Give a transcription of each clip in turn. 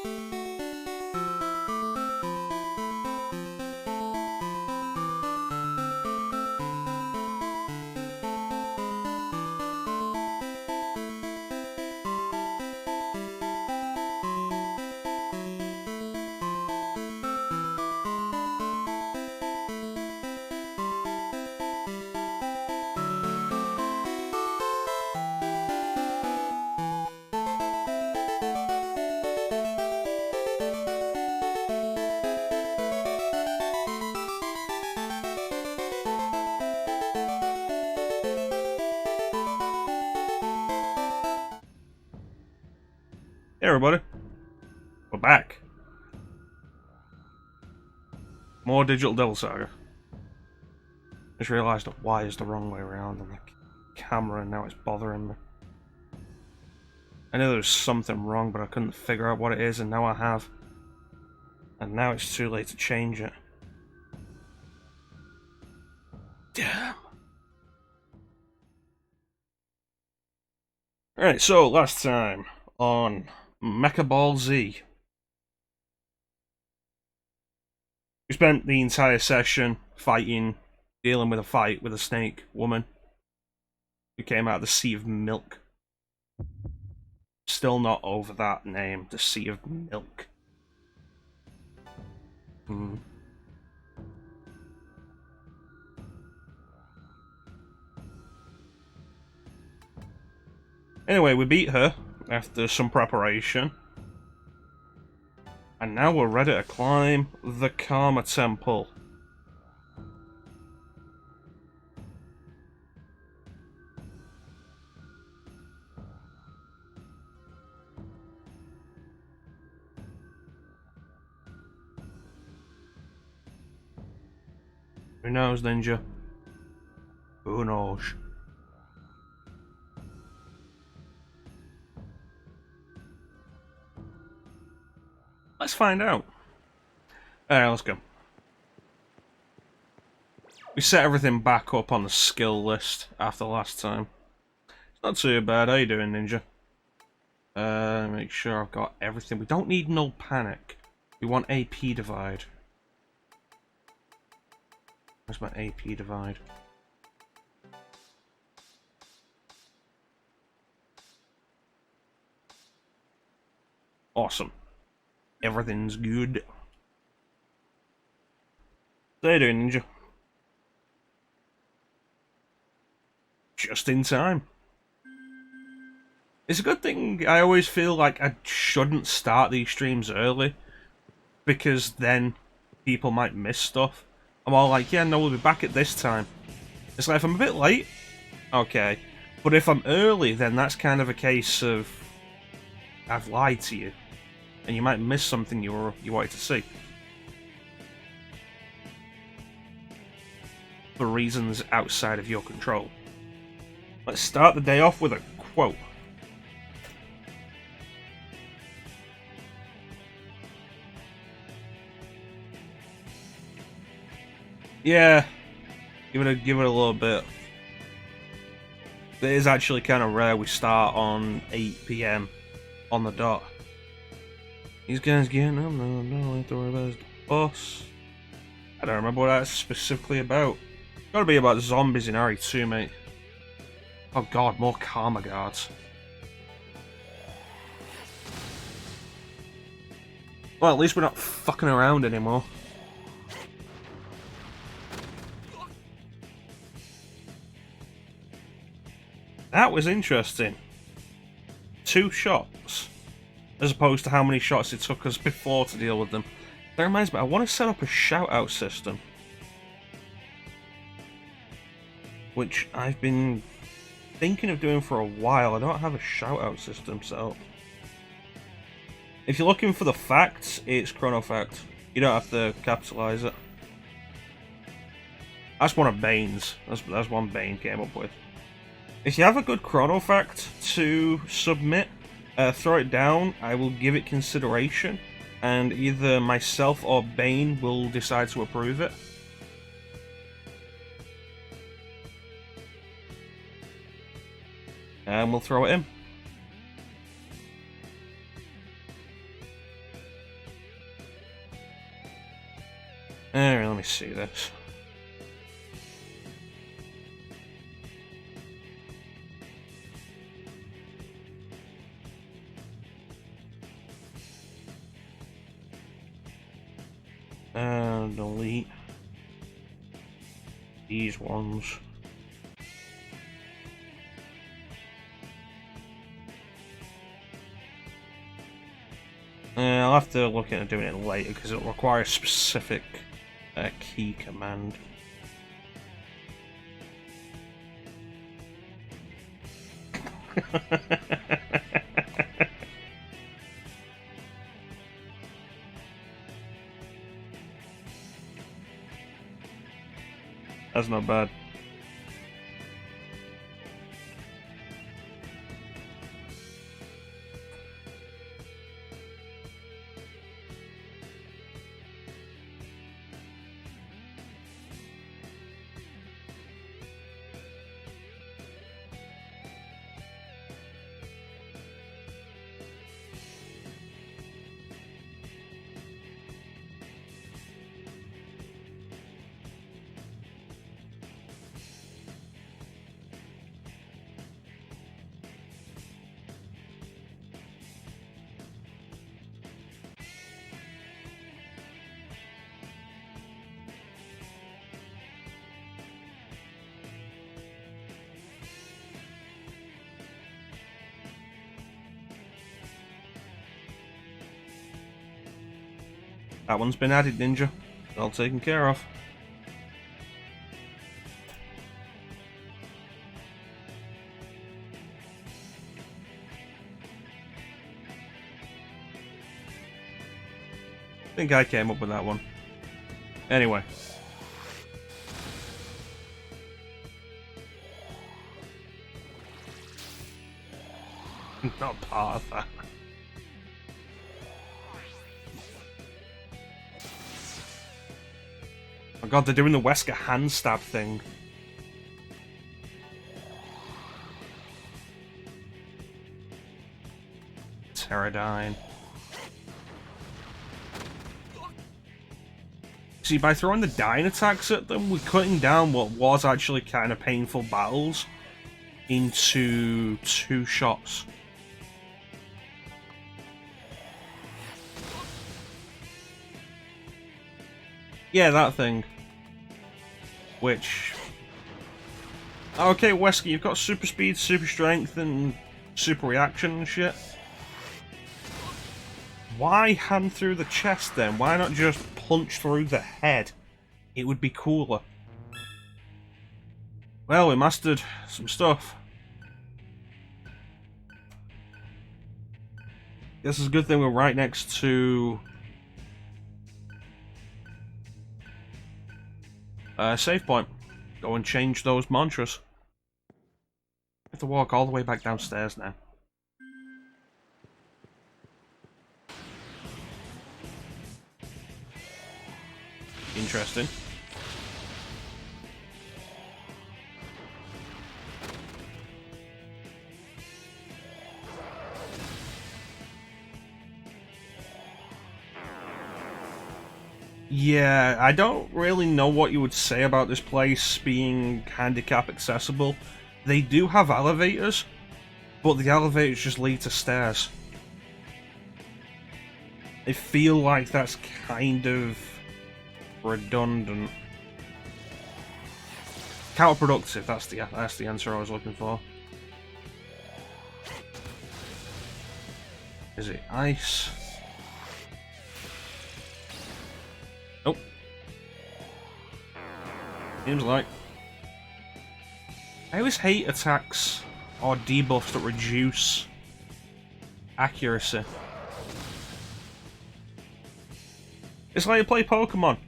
Hey everybody, we're back. More Digital Devil Saga. Just realised that Y is the wrong way around on the camera and now it's bothering me. I knew there was something wrong but I couldn't figure out what it is, and now I have. And now it's too late to change it. Damn. Alright, so last time on Mecha Ball Z, we spent the entire session dealing with a fight with a snake woman who came out of the Sea of Milk. Still not over that name, the Sea of Milk. Anyway, we beat her after some preparation. And now we're ready to climb the Karma Temple. Who knows, Ninja? Who knows? Let's find out. Alright, let's go. We set everything back up on the skill list after last time. It's not too bad. How you doing, Ninja? Make sure I've got everything. We don't need no panic. We want AP divide. Where's my AP divide? Awesome. Everything's good. How you doing, Ninja? Just in time. It's a good thing. I always feel like I shouldn't start these streams early, because then people might miss stuff. I'm all like, yeah, no, we'll be back at this time. It's like, if I'm a bit late, okay. But if I'm early, then that's kind of a case of I've lied to you, and you might miss something you wanted to see. For reasons outside of your control. Let's start the day off with a quote. Yeah, give it a little bit. It is actually kind of rare we start on 8 PM on the dot. These guys getting up, no, I have to worry about his boss. I don't remember what that's specifically about. Gotta be about zombies in RE2, mate. Oh god, more Karma Guards. Well, at least we're not fucking around anymore. That was interesting. 2 shots, as opposed to how many shots it took us before to deal with them. That reminds me, I want to set up a shout-out system. Which I've been thinking of doing for a while. I don't have a shout-out system set up. If you're looking for the facts, it's Chrono Fact. You don't have to capitalize it. That's one of Bane's. That's one Bane came up with. If you have a good Chrono Fact to submit, throw it down. I will give it consideration, and either myself or Bane will decide to approve it. And we'll throw it in. Alright, let me see this. And delete these ones. I'll have to look into doing it later because it'll require a specific key command. That's not bad. That one's been added, Ninja. All taken care of. I think I came up with that one. Anyway. Not part of that. Oh god, they're doing the Wesker hand stab thing. Pterodine. See, by throwing the Dyne attacks at them, we're cutting down what was actually kind of painful battles into 2 shots. Yeah, that thing. Which... Okay, Wesker, you've got super speed, super strength, and super reaction and shit. Why hand through the chest then? Why not just punch through the head? It would be cooler. Well, we mastered some stuff. Guess it's a good thing we're right next to... save point. Go and change those mantras. I have to walk all the way back downstairs now. Interesting. Yeah, I don't really know what you would say about this place being handicap accessible. They do have elevators, but the elevators just lead to stairs. I feel like that's kind of redundant. Counterproductive, that's the answer I was looking for. Is it ice? Nope. Seems like. I always hate attacks or debuffs that reduce accuracy. It's like you play Pokemon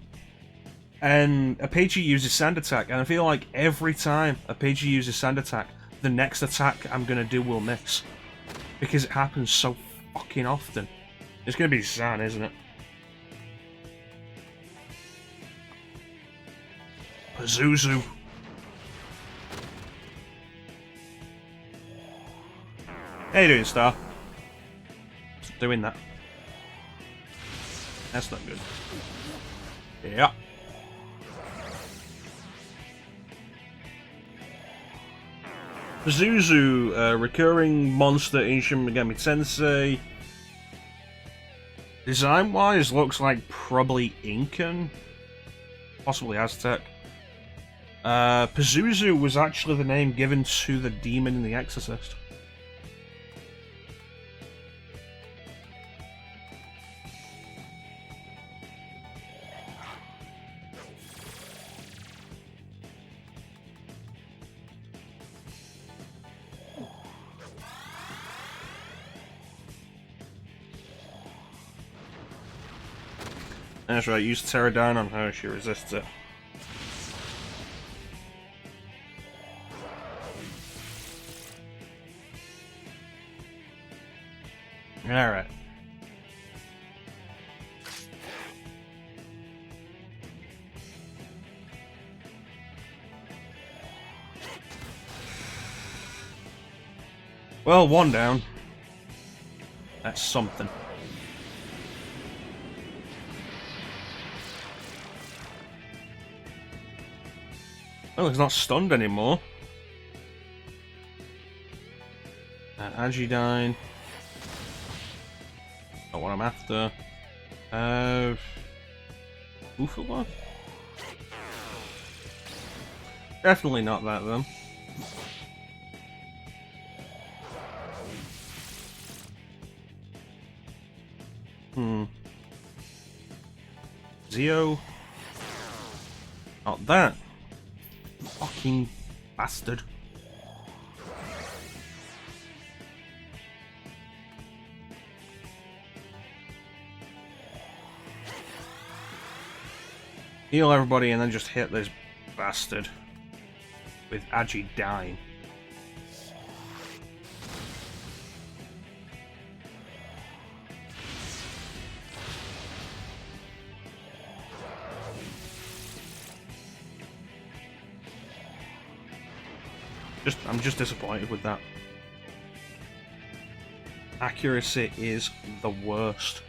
and a Pidgey uses Sand Attack, and I feel like every time a Pidgey uses Sand Attack, the next attack I'm gonna do will miss. Because it happens so fucking often. It's gonna be Zan, isn't it? Pazuzu. How you doing, Star? Stop doing that. That's not good. Yeah. Pazuzu, recurring monster in Shin Megami Tensei. Design-wise, looks like probably Incan, possibly Aztec. Pazuzu was actually the name given to the demon in The Exorcist. That's right, use Pterodine on her, she resists it. Alright. Well, one down. That's something. Well, he's not stunned anymore. Agidine. Not what I'm after. Ufala? Definitely not that, then. Zio? Not that. Fucking bastard. Heal everybody and then just hit this bastard with Agidine. I'm just disappointed with that. Accuracy is the worst.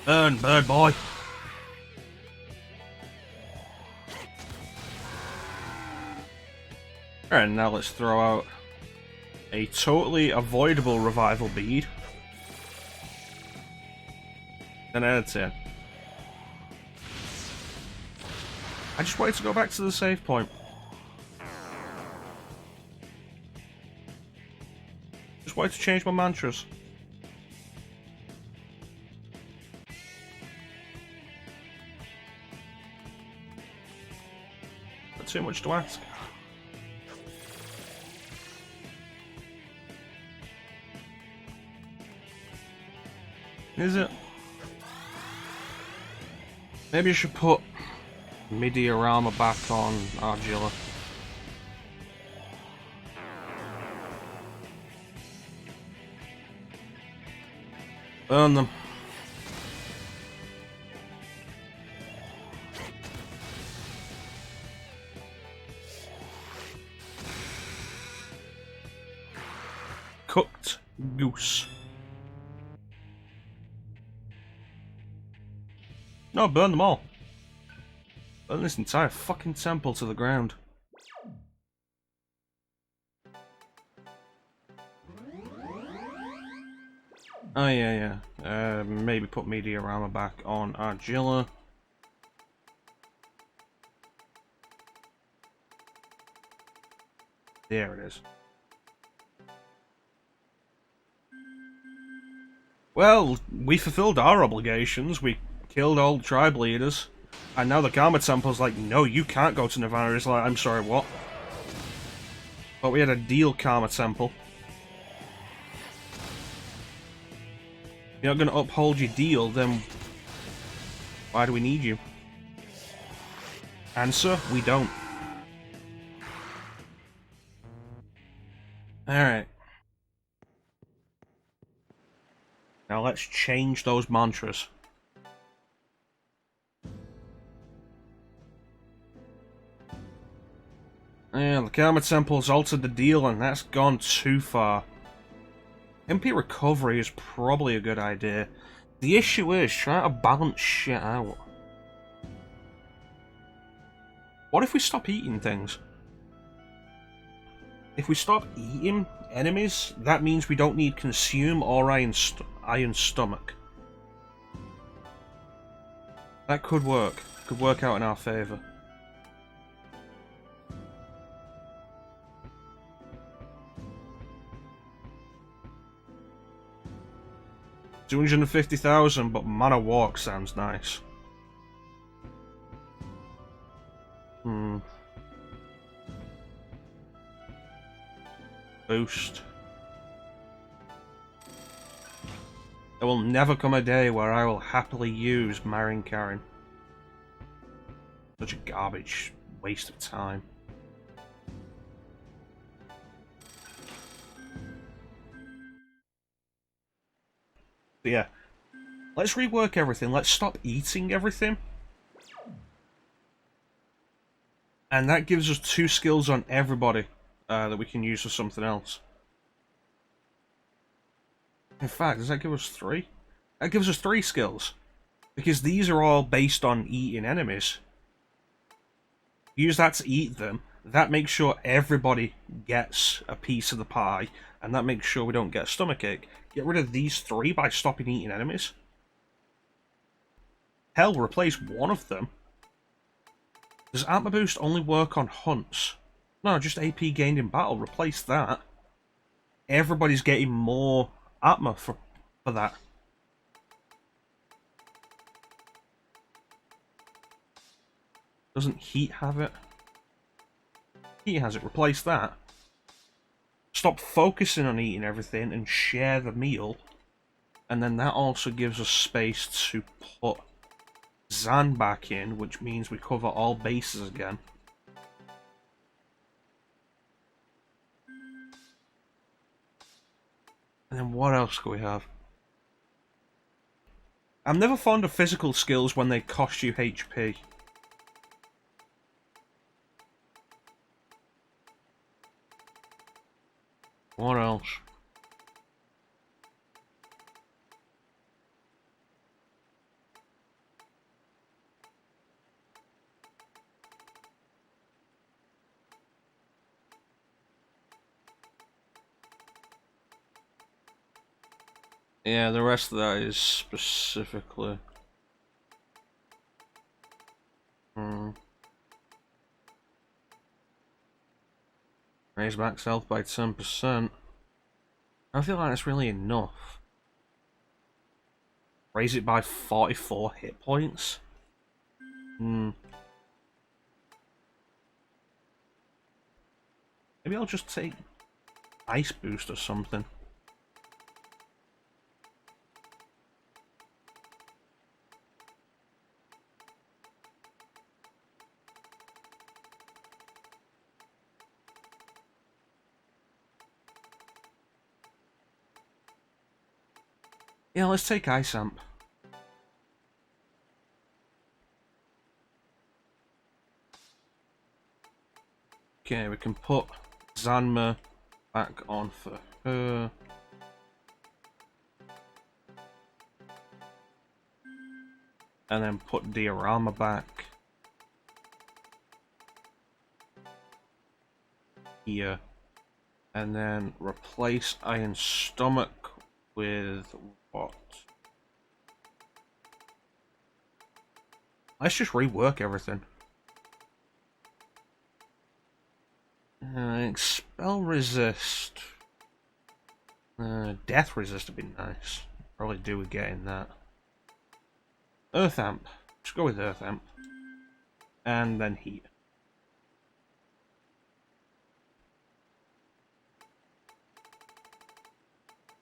Burn, bird boy! Alright, now let's throw out a totally avoidable revival bead. 10 out of 10. I just wanted to go back to the save point. Just wanted to change my mantras. Not too much to ask. Is it? Maybe I should put Midiorama back on Argilla. Burn them. Cooked goose. No, burn them all. Burn this entire fucking temple to the ground. Oh yeah. Maybe put Meteorama back on Argilla. There it is. Well, we fulfilled our obligations. We killed all tribe leaders. And now the Karma Temple's like, no, you can't go to Nirvana. It's like, I'm sorry, what? But we had a deal, Karma Temple. You're not going to uphold your deal, then why do we need you? Answer, we don't. Alright. Now let's change those mantras. Yeah, the Karma Temple's altered the deal and that's gone too far. MP recovery is probably a good idea. The issue is trying to balance shit out. What if we stop eating things? If we stop eating enemies, that means we don't need consume or iron stomach. That could work. Could work out in our favour. $250,000, but Mana Walk sounds nice. Boost. There will never come a day where I will happily use Marin Karin. Such a garbage waste of time. But yeah, let's rework everything. Let's stop eating everything. And that gives us 2 skills on everybody that we can use for something else. In fact, does that give us 3? That gives us 3 skills. Because these are all based on eating enemies. Use that to eat them. That makes sure everybody gets a piece of the pie. And that makes sure we don't get a stomachache. Get rid of these 3 by stopping eating enemies. Hell, replace one of them. Does Atma Boost only work on hunts? No, just AP gained in battle. Replace that. Everybody's getting more Atma for that. Doesn't Heat have it? Heat has it. Replace that. Stop focusing on eating everything and share the meal. And then that also gives us space to put Zan back in, which means we cover all bases again. And then what else do we have? I'm never fond of physical skills when they cost you HP. What else? Yeah, the rest of that is specifically... Raise max health by 10%. I don't feel like that's really enough. Raise it by 44 hit points? Maybe I'll just take Ice Boost or something. Yeah, let's take Ice Amp. Okay, we can put Zanma back on for her. And then put Diorama back here. And then replace Iron Stomach with what? Let's just rework everything. Expel Resist. Death Resist would be nice. Probably do with getting that. Earth Amp. Let's go with Earth Amp. And then Heat.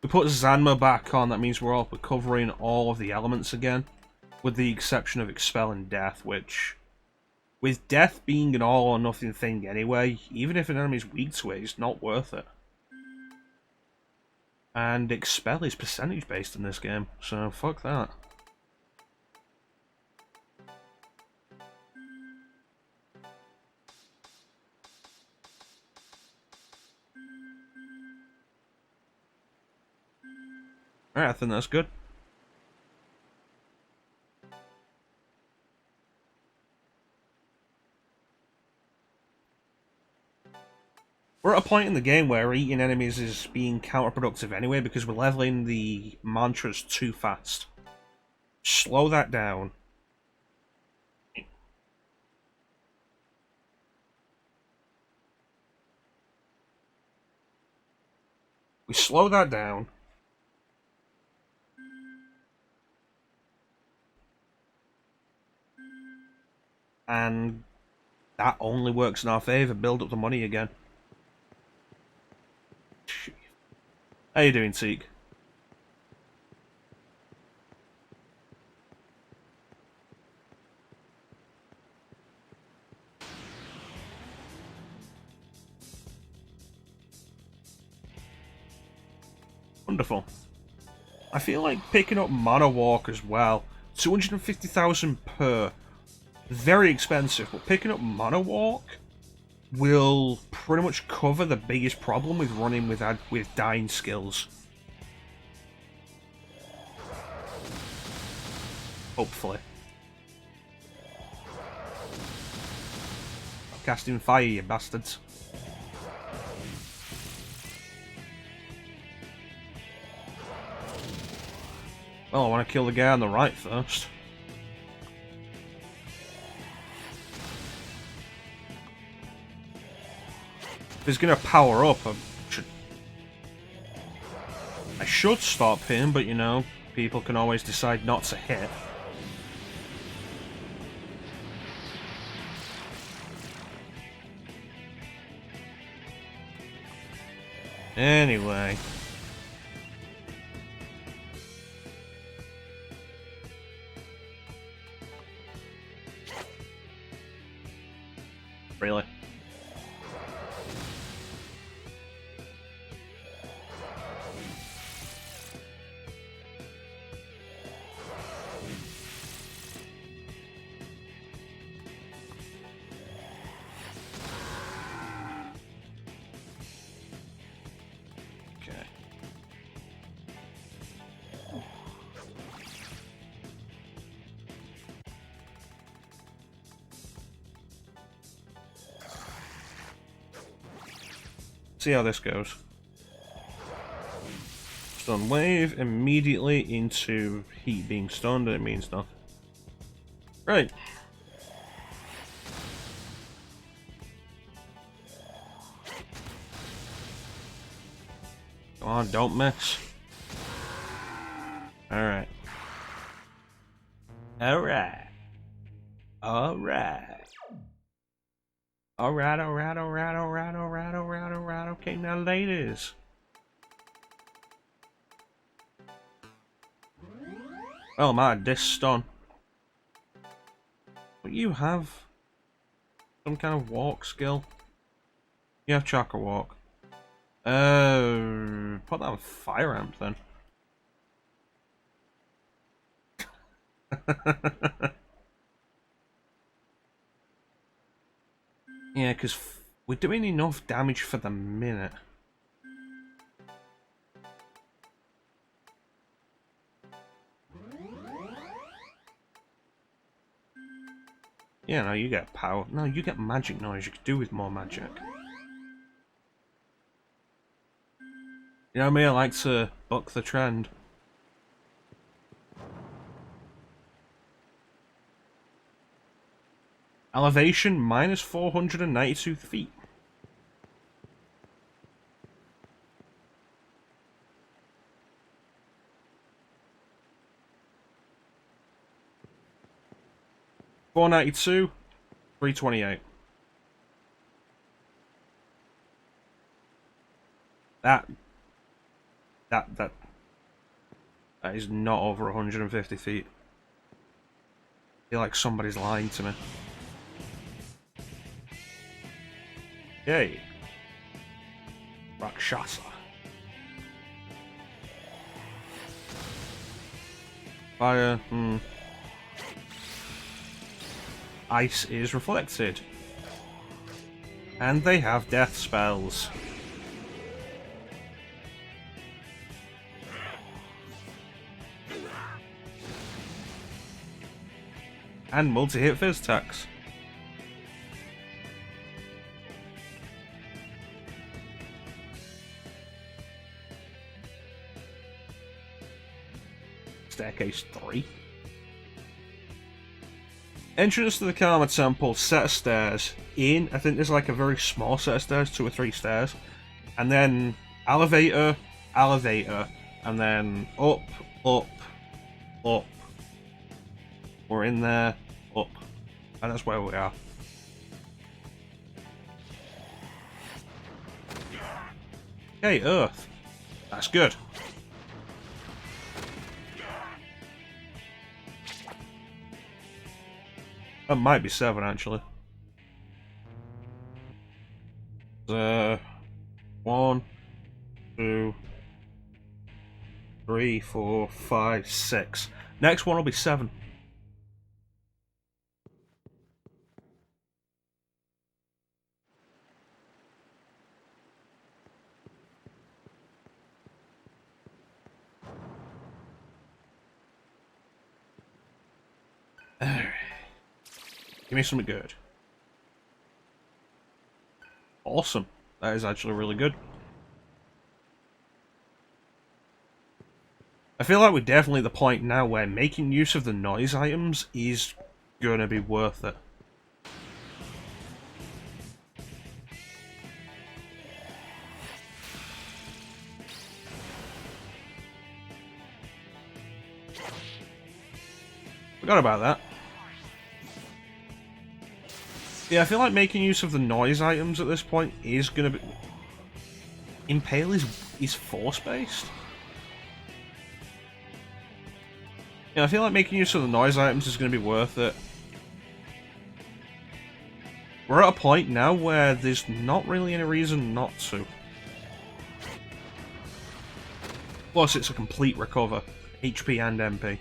We put Zanma back on, that means we're covering all of the elements again. With the exception of Expel and Death, which... With Death being an all or nothing thing anyway, even if an enemy's weak to it, it's not worth it. And Expel is percentage based in this game, so fuck that. Alright, I think that's good. We're at a point in the game where eating enemies is being counterproductive anyway because we're leveling the mantras too fast. Slow that down. We slow that down. And that only works in our favour. Build up the money again. How you doing, Teak? Wonderful. I feel like picking up Mana Walk as well. 250,000 per. Very expensive, but picking up Mana Walk will pretty much cover the biggest problem with running with dying skills. Hopefully. I'm casting fire, you bastards. Well, I want to kill the guy on the right first. If he's going to power up, I should stop him, but you know, people can always decide not to hit. Anyway. Really? See how this goes. Stun wave immediately into heat being stunned, and it means nothing. Right. Come on, don't miss. Alright. Alright. Alright. Alright. Okay, now ladies. Oh my, this stun. But you have some kind of walk skill. You have chakra walk. Put that on fire amp then. Yeah, because we're doing enough damage for the minute. Yeah, no, you get power. No, you get magic noise. You could do with more magic. You know me, I like to buck the trend. Elevation minus 492 feet. $492, $328. That is not over 150 feet. I feel like somebody's lying to me. Yay. Rakshasa. Fire, Ice is reflected. And they have death spells. And multi-hit fizz attacks. Staircase 3. Entrance to the Karma Temple, set of stairs. In, I think there's like a very small set of stairs, 2 or 3 stairs. And then elevator, elevator, and then up, up, up. We're in there, up. And that's where we are. Okay, Earth. That's good. That might be 7, actually. 1, 2, 3, 4, 5, 6. Next one will be 7. Alright. Give me something good. Awesome. That is actually really good. I feel like we're definitely at the point now where making use of the noise items is gonna be worth it. Forgot about that. Yeah, I feel like making use of the noise items at this point is gonna be... Impale is force-based? Yeah, I feel like making use of the noise items is gonna be worth it. We're at a point now where there's not really any reason not to. Plus, it's a complete recover. HP and MP.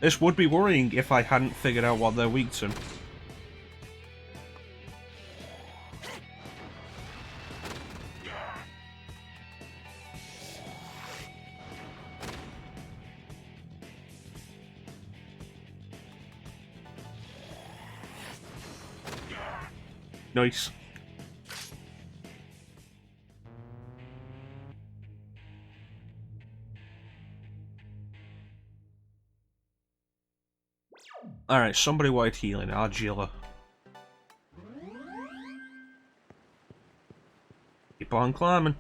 This would be worrying if I hadn't figured out what they're weak to. Nice. Alright, somebody white healing, Argilla. Keep on climbing.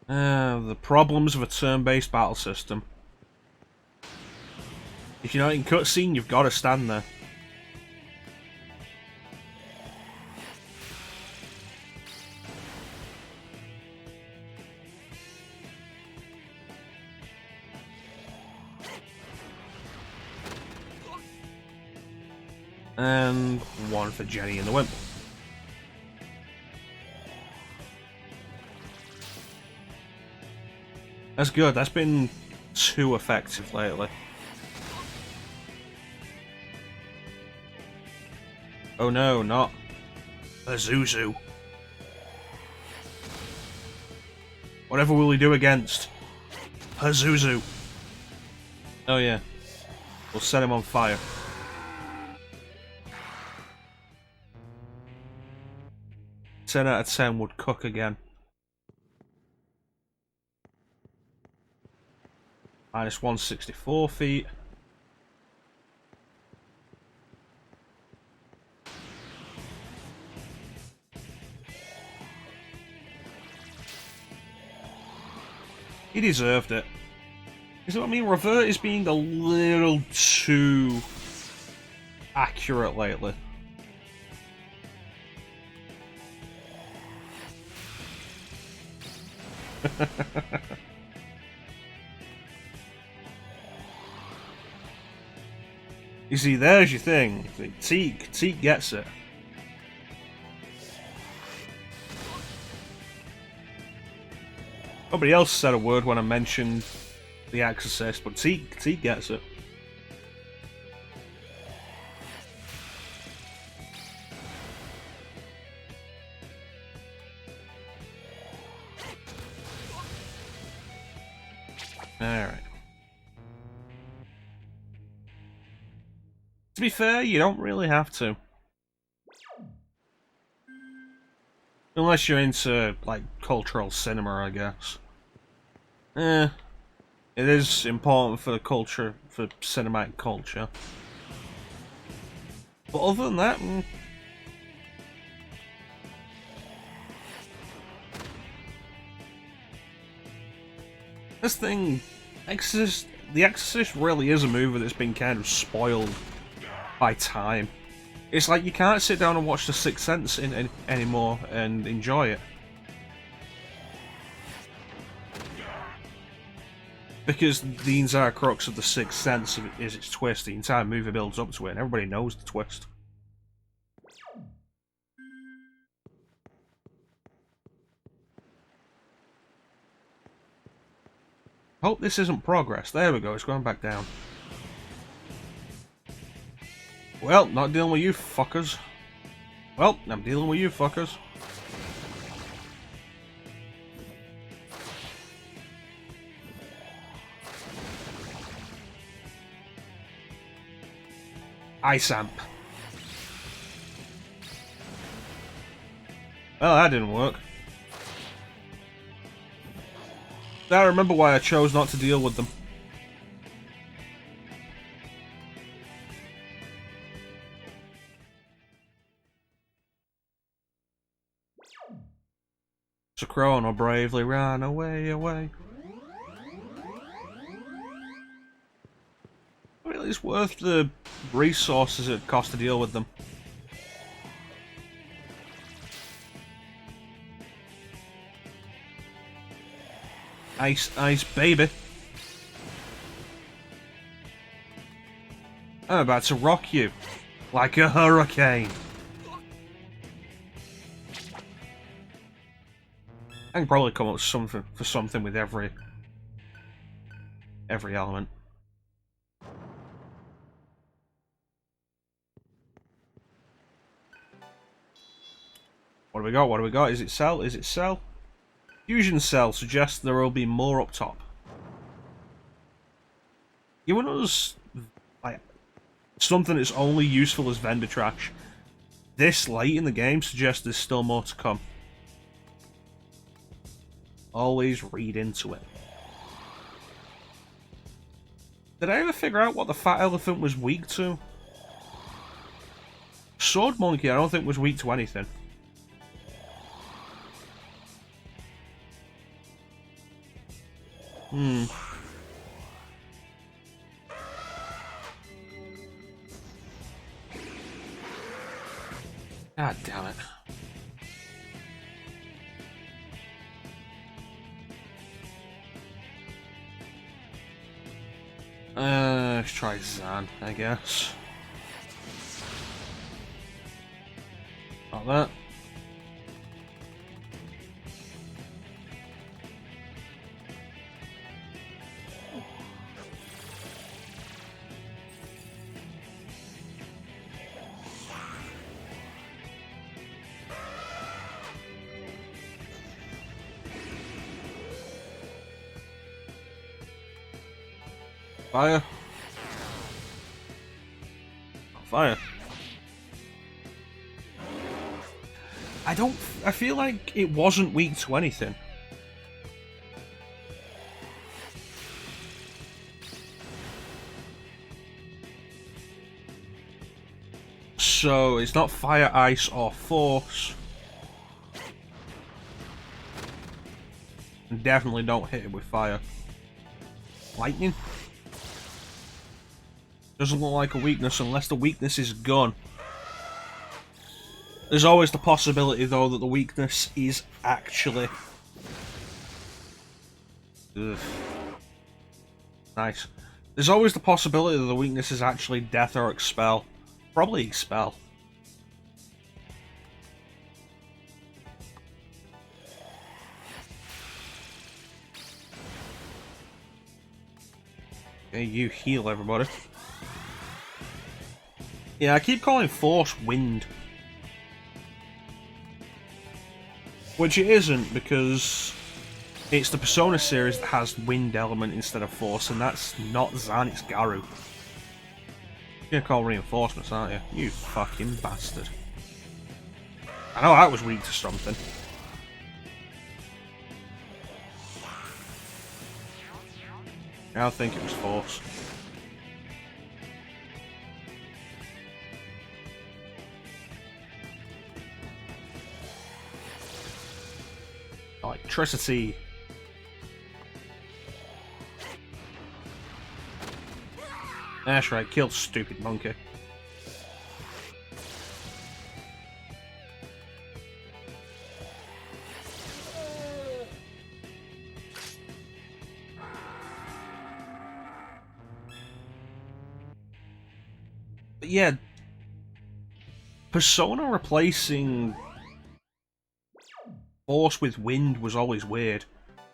The problems of a turn-based battle system. If you're not in cutscene, you've got to stand there. And one for Jenny and the Wimp. That's good. That's been too effective lately. Oh no, not Azuzu. Whatever will we do against Azuzu? Oh yeah. We'll set him on fire. 10 out of 10 would cook again. Minus 164 feet. He deserved it. Is what I mean? Revert is being a little too accurate lately. You see, there's your thing. Teak gets it. Nobody else said a word when I mentioned the Exorcist, but Teak gets it. Alright. To be fair, you don't really have to. Unless you're into, like, cultural cinema, I guess. Eh, it is important for the culture, for cinematic culture. But other than that, this thing, The Exorcist really is a movie that's been kind of spoiled by time. It's like you can't sit down and watch The Sixth Sense anymore and enjoy it. Because the entire crux of The Sixth Sense is its twist. The entire movie builds up to it and everybody knows the twist. Hope this isn't progress. There we go, it's going back down. Well, not dealing with you fuckers. Well, I'm dealing with you fuckers. Ice Amp. Well, that didn't work. Now I remember why I chose not to deal with them. Mecha-chrono bravely ran away. Really, it's worth the resources it costs to deal with them. Ice, baby. I'm about to rock you like a hurricane. I can probably come up with something with every element. What do we got? What do we got? Is it cell? Is it cell? Fusion cell suggests there will be more up top. Giving us like something that's only useful as vendor trash this late in the game suggests there's still more to come. Always read into it. Did I ever figure out what the fat elephant was weak to? Sword monkey I don't think was weak to anything. God damn it. Let's try Zan, I guess. Not that. Fire. Fire. I feel like it wasn't weak to anything. So it's not fire, ice, or force. And definitely don't hit it with fire. Lightning? Doesn't look like a weakness unless the weakness is gone. There's always the possibility though that the weakness is actually... Ugh. Nice. There's always the possibility that the weakness is actually death or expel. Probably expel. Okay, you heal everybody. Yeah, I keep calling Force wind. Which it isn't, because it's the Persona series that has wind element instead of force, and that's not Zan, it's Garu. You're gonna call reinforcements, aren't you? You fucking bastard. I know that was weak to something. I think it was Force. Electricity. That's right, kill stupid monkey. But yeah, Persona replacing Force with Wind was always weird.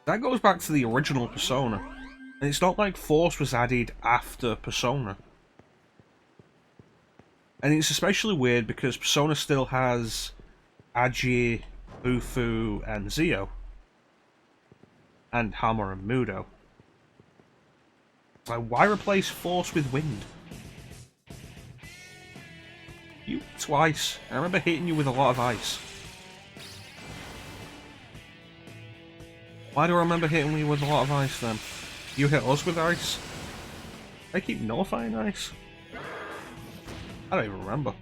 That goes back to the original Persona. And it's not like Force was added after Persona. And it's especially weird because Persona still has Agi, Bufu, and Zio. And Hammer and Mudo. Like, why replace Force with Wind? You twice. I remember hitting you with a lot of ice. Why do I remember hitting you with a lot of ice then? You hit us with ice? I keep nullifying ice? I don't even remember.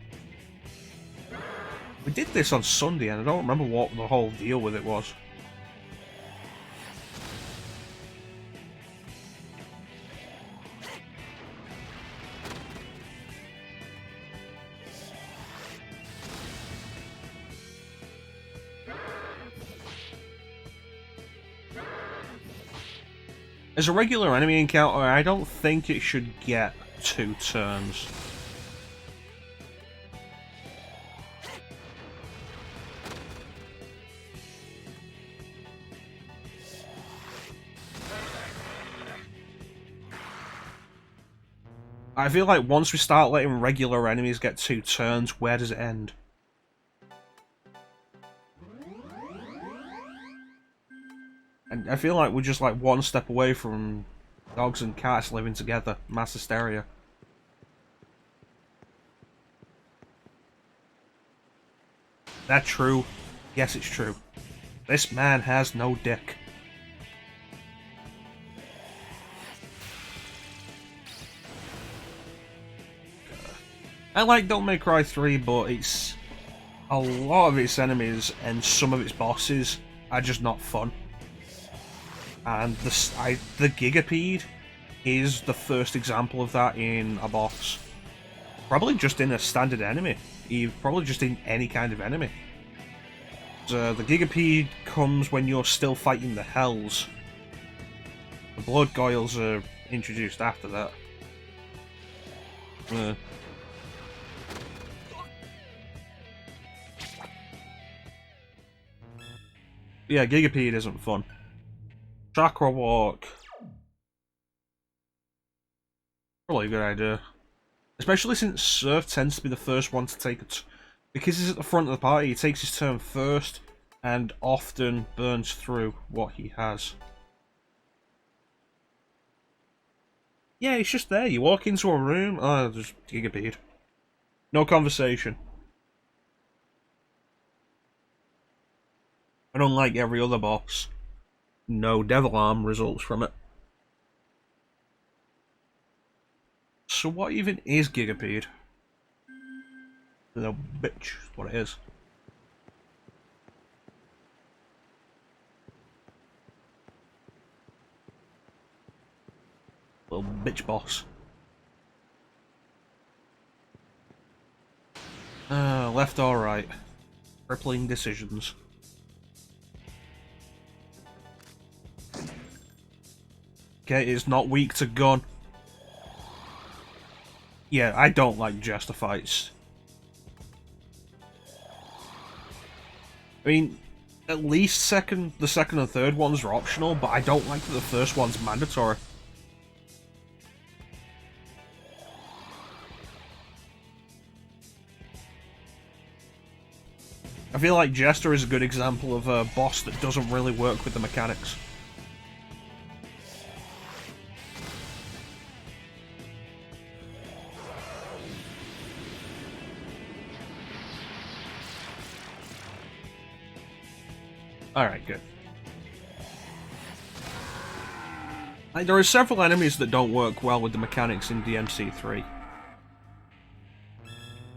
We did this on Sunday and I don't remember what the whole deal with it was. As a regular enemy encounter, I don't think it should get 2 turns. I feel like once we start letting regular enemies get 2 turns, where does it end? And I feel like we're just like one step away from dogs and cats living together. Mass hysteria. That true? Yes, it's true. This man has no dick. I like Don't May Cry 3, but it's a lot of its enemies and some of its bosses are just not fun. And the Gigapede is the first example of that in a boss. Probably just in a standard enemy. Probably just in any kind of enemy. The Gigapede comes when you're still fighting the Hells. The Blood Goyles are introduced after that. Yeah, Gigapede isn't fun. Chakra Walk. Probably a good idea. Especially since Surf tends to be the first one to take it. Because he's at the front of the party, he takes his turn first and often burns through what he has. Yeah, he's just there. You walk into a room, oh, there's Gigapede. No conversation. And unlike every other boss, no Devil Arm results from it. So what even is Gigapede? No, bitch, what it is. Little bitch boss. Left or right? Crippling decisions. Okay, it's not weak to gun. Yeah, I don't like Jester fights. I mean, at least the second and third ones are optional, but I don't like that the first one's mandatory. I feel like Jester is a good example of a boss that doesn't really work with the mechanics. Alright, good. Like, there are several enemies that don't work well with the mechanics in DMC3.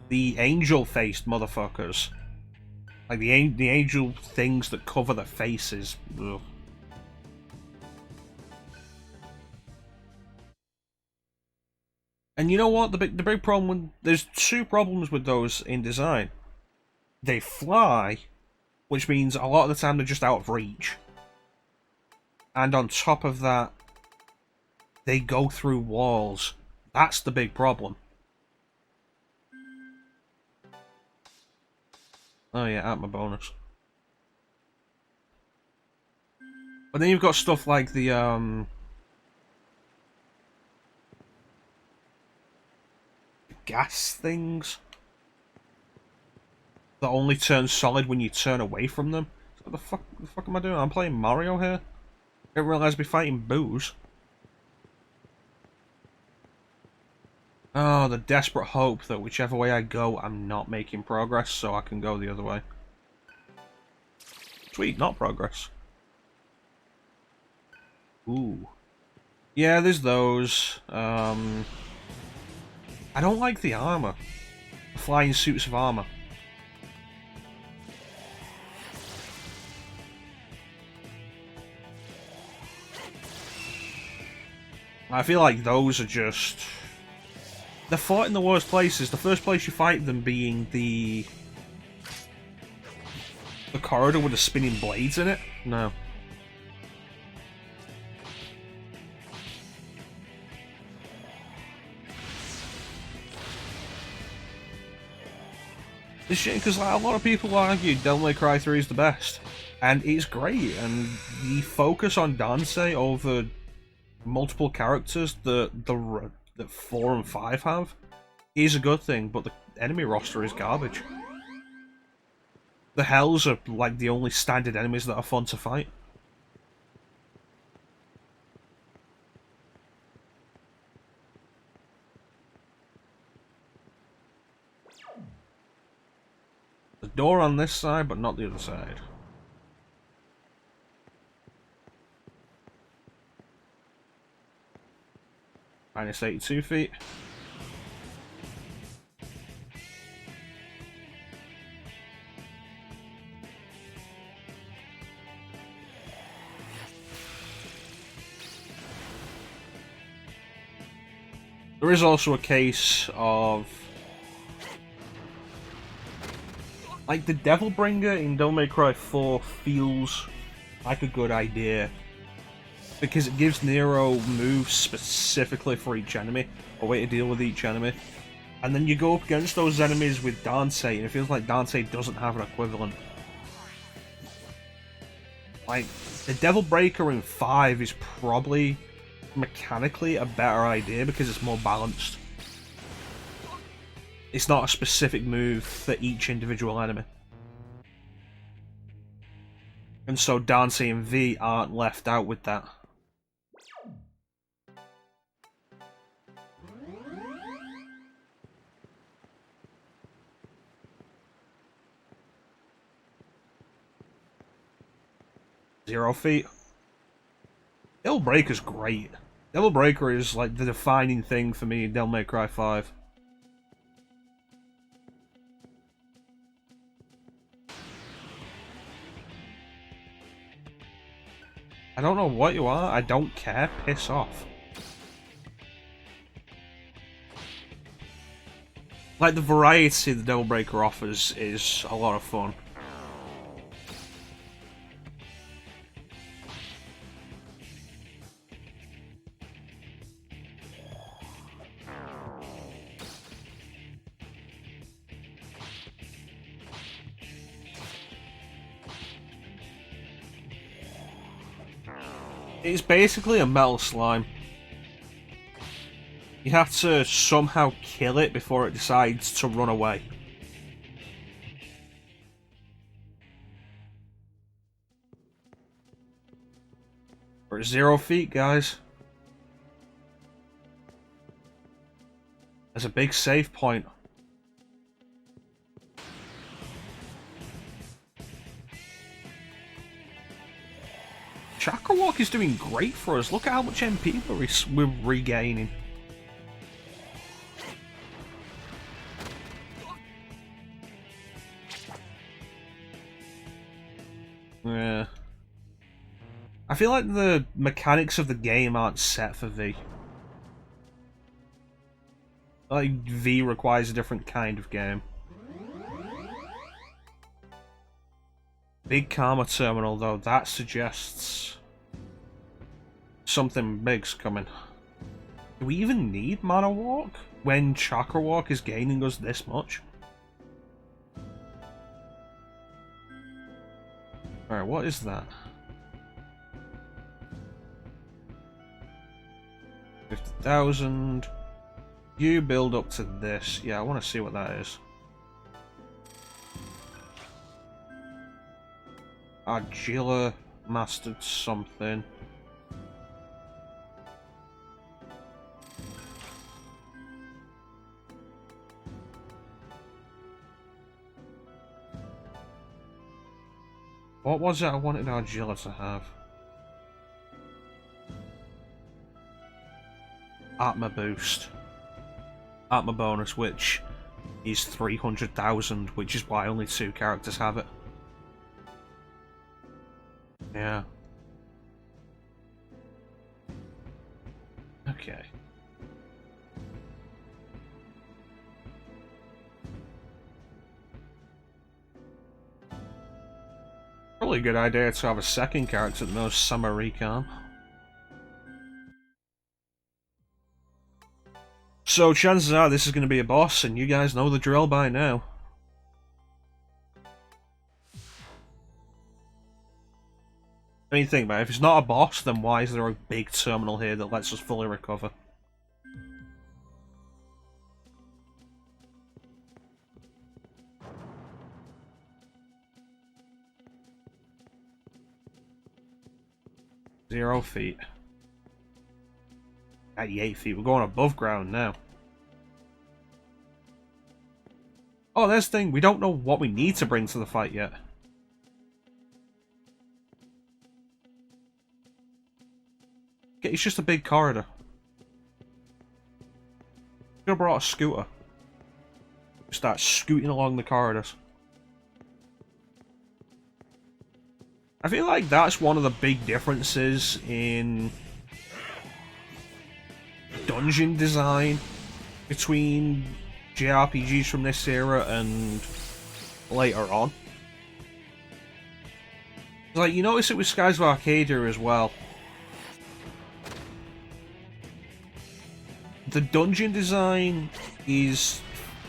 The angel-faced motherfuckers. Like, the angel things that cover their faces. Ugh. And you know what? The big problem with... There's two problems with those in design. They fly, which means a lot of the time they're just out of reach. And on top of that, they go through walls. That's the big problem. Oh yeah, at my bonus. But then you've got stuff like the gas things that only turn solid when you turn away from them. What the fuck am I doing? I'm playing Mario here? I didn't realise I'd be fighting boos. Oh, the desperate hope that whichever way I go, I'm not making progress, so I can go the other way. Sweet, not progress. Ooh. Yeah, there's those. I don't like the armor. The flying suits of armor. I feel like those are just... They're fought in the worst places. The first place you fight them being the corridor with the spinning blades in it. No. It's shit because like, a lot of people argue Devil May Cry 3 is the best, and it's great. And the focus on Dante over multiple characters that 4 and 5 have is a good thing, but the enemy roster is garbage. The Hells are like the only standard enemies that are fun to fight. The door on this side, but not the other side. Minus 82 feet. There is also a case of... Like, the Devilbringer in Devil May Cry 4 feels like a good idea. Because it gives Nero moves specifically for each enemy, a way to deal with each enemy. And then you go up against those enemies with Dante, and it feels like Dante doesn't have an equivalent. Like, the Devil Breaker in 5 is probably mechanically a better idea because it's more balanced. It's not a specific move for each individual enemy. And so Dante and V aren't left out with that. Zero feet. Devil Breaker's great. Devil Breaker is like the defining thing for me in Devil May Cry 5. I don't know what you are, I don't care, piss off. Like, the variety the Devil Breaker offers is a lot of fun. It's basically a metal slime. You have to somehow kill it before it decides to run away. We're at 0 feet, guys. There's a big save point. Chakra Walk is doing great for us. Look at how much MP we're regaining. Yeah. I feel like the mechanics of the game aren't set for V. Like, V requires a different kind of game. Big Karma Terminal, though, that suggests something big's coming. Do we even need Mana Walk when Chakra Walk is gaining us this much? Alright, what is that? 50,000. You build up to this. Yeah, I want to see what that is. Argilla mastered something. What was it I wanted Argilla to have? Atma boost. Atma bonus, which is 300,000, which is why only 2 characters have it. Yeah. Okay. Probably a good idea to have a second character that knows Summer Recon. So chances are this is going to be a boss, and you guys know the drill by now. I mean, think about it. If it's not a boss, then why is there a big terminal here that lets us fully recover? Zero feet. 98 feet. We're going above ground now. Oh, there's the thing. We don't know what we need to bring to the fight yet. Okay, it's just a big corridor. Should have brought a scooter. Start scooting along the corridors. I feel like that's one of the big differences in dungeon design between JRPGs from this era and later on. Like, you notice it with Skies of Arcadia as well. The dungeon design is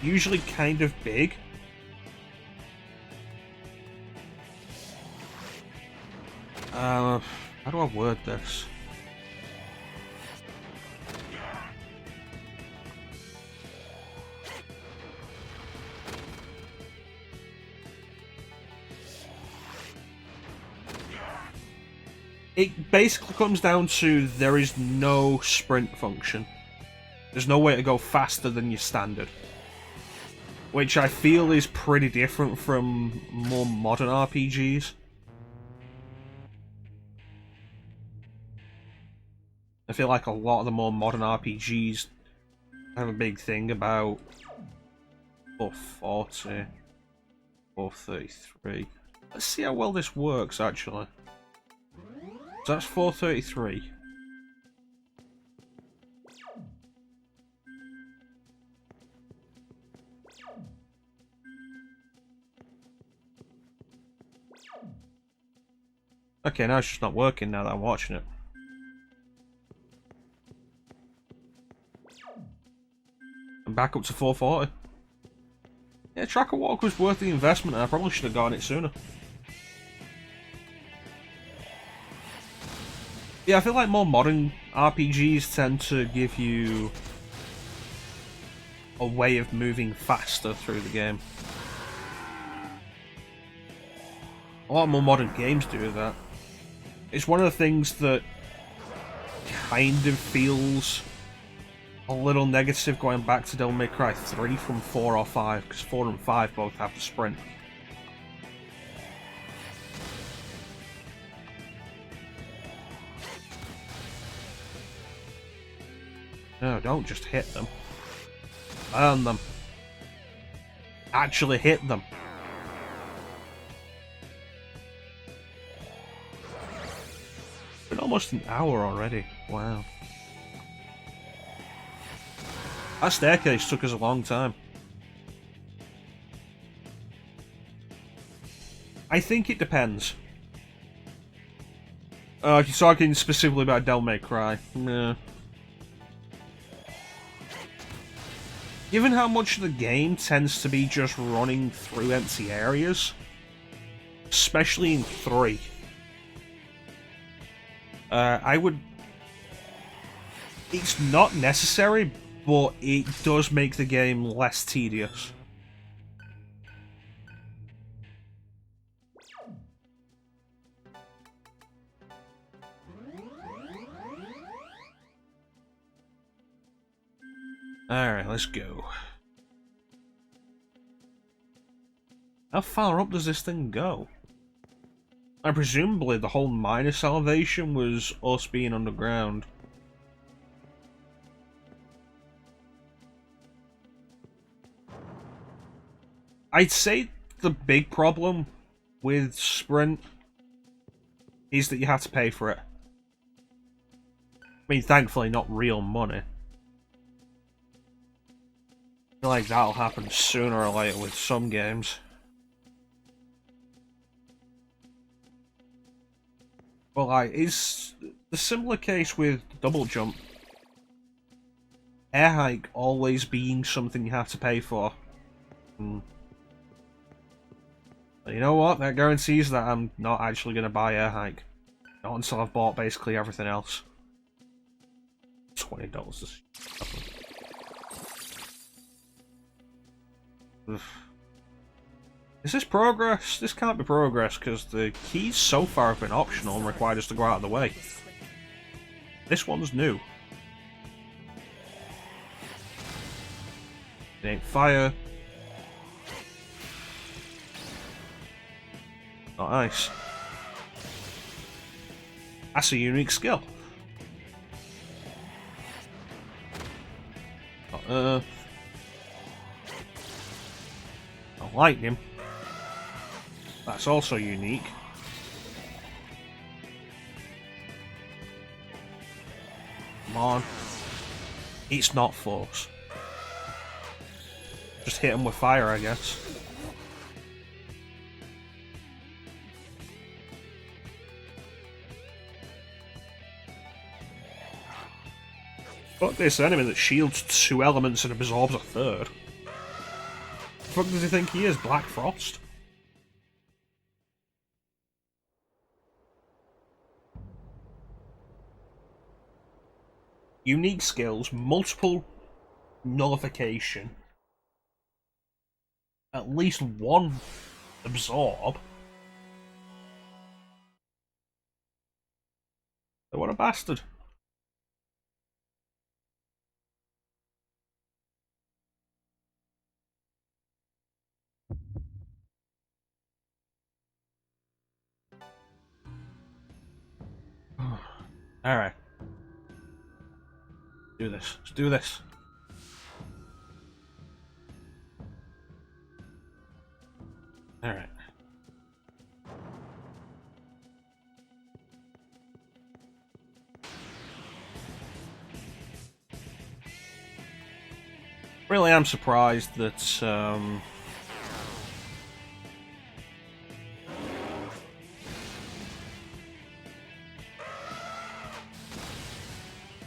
usually kind of big. How do I word this? It basically comes down to there is no sprint function. There's no way to go faster than your standard. Which I feel is pretty different from more modern RPGs. I feel like a lot of the more modern RPGs have a big thing about 440, 433. Let's see how well this works, actually. So that's 433. Okay, now it's just not working now that I'm watching it. I'm back up to 440. Yeah, Tracker Walk was worth the investment, and I probably should have gotten it sooner. Yeah, I feel like more modern RPGs tend to give you a way of moving faster through the game. A lot more modern games do that. It's one of the things that kind of feels a little negative going back to Devil May Cry 3 from 4 or 5, because 4 and 5 both have to sprint. No, don't just hit them. Burn them. Actually hit them. It's been almost an hour already. Wow. That staircase took us a long time. I think it depends. If you're talking specifically about Devil May Cry, nah. Given how much of the game tends to be just running through empty areas, especially in 3, I would... It's not necessary, but it does make the game less tedious. Alright, let's go. How far up does this thing go? And presumably the whole minor salvation was us being underground. I'd say the big problem with Sprint is that you have to pay for it. I mean, thankfully not real money. I feel like that'll happen sooner or later with some games. But like, it's the similar case with double jump. Air hike always being something you have to pay for. But you know what? That guarantees that I'm not actually going to buy air hike. Not until I've bought basically everything else. $20. Is this progress? This can't be progress because the keys so far have been optional and required us to go out of the way. This one's new. It ain't fire. Not ice. That's a unique skill. Not earth. Not lightning. That's also unique. Come on. It's not force. Just hit him with fire, I guess. Fuck this enemy that shields 2 elements and absorbs a 3rd. The fuck does he think he is? Black Frost? Unique skills, multiple nullification, at least 1 absorb. What a bastard. Alright. Do this. Let's do this. Alright. Really am surprised that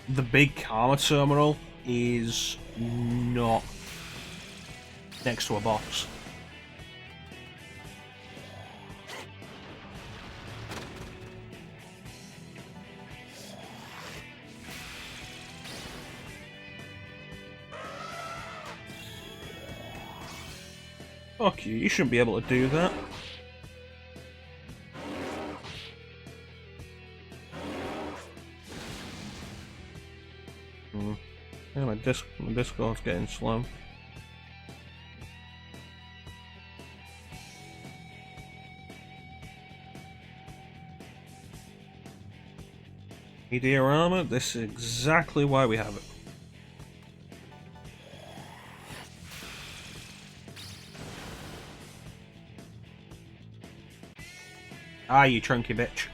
the big Karma terminal is not next to a box. Fuck you shouldn't be able to do that. Yeah, my Discord's getting slow. Diorama, this is exactly why we have it. Ah, you chunky bitch.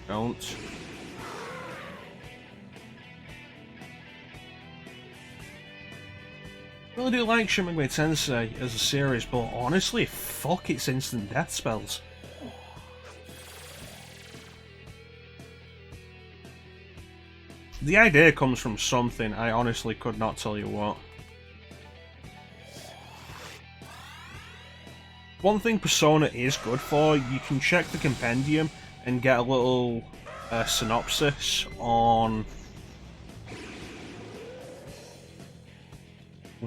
Don't. I really do like Shin Megami Tensei as a series, but honestly, fuck its instant death spells. The idea comes from something, I honestly could not tell you what. One thing Persona is good for, you can check the compendium and get a little synopsis on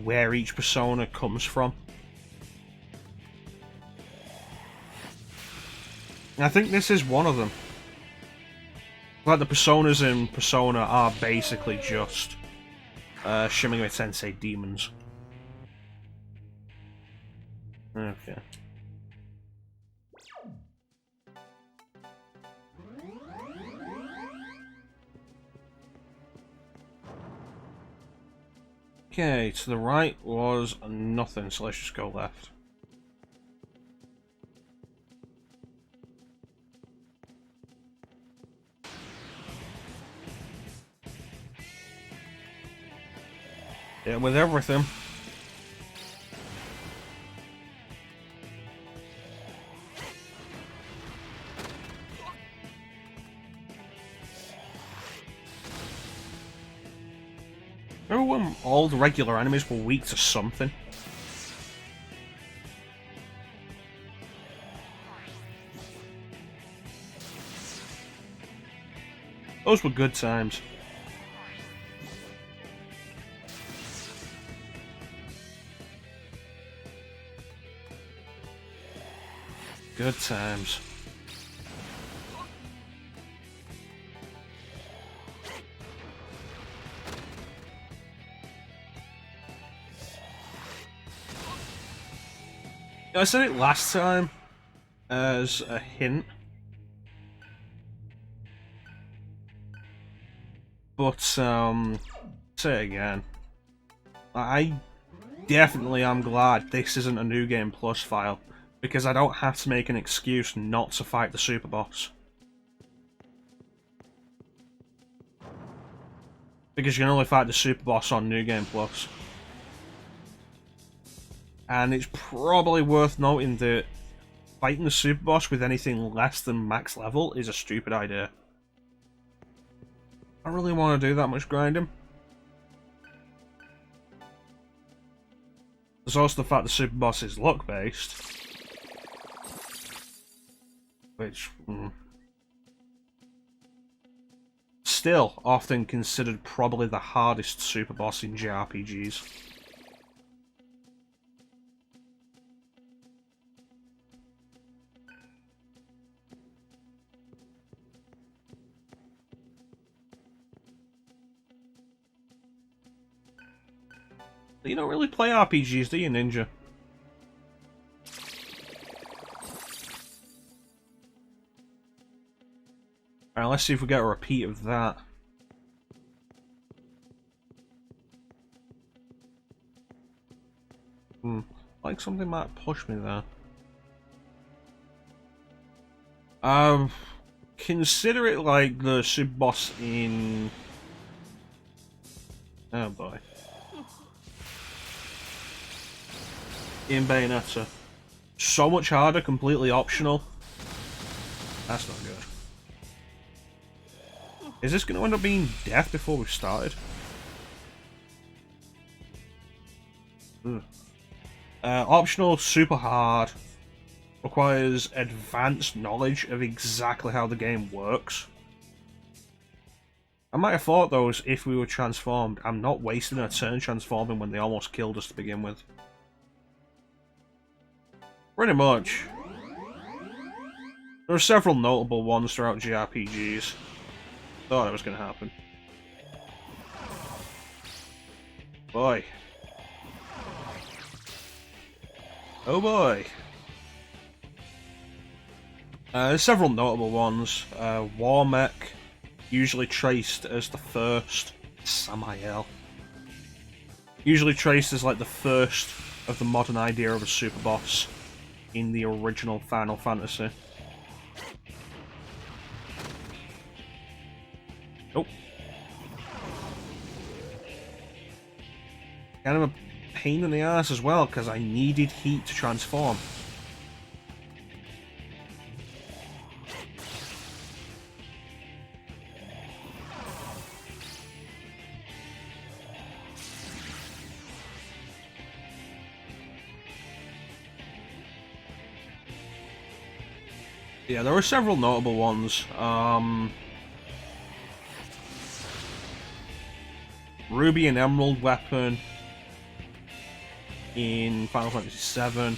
where each persona comes from. And I think this is one of them. Like, the personas in Persona are basically just Shin Megami Tensei demons. Okay. Okay, to the right was nothing, so let's just go left. Yeah, with everything. Remember when all the regular enemies were weak to something? Those were good times. Good times. I said it last time as a hint, but say it again. I definitely am glad this isn't a New Game Plus file, because I don't have to make an excuse not to fight the super boss. Because you can only fight the super boss on New Game Plus. And it's probably worth noting that fighting the super boss with anything less than max level is a stupid idea. I don't really want to do that much grinding. There's also the fact the super boss is luck based. Which, still often considered probably the hardest super boss in JRPGs. You don't really play RPGs, do you, Ninja? Alright, let's see if we get a repeat of that. Like something might push me there. Consider it like the super boss in... Oh boy. In Bayonetta. So much harder, completely optional. That's not good. Is this going to end up being death before we've started? Optional, super hard. Requires advanced knowledge of exactly how the game works. I might have thought those if we were transformed. I'm not wasting a turn transforming when they almost killed us to begin with. Pretty much. There are several notable ones throughout JRPGs. Thought it was going to happen. Boy. Oh boy. There's several notable ones. Warmech, usually traced as the first. Samael. Usually traced as like the first of the modern idea of a super boss in the original Final Fantasy. Nope. Kind of a pain in the ass as well, because I needed heat to transform. Yeah, there were several notable ones. Ruby and Emerald weapon in Final Fantasy VII.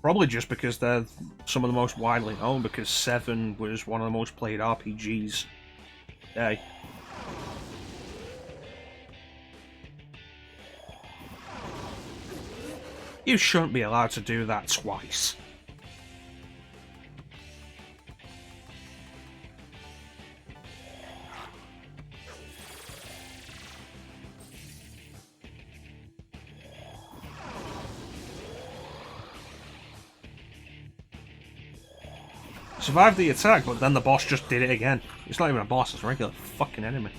Probably just because they're some of the most widely known, because 7 was one of the most played RPGs today. You shouldn't be allowed to do that twice. Survived the attack, but then the boss just did it again. It's not even a boss, it's a regular fucking enemy.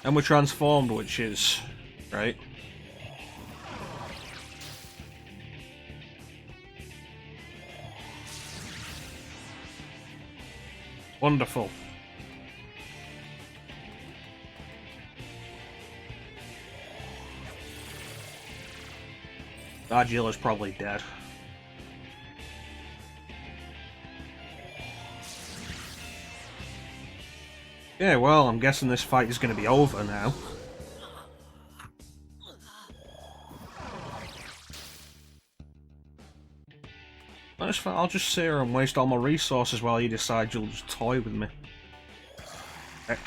And we're transformed, which is... right? Wonderful. Argila's probably dead. Yeah, well, I'm guessing this fight is going to be over now. That's fine, I'll just sit here and waste all my resources while you decide you'll just toy with me. Heck.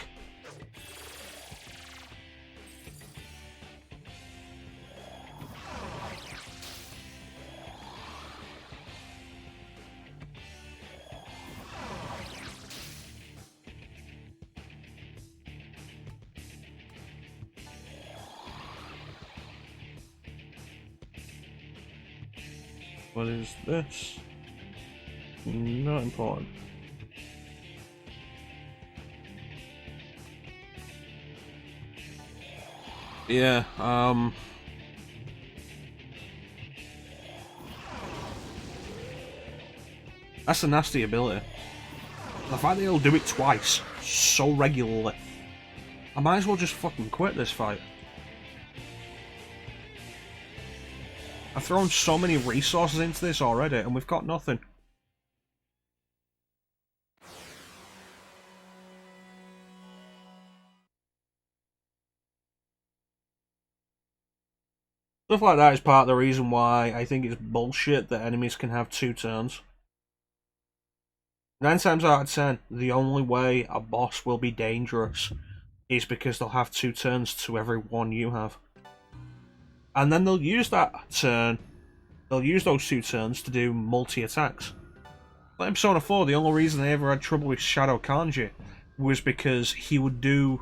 What is this? Not important. Yeah, that's a nasty ability. The fact that he'll do it twice, so regularly. I might as well just fucking quit this fight. I've thrown so many resources into this already, and we've got nothing. Stuff like that is part of the reason why I think it's bullshit that enemies can have 2 turns. 9 times out of 10, the only way a boss will be dangerous is because they'll have 2 turns to every one you have. And then they'll use that turn, they'll use those 2 turns to do multi-attacks. Like in Persona 4, the only reason they ever had trouble with Shadow Kanji was because he would do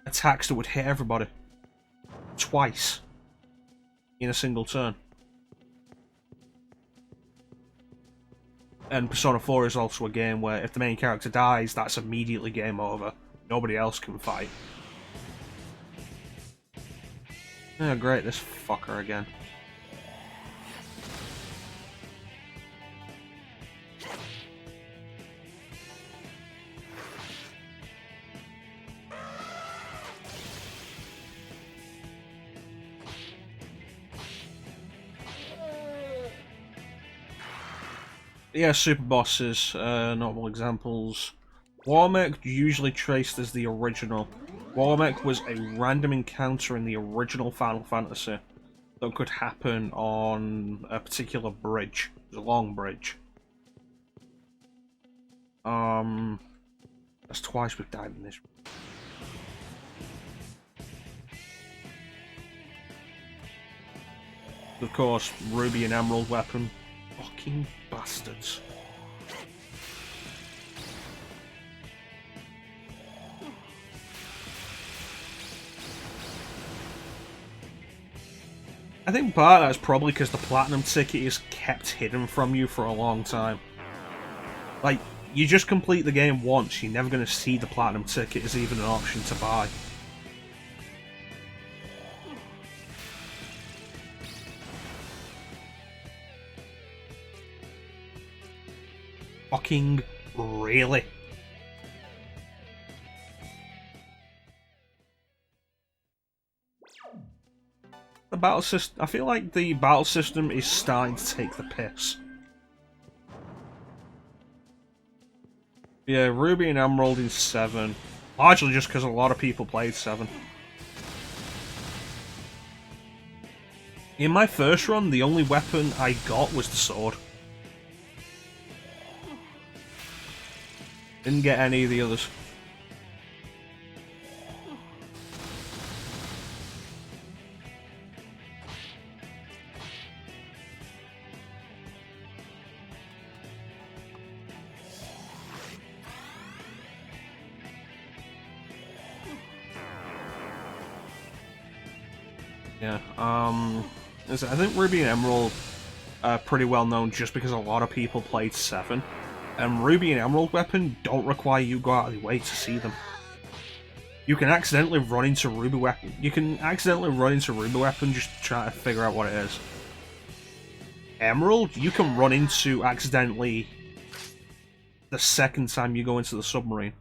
attacks that would hit everybody. Twice. In a single turn. And Persona 4 is also a game where if the main character dies, that's immediately game over. Nobody else can fight. Oh great, this fucker again. Yeah, super bosses, notable examples. Warmech, usually traced as the original. Warmech was a random encounter in the original Final Fantasy that could happen on a particular bridge. It was a long bridge. That's twice we've died in this. Of course, Ruby and Emerald weapon. Fucking bastards. I think part of that is probably because the Platinum ticket is kept hidden from you for a long time. Like, you just complete the game once, you're never going to see the Platinum ticket as even an option to buy. Fucking really? The battle system. I feel like the battle system is starting to take the piss. Yeah, Ruby and Emerald in 7. Largely just because a lot of people played 7. In my first run, the only weapon I got was the sword. Didn't get any of the others. Yeah, I think Ruby and Emerald are pretty well known just because a lot of people played 7. And Ruby and Emerald weapon don't require you to go out of your way to see them. You can accidentally run into Ruby weapon. You can accidentally run into Ruby weapon just to try to figure out what it is. Emerald, you can run into accidentally the second time you go into the submarine.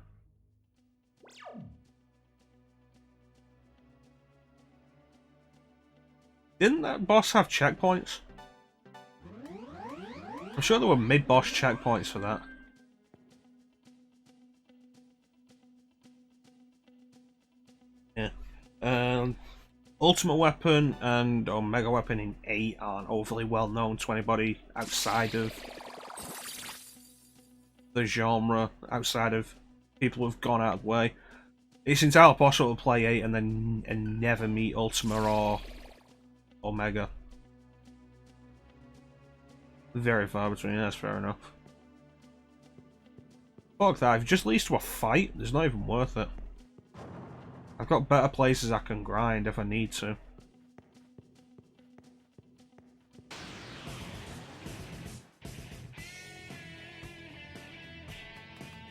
Didn't that boss have checkpoints? I'm sure there were mid-boss checkpoints for that. Yeah. Ultimate Weapon and Omega Weapon in 8 aren't overly well known to anybody outside of the genre, outside of people who've gone out of the way. It's entirely possible to play 8 and never meet Ultima or Omega. Very far between, that's fair enough. Fuck that, if it just leads to a fight, it's not even worth it. I've got better places I can grind if I need to.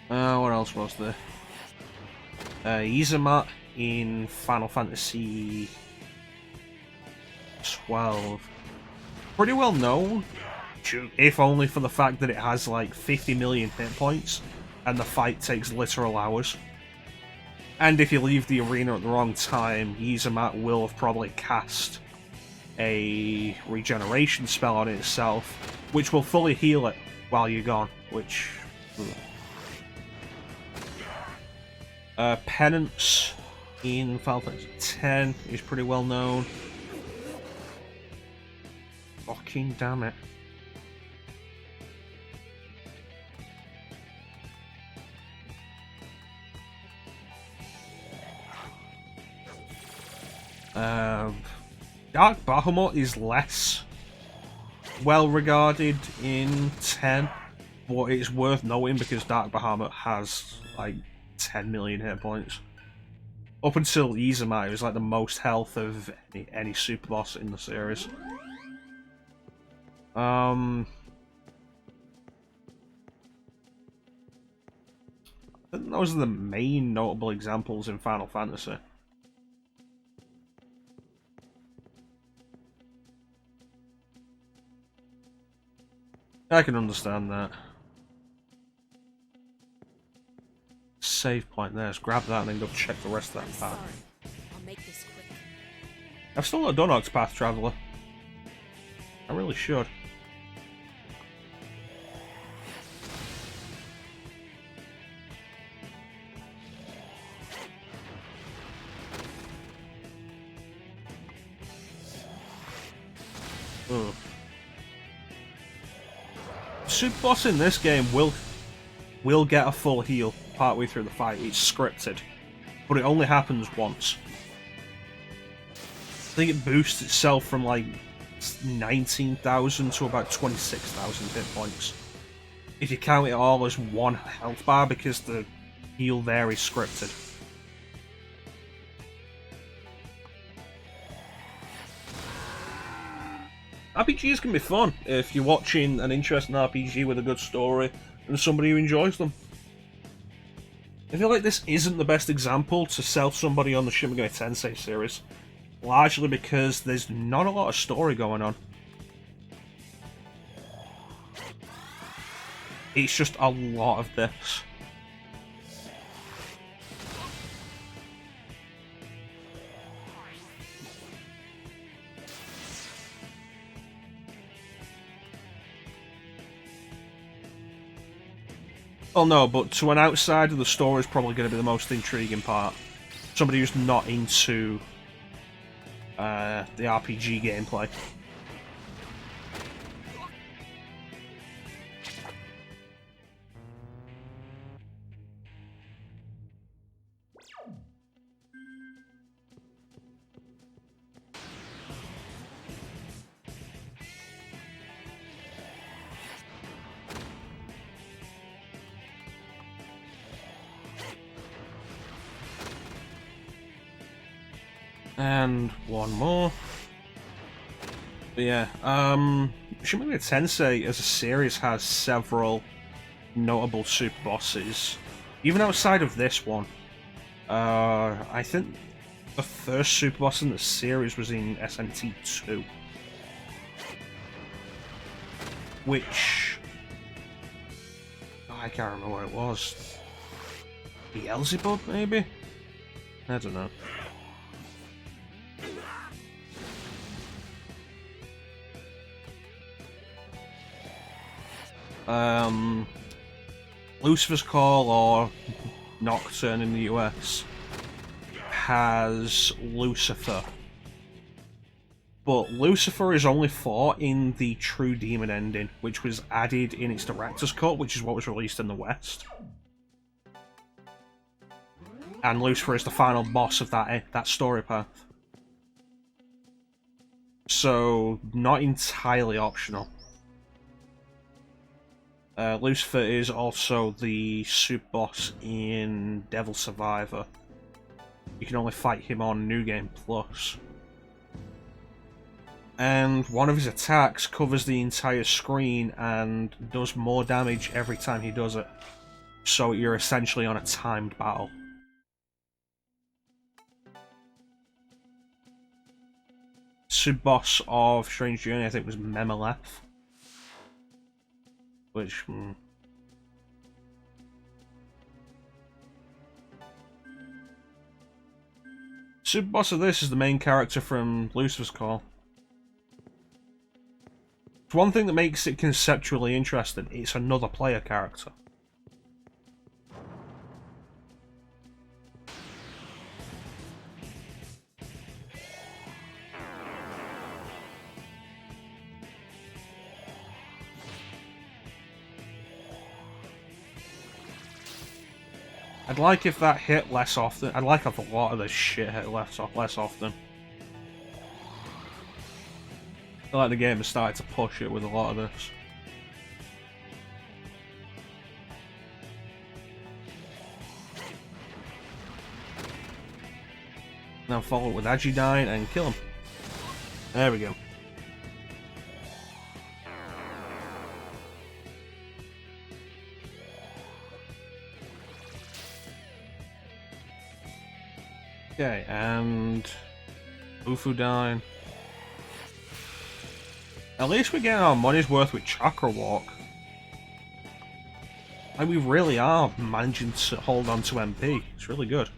What else was there? Izumat in Final Fantasy 12. Pretty well known, if only for the fact that it has like 50 million hit points and the fight takes literal hours. And if you leave the arena at the wrong time, Izumat will have probably cast a regeneration spell on itself, which will fully heal it while you're gone, which... Penance in Final Fantasy X is pretty well known. Fucking damn it. Dark Bahamut is less well regarded in 10, but it's worth noting because Dark Bahamut has like 10 million hit points. Up until Izumat, it was like the most health of any super boss in the series. I think those are the main notable examples in Final Fantasy. I can understand that. Save point there. Let's grab that and then go check the rest of that path. I'll make this quick. I've still not done Octopath Traveler. I really should. Super boss in this game will will get a full heal partway through the fight. It's scripted, but it only happens once. I think it boosts itself from like 19,000 to about 26,000 hit points. If you count it all as one health bar, because the heal there is scripted. RPGs can be fun if you're watching an interesting RPG with a good story and somebody who enjoys them. I feel like this isn't the best example to sell somebody on the Shin Megami Tensei series, largely because there's not a lot of story going on. It's just a lot of this. Well, no, but to an outsider, the story is probably going to be the most intriguing part. Somebody who's not into the RPG gameplay. And one more. But yeah, Shin Megami Tensei as a series has several notable super bosses. Even outside of this one, I think the first super boss in the series was in SMT 2. Which... I can't remember what it was. Beelzebub, maybe? I don't know. Lucifer's Call, or Nocturne in the US, has Lucifer. But Lucifer is only fought in the True Demon ending, which was added in its director's cut, which is what was released in the West. And Lucifer is the final boss of that story path. So, not entirely optional. Lucifer is also the super boss in Devil Survivor. You can only fight him on New Game Plus. And one of his attacks covers the entire screen and does more damage every time he does it. So you're essentially on a timed battle. Super boss of Strange Journey, I think, was Memeleth. Which... Super boss of this is the main character from Lucifer's Call. It's one thing that makes it conceptually interesting. It's another player character. I'd like if that hit less often. I'd like if a lot of this shit hit less often. I feel like the game has started to push it with a lot of this. Now follow it with Agidine and kill him. There we go. Okay, and Ufudine. At least we're getting our money's worth with Chakra Walk. Like, we really are managing to hold on to MP. It's really good.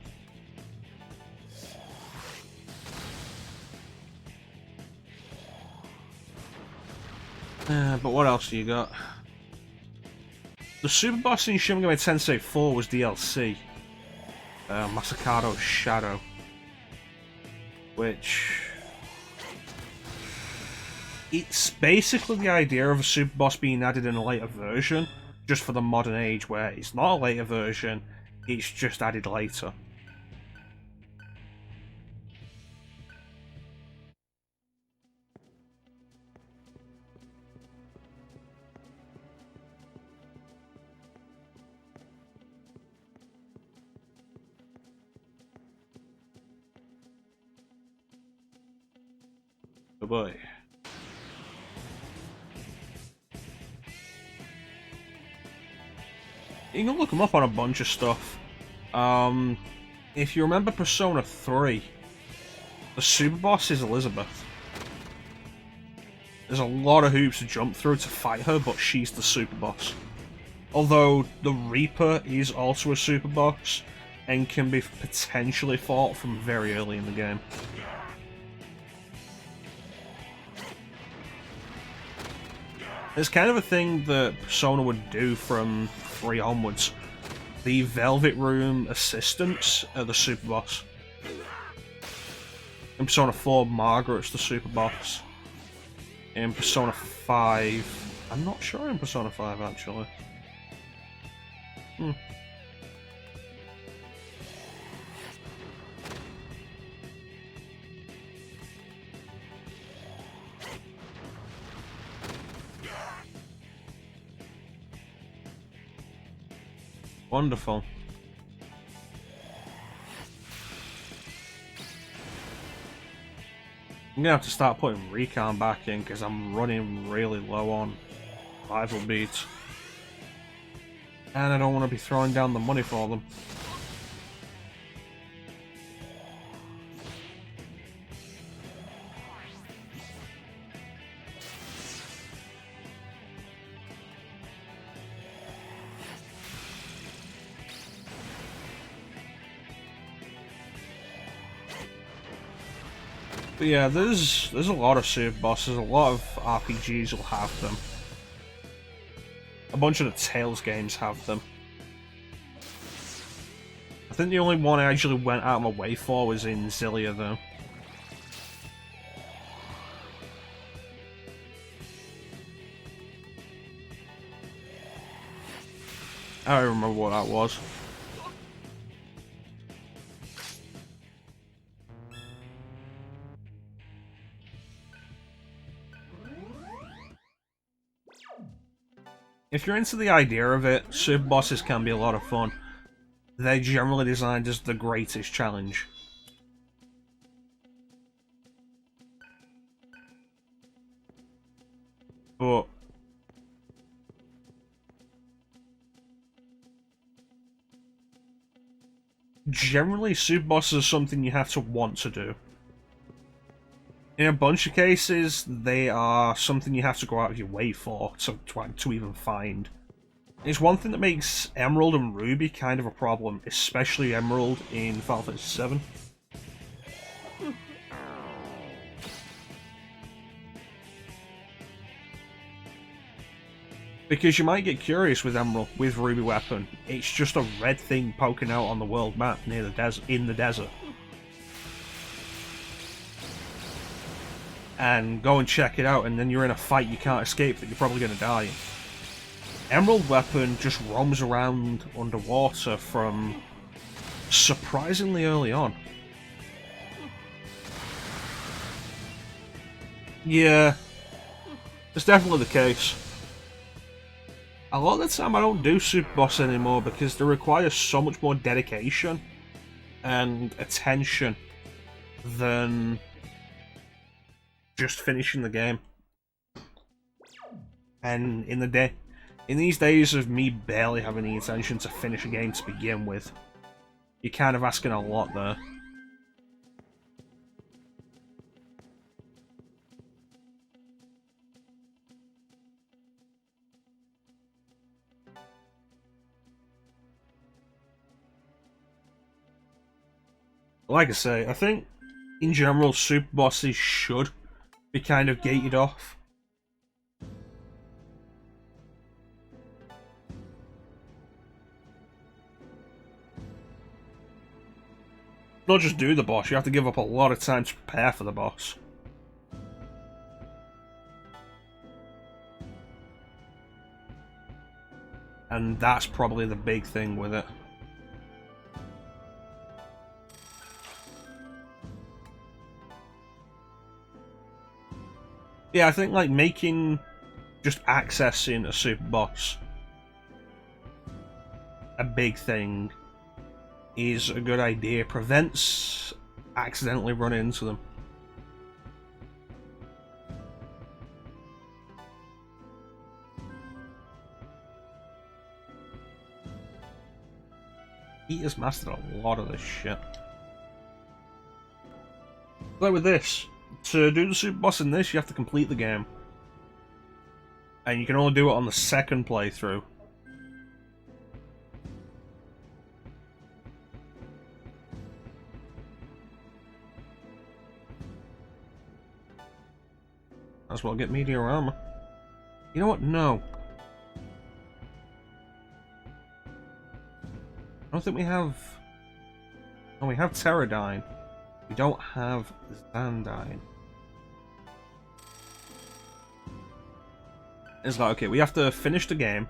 But what else do you got? The super boss in Shin Megami Tensei 4 was DLC. Masakado's Shadow. Which... it's basically the idea of a super boss being added in a later version, just for the modern age, where it's not a later version, it's just added later. Oh boy. You can look them up on a bunch of stuff. If you remember Persona 3, the super boss is Elizabeth. There's a lot of hoops to jump through to fight her, but she's the super boss. Although the Reaper is also a super boss and can be potentially fought from very early in the game. It's kind of a thing that Persona would do from 3 onwards. The Velvet Room assistants are the super boss. In Persona 4, Margaret's the super boss. In Persona 5... I'm not sure in Persona 5, actually. Wonderful. I'm gonna have to start putting recon back in because I'm running really low on rival beats. And I don't want to be throwing down the money for them. But yeah, there's a lot of super bosses, a lot of RPGs will have them. A bunch of the Tales games have them. I think the only one I actually went out of my way for was in Xillia, though. I don't remember what that was. If you're into the idea of it, super bosses can be a lot of fun. They're generally designed as the greatest challenge. But generally, super bosses are something you have to want to do. In a bunch of cases, they are something you have to go out of your way for to even find. It's one thing that makes Emerald and Ruby kind of a problem, especially Emerald in Final Fantasy VII. Because you might get curious with Emerald, with Ruby Weapon. It's just a red thing poking out on the world map near the desert, in the desert. And go and check it out, and then you're in a fight you can't escape that you're probably going to die in. Emerald Weapon just roams around underwater from surprisingly early on. Yeah, it's definitely the case. A lot of the time I don't do super boss anymore because they require so much more dedication and attention than just finishing the game. And in these days of me barely having the intention to finish a game to begin with, you're kind of asking a lot there. Like I say, I think in general super bosses should be kind of gated off. Not just do the boss, you have to give up a lot of time to prepare for the boss. And that's probably the big thing with it. Yeah, I think like making just accessing a super boss a big thing is a good idea. Prevents accidentally running into them. He has mastered a lot of this shit. Like with this, to do the super boss in this, you have to complete the game. And you can only do it on the second playthrough. That's what'll get meteor armor. You know what? No. I don't think we have... Oh, we have Pterodine. We don't have Xandine. It's like, okay, we have to finish the game.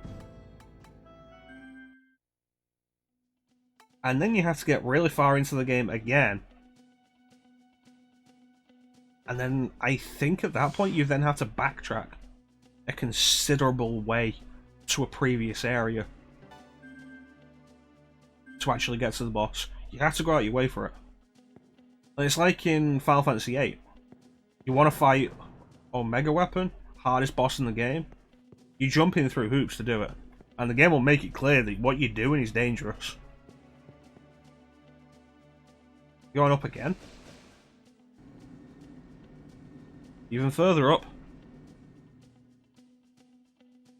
And then you have to get really far into the game again. And then I think at that point you then have to backtrack a considerable way to a previous area to actually get to the boss. You have to go out your way for it. And it's like in Final Fantasy VIII. You want to fight Omega Weapon, hardest boss in the game. You jump in through hoops to do it. And the game will make it clear that what you're doing is dangerous. Going up again. Even further up.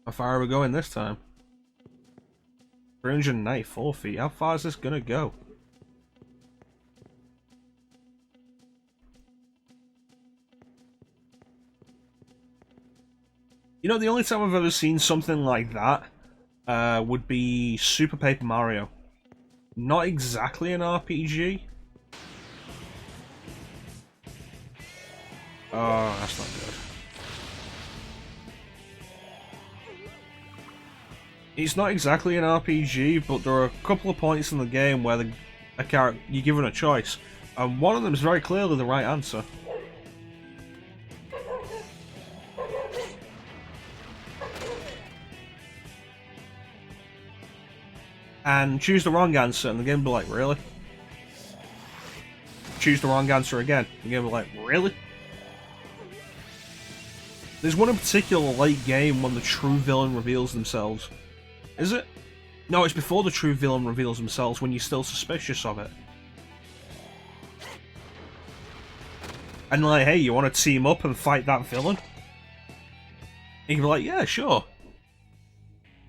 How far are we going this time? 394 feet. How far is this gonna go? You know, the only time I've ever seen something like that would be Super Paper Mario. Not exactly an RPG. Oh, that's not good. It's not exactly an RPG, but there are a couple of points in the game where you're given a choice, and one of them is very clearly the right answer. And choose the wrong answer, and the game will be like, really? Choose the wrong answer again, the game will be like, really? There's one in particular late game when the true villain reveals themselves. Is it? No, it's before the true villain reveals themselves, when you're still suspicious of it. And like, hey, you want to team up and fight that villain? And you're like, yeah, sure.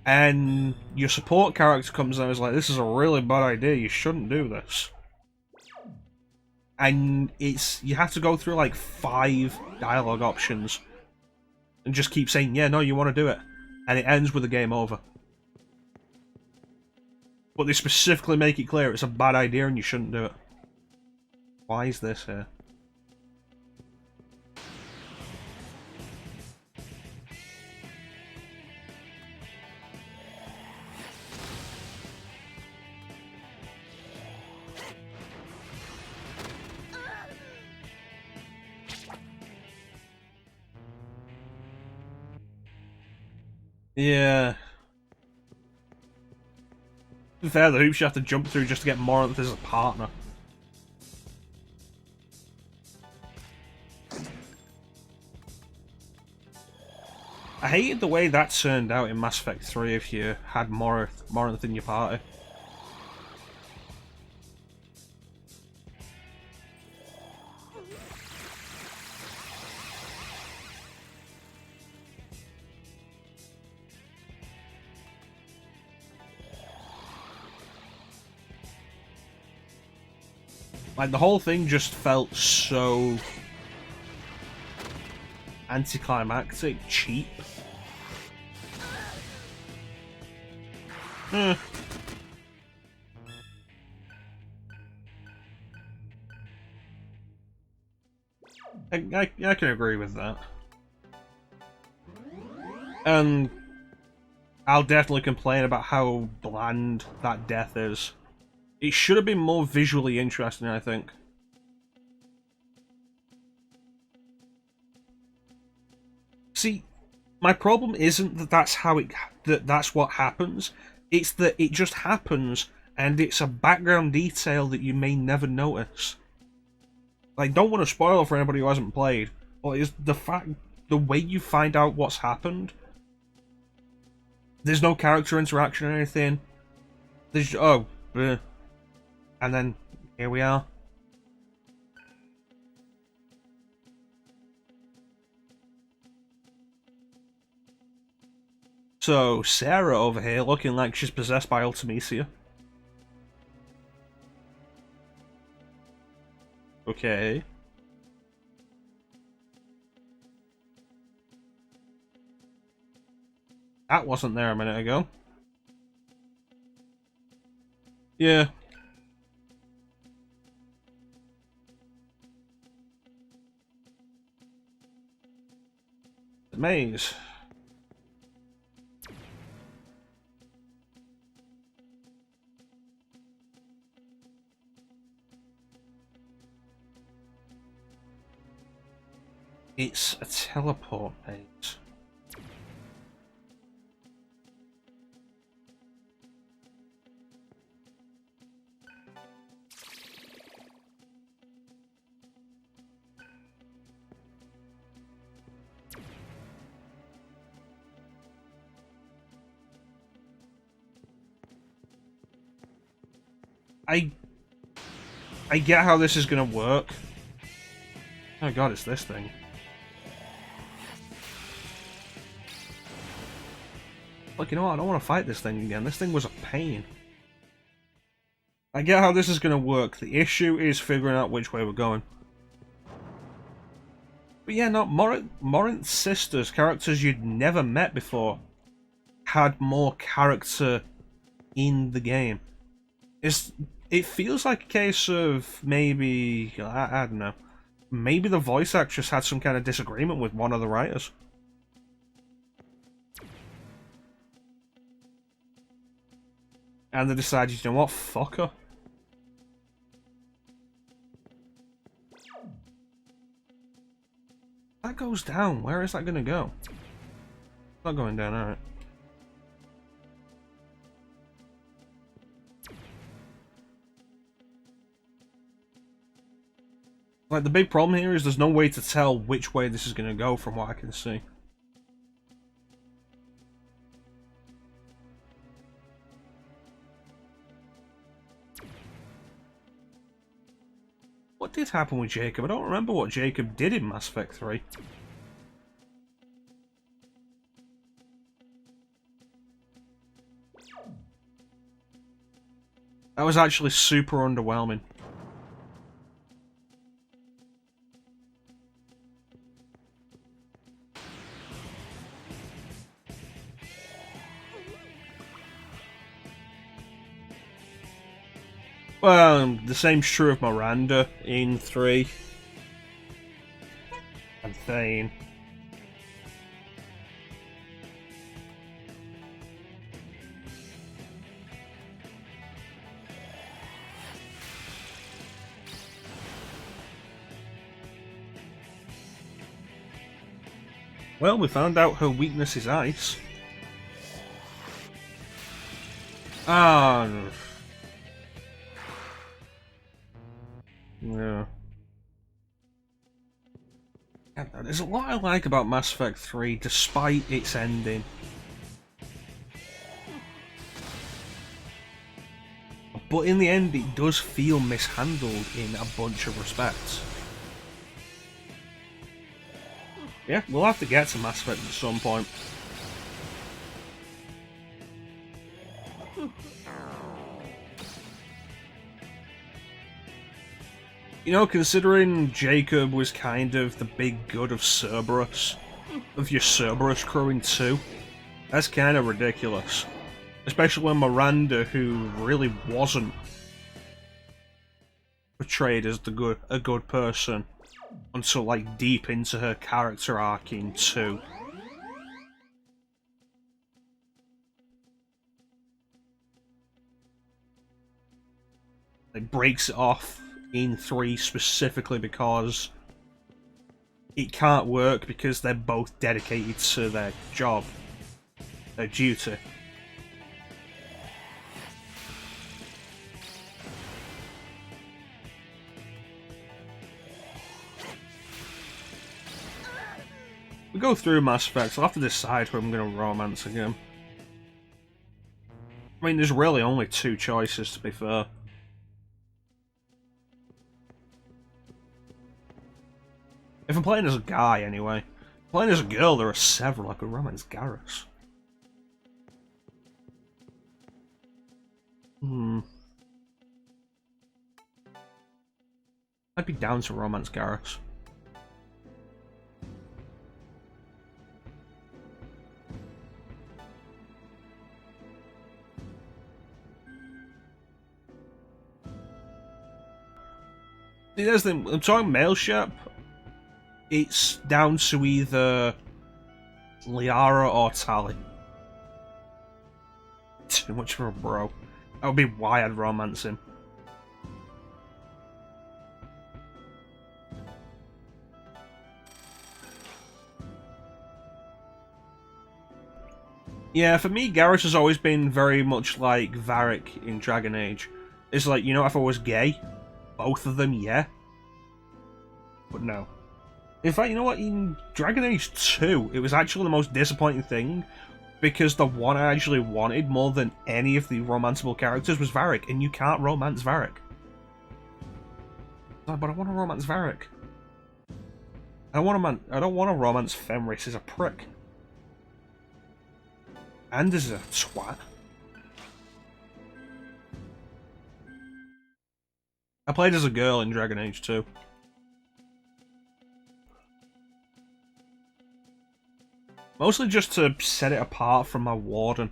And your support character comes in and is like, this is a really bad idea, you shouldn't do this. And you have to go through like 5 dialogue options and just keep saying, yeah, no, you want to do it. And it ends with the game over. But they specifically make it clear it's a bad idea and you shouldn't do it. Why is this here? Yeah. To be fair, the hoops you have to jump through just to get more if there's a partner. I hated the way that turned out in Mass Effect 3 if you had more in your party. Like, the whole thing just felt so anticlimactic, cheap. I can agree with that. And I'll definitely complain about how bland that death is. It should have been more visually interesting, I think. See, my problem isn't that that's what happens. It's that it just happens, and it's a background detail that you may never notice. Like, don't want to spoil for anybody who hasn't played, but it's the way you find out what's happened. There's no character interaction or anything. There's and then here we are. So Sera over here looking like she's possessed by Ultimecia. Okay. That wasn't there a minute ago. Yeah. The maze. It's a teleport maze. I get how this is gonna work. Oh god, it's this thing. Look, you know what? I don't want to fight this thing again. This thing was a pain. I get how this is gonna work. The issue is figuring out which way we're going. But yeah, no, Morinth's sisters, characters you'd never met before, had more character in the game. It feels like a case of maybe, I don't know, maybe the voice actress had some kind of disagreement with one of the writers. And they decided, you know what, fuck her. That goes down. Where is that going to go? It's not going down, alright. Like, the big problem here is there's no way to tell which way this is going to go from what I can see. What did happen with Jacob? I don't remember what Jacob did in Mass Effect 3. That was actually super underwhelming. Well, the same's true of Miranda in 3. And Thane. Well, we found out her weakness is ice. Ah. Yeah. There's a lot I like about Mass Effect 3, despite its ending. But in the end, it does feel mishandled in a bunch of respects. Yeah, we'll have to get to Mass Effect at some point. You know, considering Jacob was kind of the big good of Cerberus, of your Cerberus crew in 2, that's kind of ridiculous. Especially when Miranda, who really wasn't portrayed as a good person until like deep into her character arc in 2. It breaks it off in 3 specifically because it can't work because they're both dedicated to their job, their duty. We go through Mass Effect, I'll have to decide who I'm going to romance again. I mean, there's really only 2 choices, to be fair. If I'm playing as a guy, anyway. Playing as a girl, there are several. I could romance Garrus. I'd be down to romance Garrus. See, there's the thing. I'm talking male ship. It's down to either Liara or Tali. Too much for a bro. That would be why I'd romance him. Yeah, for me, Garrus has always been very much like Varric in Dragon Age. It's like, you know, if I was gay, both of them, yeah. But no. In fact, you know what? In Dragon Age 2, it was actually the most disappointing thing, because the one I actually wanted more than any of the romanceable characters was Varric, and you can't romance Varric. But I want to romance Varric. I don't want to romance Fenris as a prick. And as a twat. I played as a girl in Dragon Age 2. Mostly just to set it apart from my warden.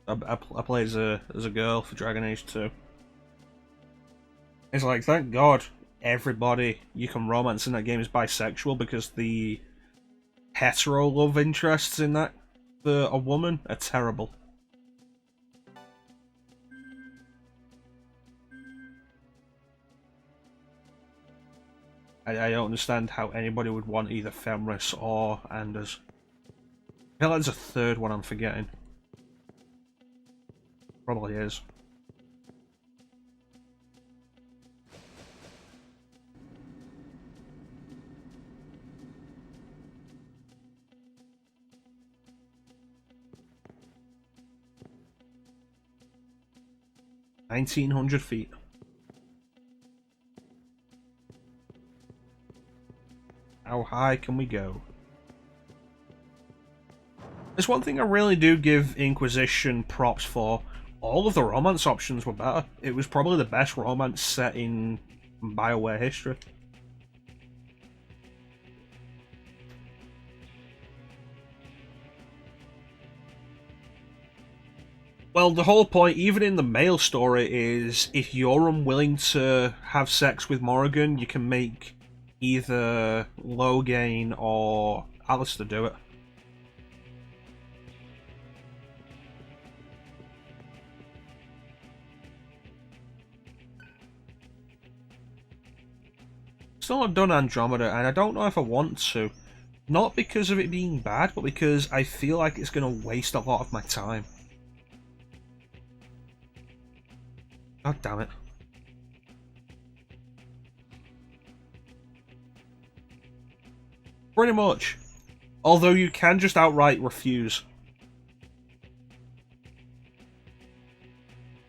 I played as a girl for Dragon Age 2. It's like, thank God everybody you can romance in that game is bisexual, because the hetero love interests in that for a woman are terrible. I don't understand how anybody would want either Fenris or Anders. I feel like there's a third one I'm forgetting. Probably is. $1,900 feet. How high can we go? There's one thing I really do give Inquisition props for. All of the romance options were better. It was probably the best romance set in BioWare history. Well, the whole point, even in the male story, is if you're unwilling to have sex with Morrigan, you can make either Loghain or Alistair do it. Still not done Andromeda, and I don't know if I want to. Not because of it being bad, but because I feel like it's going to waste a lot of my time. God damn it. Pretty much. Although you can just outright refuse.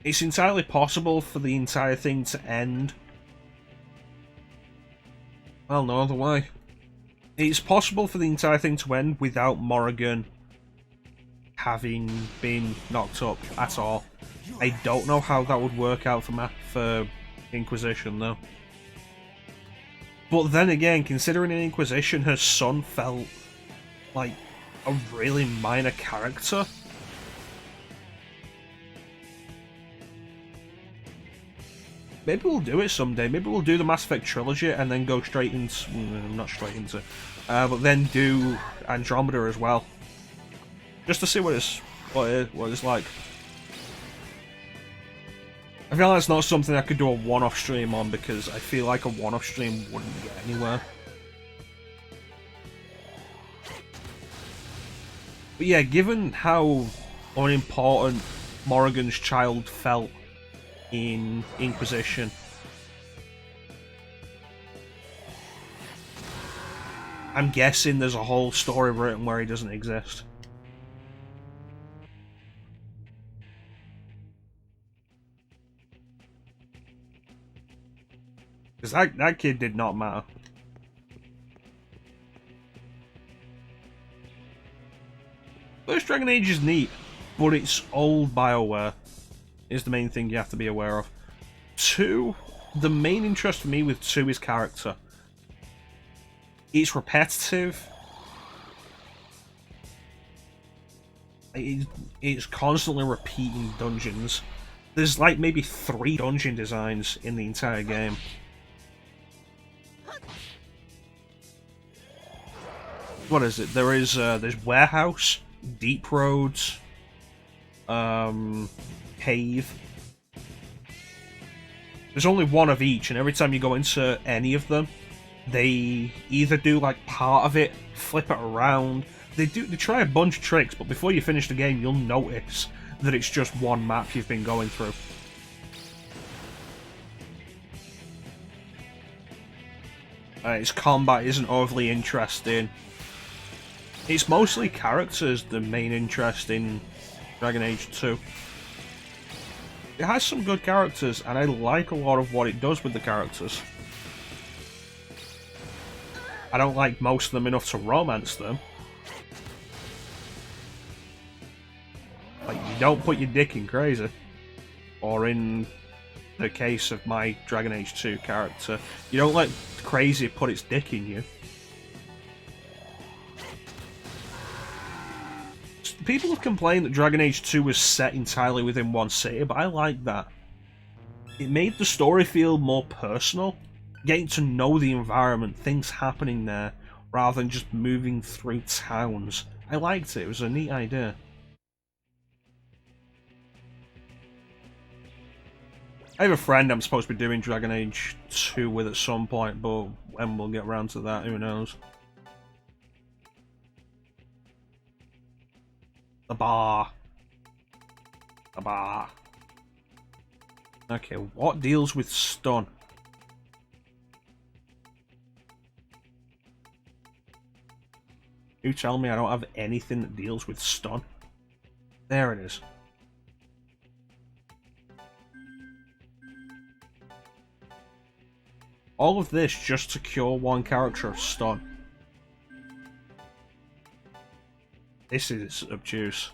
It's entirely possible for the entire thing to end. Well, no other way. It's possible for the entire thing to end without Morrigan having been knocked up at all. I don't know how that would work out for Inquisition, though. But then again, considering in Inquisition her son felt like a really minor character. Maybe we'll do it someday. Maybe we'll do the Mass Effect trilogy and then go straight into... not straight into... but then do Andromeda as well. Just to see what it's like. I feel like that's not something I could do a one-off stream on, because I feel like a one-off stream wouldn't get anywhere. But yeah, given how unimportant Morrigan's child felt in Inquisition, I'm guessing there's a whole story written where he doesn't exist. Because that kid did not matter. First Dragon Age is neat, but it's old BioWare is the main thing you have to be aware of. 2, the main interest for me with 2 is character. It's repetitive. It's constantly repeating dungeons. There's like maybe 3 dungeon designs in the entire game. What is it? There's warehouse, deep roads, cave. There's only one of each, and every time you go into any of them, they either do like part of it, flip it around. They try a bunch of tricks, but before you finish the game, you'll notice that it's just one map you've been going through. Its combat isn't overly interesting. It's mostly characters the main interest in Dragon Age 2. It has some good characters, and I like a lot of what it does with the characters. I don't like most of them enough to romance them. Like, you don't put your dick in Crazy. Or in the case of my Dragon Age 2 character, you don't let Crazy put its dick in you. People have complained that Dragon Age 2 was set entirely within one city, but I like that. It made the story feel more personal, getting to know the environment, things happening there, rather than just moving through towns. I liked it, it was a neat idea. I have a friend I'm supposed to be doing Dragon Age 2 with at some point, but when we'll get around to that, who knows. The bar. The bar. Okay, what deals with stun? You tell me I don't have anything that deals with stun? There it is. All of this just to cure one character of stun. This is obtuse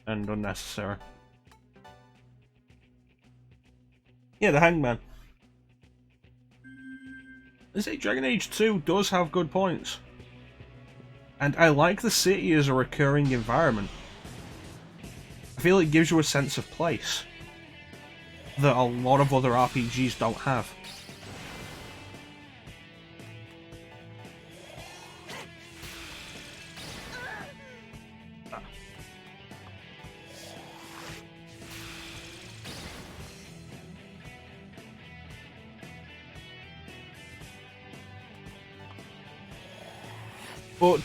and unnecessary. Yeah, the Hangman. I say Dragon Age 2 does have good points. And I like the city as a recurring environment. I feel it gives you a sense of place that a lot of other RPGs don't have. But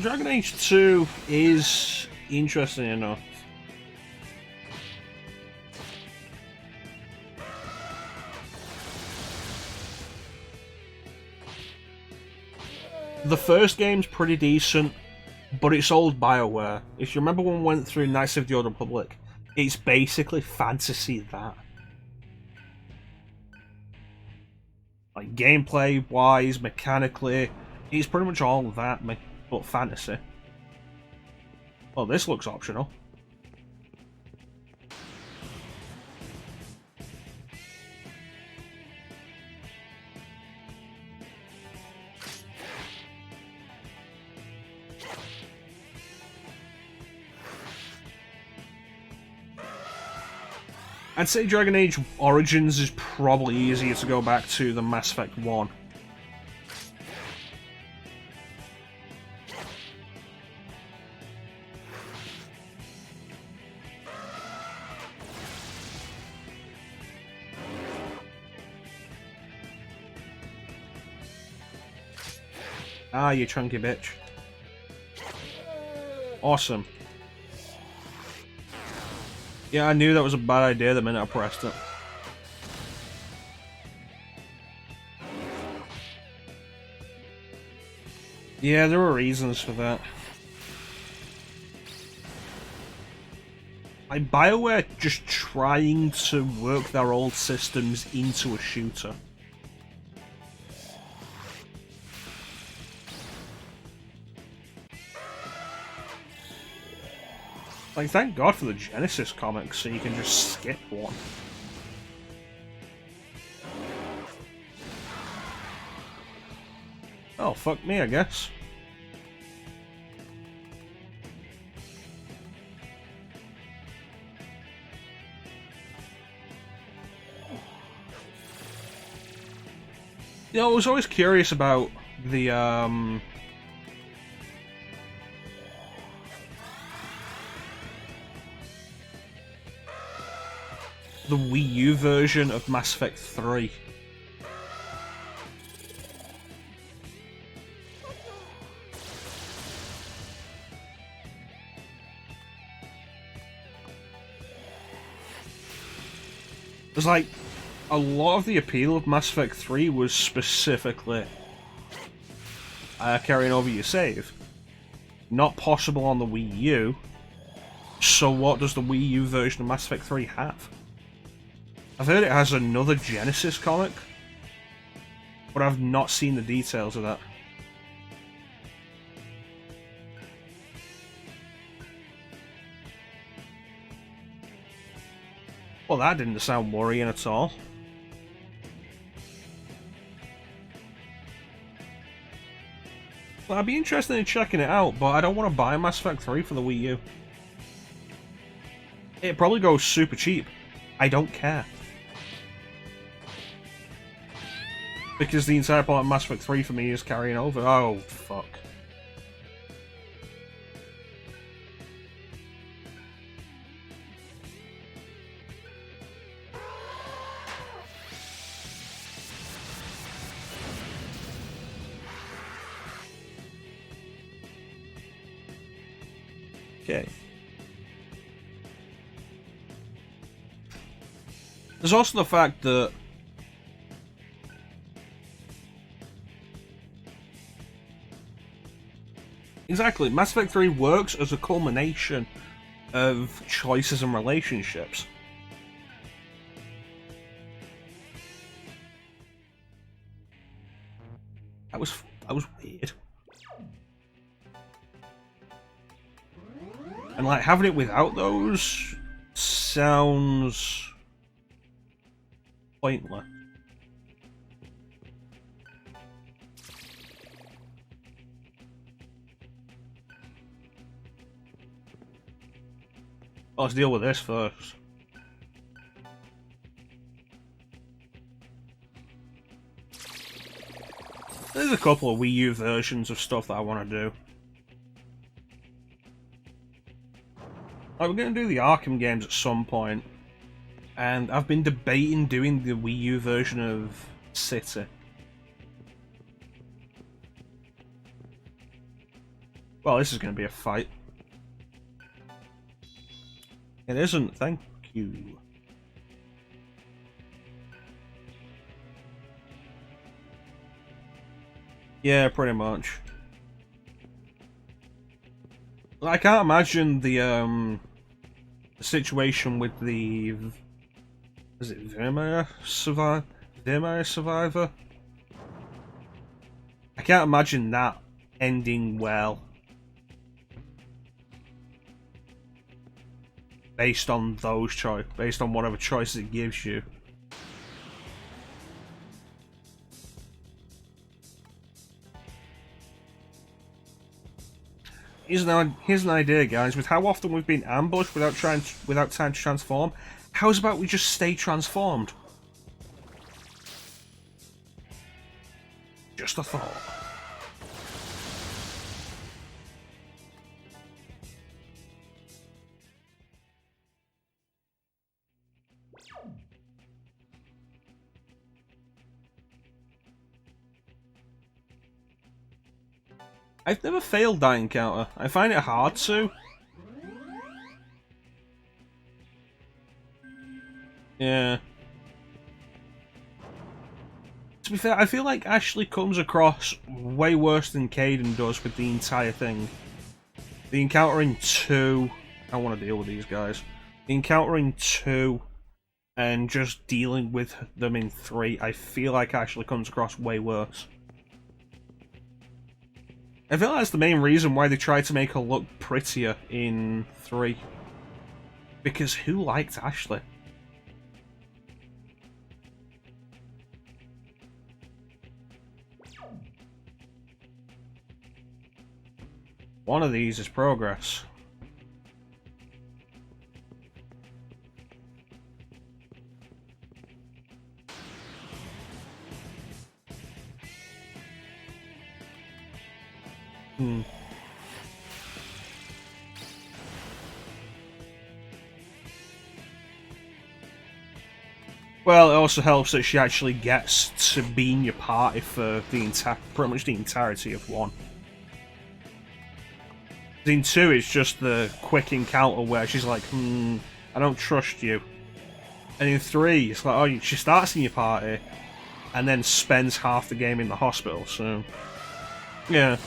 Dragon Age 2 is interesting enough. The first game's pretty decent, but it's old BioWare. If you remember when we went through Knights of the Old Republic, it's basically fantasy that. Like, gameplay-wise, mechanically, it's pretty much all that, but fantasy. Well, this looks optional. I'd say Dragon Age Origins is probably easier to go back to than Mass Effect 1. Ah, you chunky bitch. Awesome. Yeah, I knew that was a bad idea the minute I pressed it. Yeah, there were reasons for that. Like, BioWare just trying to work their old systems into a shooter. Like, thank God for the Genesis comics, so you can just skip one. Oh, fuck me, I guess. You know, I was always curious about the, the Wii U version of Mass Effect 3. There's like, a lot of the appeal of Mass Effect 3 was specifically carrying over your save. Not possible on the Wii U, so what does the Wii U version of Mass Effect 3 have? I've heard it has another Genesis comic, but I've not seen the details of that. Well, that didn't sound worrying at all. Well, I'd be interested in checking it out, but I don't want to buy Mass Effect 3 for the Wii U. It probably goes super cheap. I don't care. Because the entire part of Mass Effect 3 for me is carrying over. Oh, fuck. Okay. There's also the fact that exactly, Mass Effect 3 works as a culmination of choices and relationships. That was weird. And like having it without those sounds pointless. Well, let's deal with this first. There's a couple of Wii U versions of stuff that I want to do. Like, we're going to do the Arkham games at some point, and I've been debating doing the Wii U version of City. Well, this is going to be a fight. It isn't, thank you. Yeah, pretty much. I can't imagine the situation with the... Is it Vampire Survivor? I can't imagine that ending well. Based on those based on whatever choices it gives you. Here's an idea, guys. With how often we've been ambushed without time to transform, how's about we just stay transformed? Just a thought. I've never failed that encounter. I find it hard to. Yeah. To be fair, I feel like Ashley comes across way worse than Caden does with the entire thing. The encounter in 2... I want to deal with these guys. The encounter in 2 and just dealing with them in 3, I feel like Ashley comes across way worse. I feel like that's the main reason why they tried to make her look prettier in 3. Because who liked Ashley? One of these is progress. Well, it also helps that she actually gets to be in your party for the pretty much the entirety of 1. In 2, it's just the quick encounter where she's like, I don't trust you. And in 3, it's like, oh, she starts in your party and then spends half the game in the hospital, so... Yeah.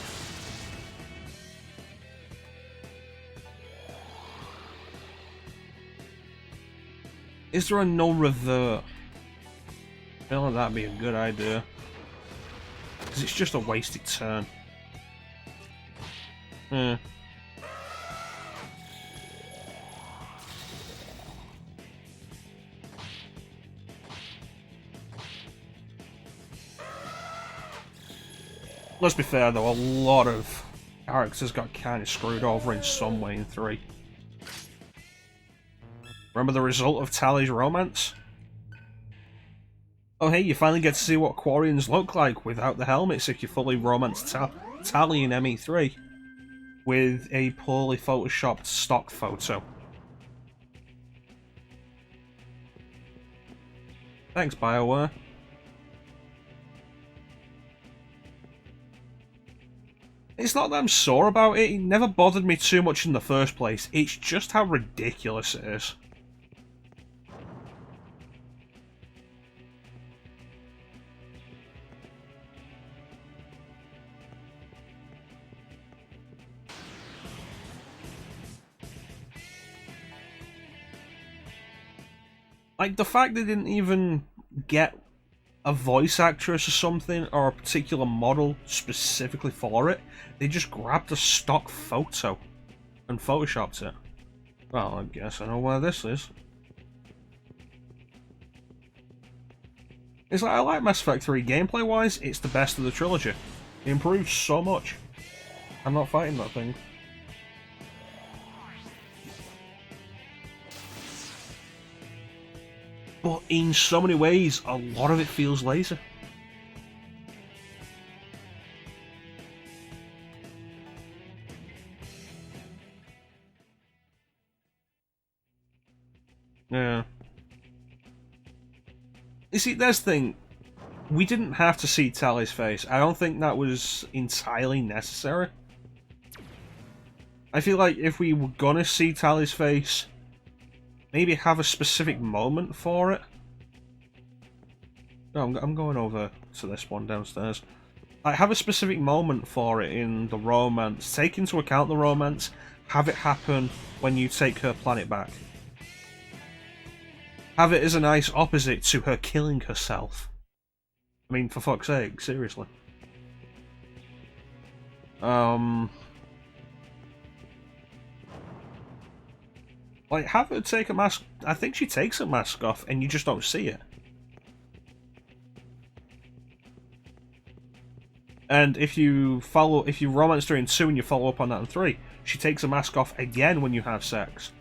Is there a no revert? I feel like that'd be a good idea. Because it's just a wasted turn. Yeah. Let's be fair though, a lot of characters got kind of screwed over in some way in 3. Remember the result of Tally's romance? Oh hey, you finally get to see what Quarians look like without the helmets if you fully romance Tally in ME3 with a poorly photoshopped stock photo. Thanks, BioWare. It's not that I'm sore about it, it never bothered me too much in the first place, it's just how ridiculous it is. Like, the fact they didn't even get a voice actress or something, or a particular model specifically for it, they just grabbed a stock photo and photoshopped it. Well, I guess I know where this is. It's like, I like Mass Effect 3 gameplay-wise, it's the best of the trilogy. It improves so much. I'm not fighting that thing. But in so many ways, a lot of it feels lazy. Yeah. You see, there's the thing. We didn't have to see Tally's face. I don't think that was entirely necessary. I feel like if we were gonna see Tally's face, maybe have a specific moment for it. No, I'm going over to this one downstairs. Like, have a specific moment for it in the romance. Take into account the romance. Have it happen when you take her planet back. Have it as a nice opposite to her killing herself. I mean, for fuck's sake, seriously. Like, have her take a mask... I think she takes a mask off and you just don't see it. And if you romance her in 2 and you follow up on that in 3, she takes a mask off again when you have sex.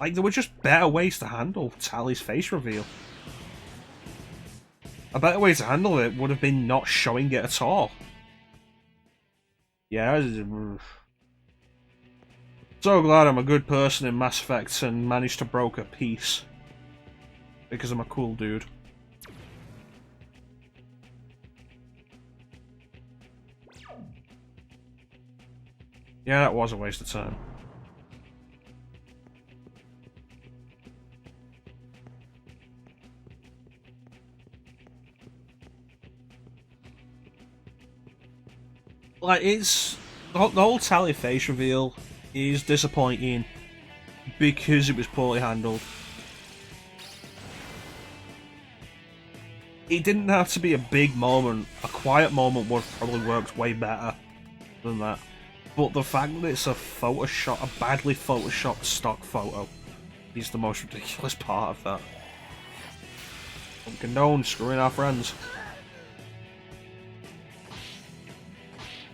Like, there were just better ways to handle Tally's face reveal. A better way to handle it would have been not showing it at all. Yeah, so glad I'm a good person in Mass Effect and managed to broker peace. Because I'm a cool dude. Yeah, that was a waste of time. Like, it's... The whole Tally face reveal is disappointing because it was poorly handled. It didn't have to be a big moment. A quiet moment would have probably worked way better than that. But the fact that it's a Photoshop, a badly photoshopped stock photo, is the most ridiculous part of that. Don't condone screwing our friends.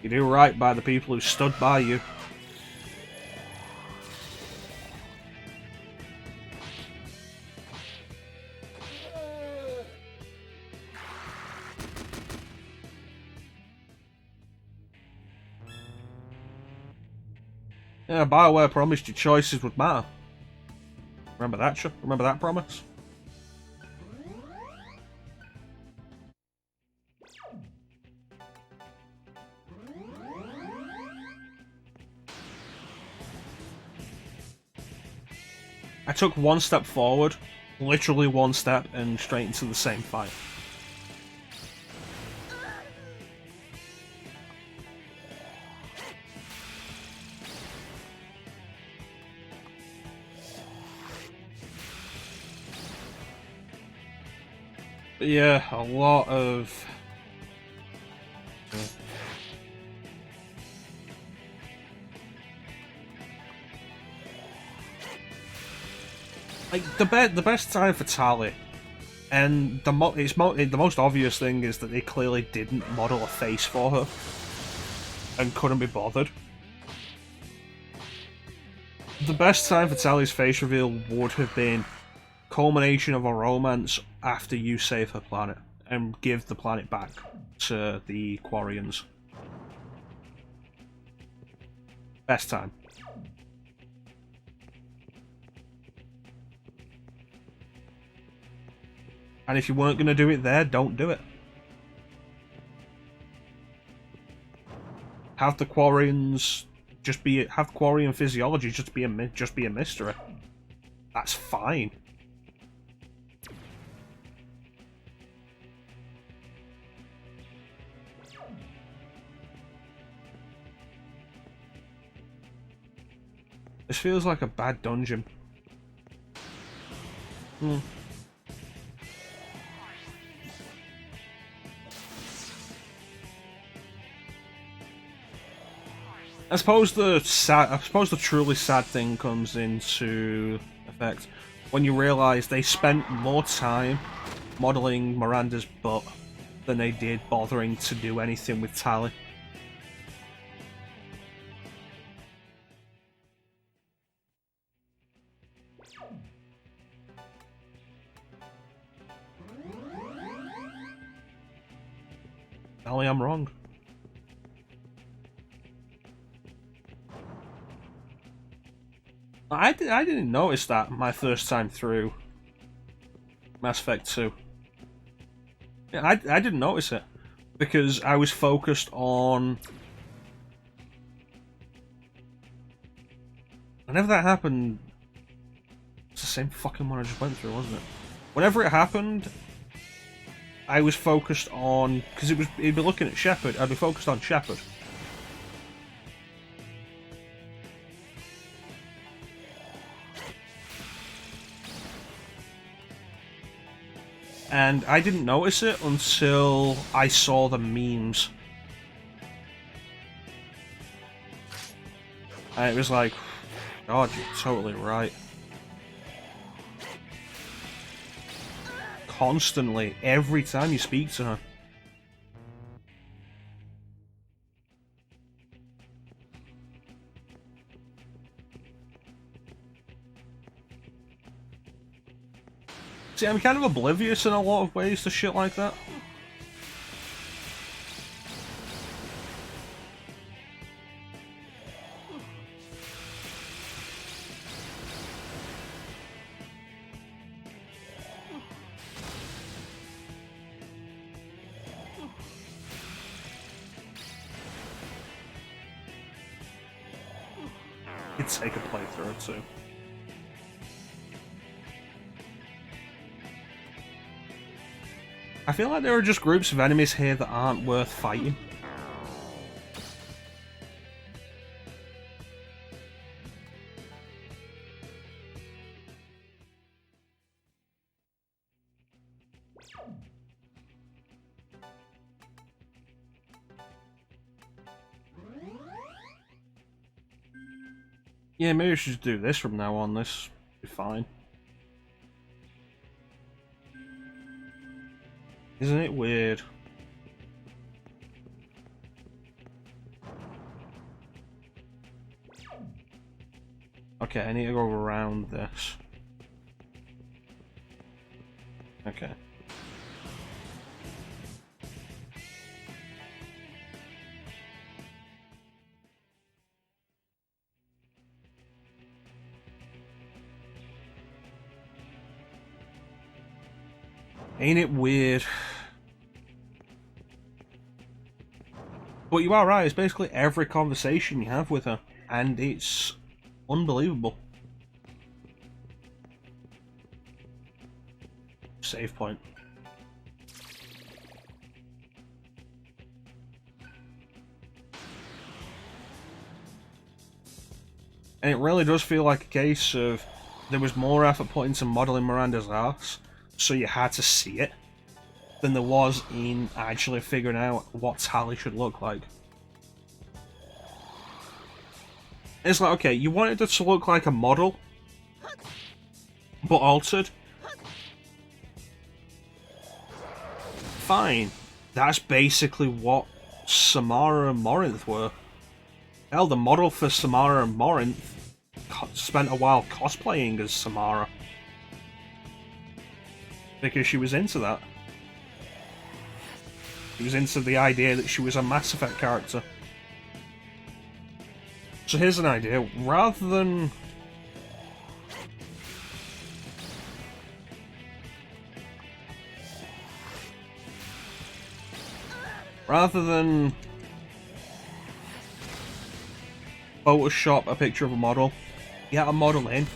You do right by the people who stood by you. Yeah, BioWare promised your choices would matter. Remember that, remember that promise? I took one step forward, literally one step, and straight into the same fight. But yeah, a lot of... Like, the best time for Tali, and the most obvious thing is that they clearly didn't model a face for her, and couldn't be bothered. The best time for Tali's face reveal would have been culmination of a romance after you save her planet, and give the planet back to the Quarians. Best time. And if you weren't going to do it there, don't do it. Have the Quarians have Quarian physiology just be a mystery. That's fine. This feels like a bad dungeon. I suppose the truly sad thing comes into effect when you realise they spent more time modelling Miranda's butt than they did bothering to do anything with Tali. Tell me I'm wrong. I didn't notice that my first time through Mass Effect 2. Yeah, I didn't notice it because I was focused on... Whenever that happened, it's the same fucking one I just went through, wasn't it? Whenever it happened, I was focused on... Because it'd be looking at Shepard, I'd be focused on Shepard. And I didn't notice it until I saw the memes. And it was like, God, you're totally right. Constantly, every time you speak to her. See, I'm kind of oblivious in a lot of ways to shit like that. could take a playthrough or two. I feel like there are just groups of enemies here that aren't worth fighting. Yeah, maybe we should just do this from now on. This will be fine. Isn't it weird? Okay, I need to go around this. Okay. Ain't it weird? But you are right, it's basically every conversation you have with her, and it's unbelievable. Save point. And it really does feel like a case of there was more effort put into modelling Miranda's ass, so you had to see it, than there was in actually figuring out what Tally should look like. It's like, okay, you wanted it to look like a model, but altered. Fine. That's basically what Samara and Morinth were. Hell, the model for Samara and Morinth spent a while cosplaying as Samara. Because she was into that. She was into the idea that she was a Mass Effect character. So here's an idea. Rather than Photoshop a picture of a model, get a model in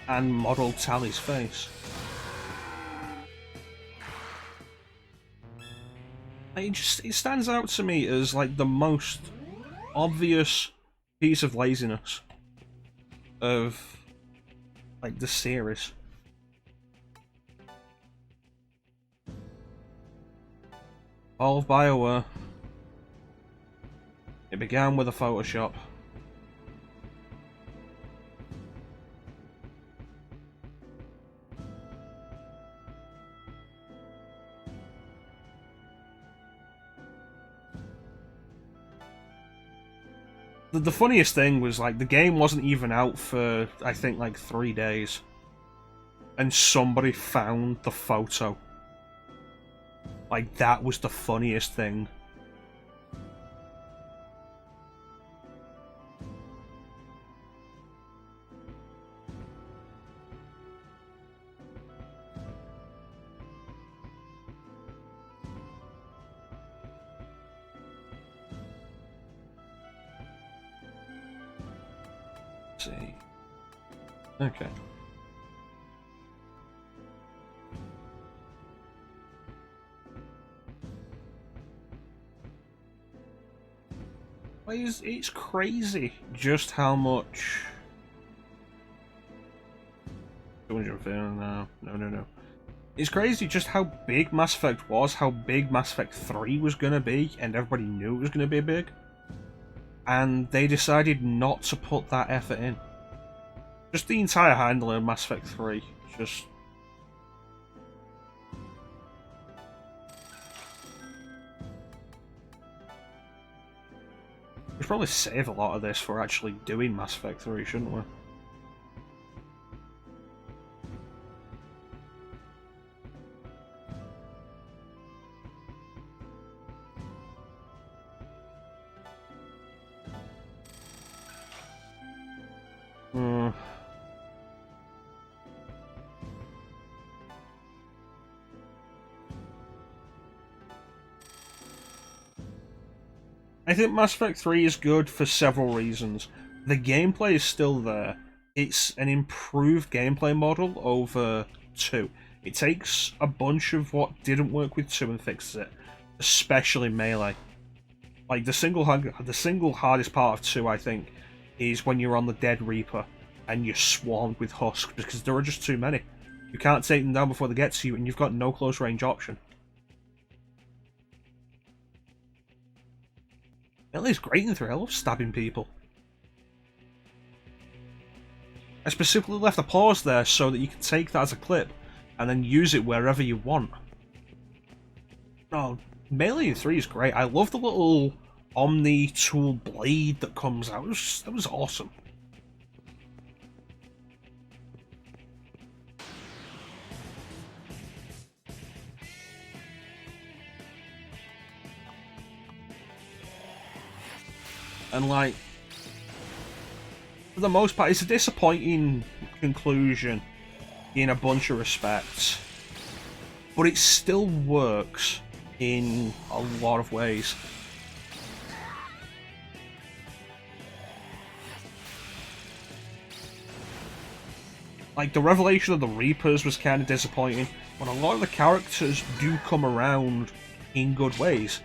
and model Tally's face. It stands out to me as like the most obvious piece of laziness of like the series. All of BioWare. It began with a Photoshop. The funniest thing was, like, the game wasn't even out for, I think, like 3 days. And somebody found the photo. Like, that was the funniest thing. Let's see. Okay. It's crazy just how much. 250 no. It's crazy just how big Mass Effect was, how big Mass Effect 3 was gonna be, and everybody knew it was gonna be big. And they decided not to put that effort in. Just the entire handling of Mass Effect 3. Just. We should probably save a lot of this for actually doing Mass Effect 3, shouldn't we? I think Mass Effect 3 is good for several reasons. The gameplay is still there. It's an improved gameplay model over 2. It takes a bunch of what didn't work with 2 and fixes it, especially melee. Like, the single hardest part of 2, I think, is when you're on the Dead Reaper and you're swarmed with husks, because there are just too many. You can't take them down before they get to you, and you've got no close range option. Melee's great in 3. I love stabbing people. I specifically left a pause there so that you can take that as a clip and then use it wherever you want. No, Melee in 3 is great. I love the little Omni tool blade that comes out. That was awesome. And like, for the most part, it's a disappointing conclusion in a bunch of respects, but it still works in a lot of ways. Like, the revelation of the Reapers was kind of disappointing, but a lot of the characters do come around in good ways.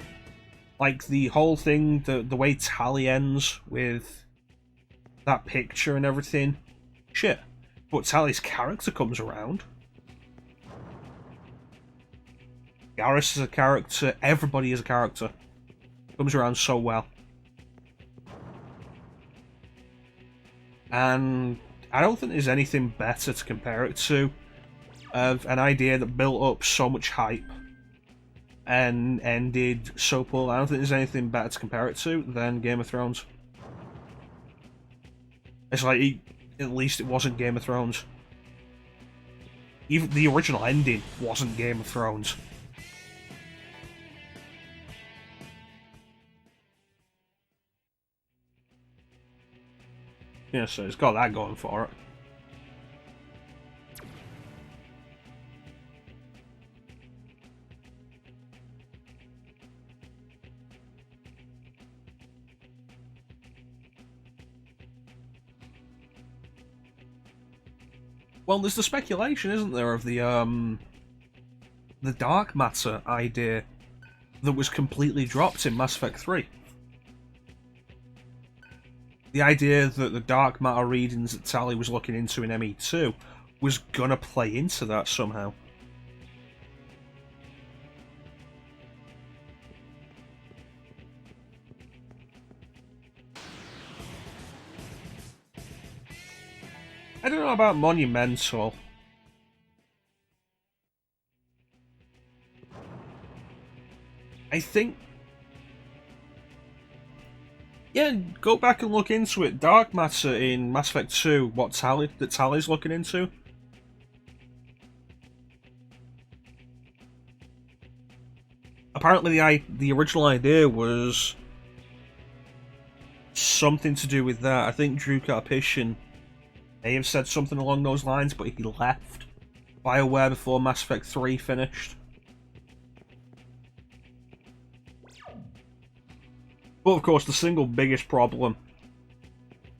Like, the whole thing, the way Tally ends with that picture and everything, shit. But Tally's character comes around. Garrus is a character, everybody is a character. Comes around so well. And I don't think there's anything better to compare it to of an idea that built up so much hype and ended so poor. I don't think there's anything better to compare it to than Game of Thrones. It's like, at least it wasn't Game of Thrones. Even the original ending wasn't Game of Thrones. Yeah, so it's got that going for it. Well, there's the speculation, isn't there, of the dark matter idea that was completely dropped in Mass Effect 3. The idea that the dark matter readings that Tally was looking into in ME2 was gonna play into that somehow. I don't know about Monumental. I think... yeah, go back and look into it. Dark matter in Mass Effect 2, what Tally's looking into. Apparently the original idea was something to do with that. I think Drew Karpyshyn may have said something along those lines, but he left BioWare before Mass Effect 3 finished. But of course, the single biggest problem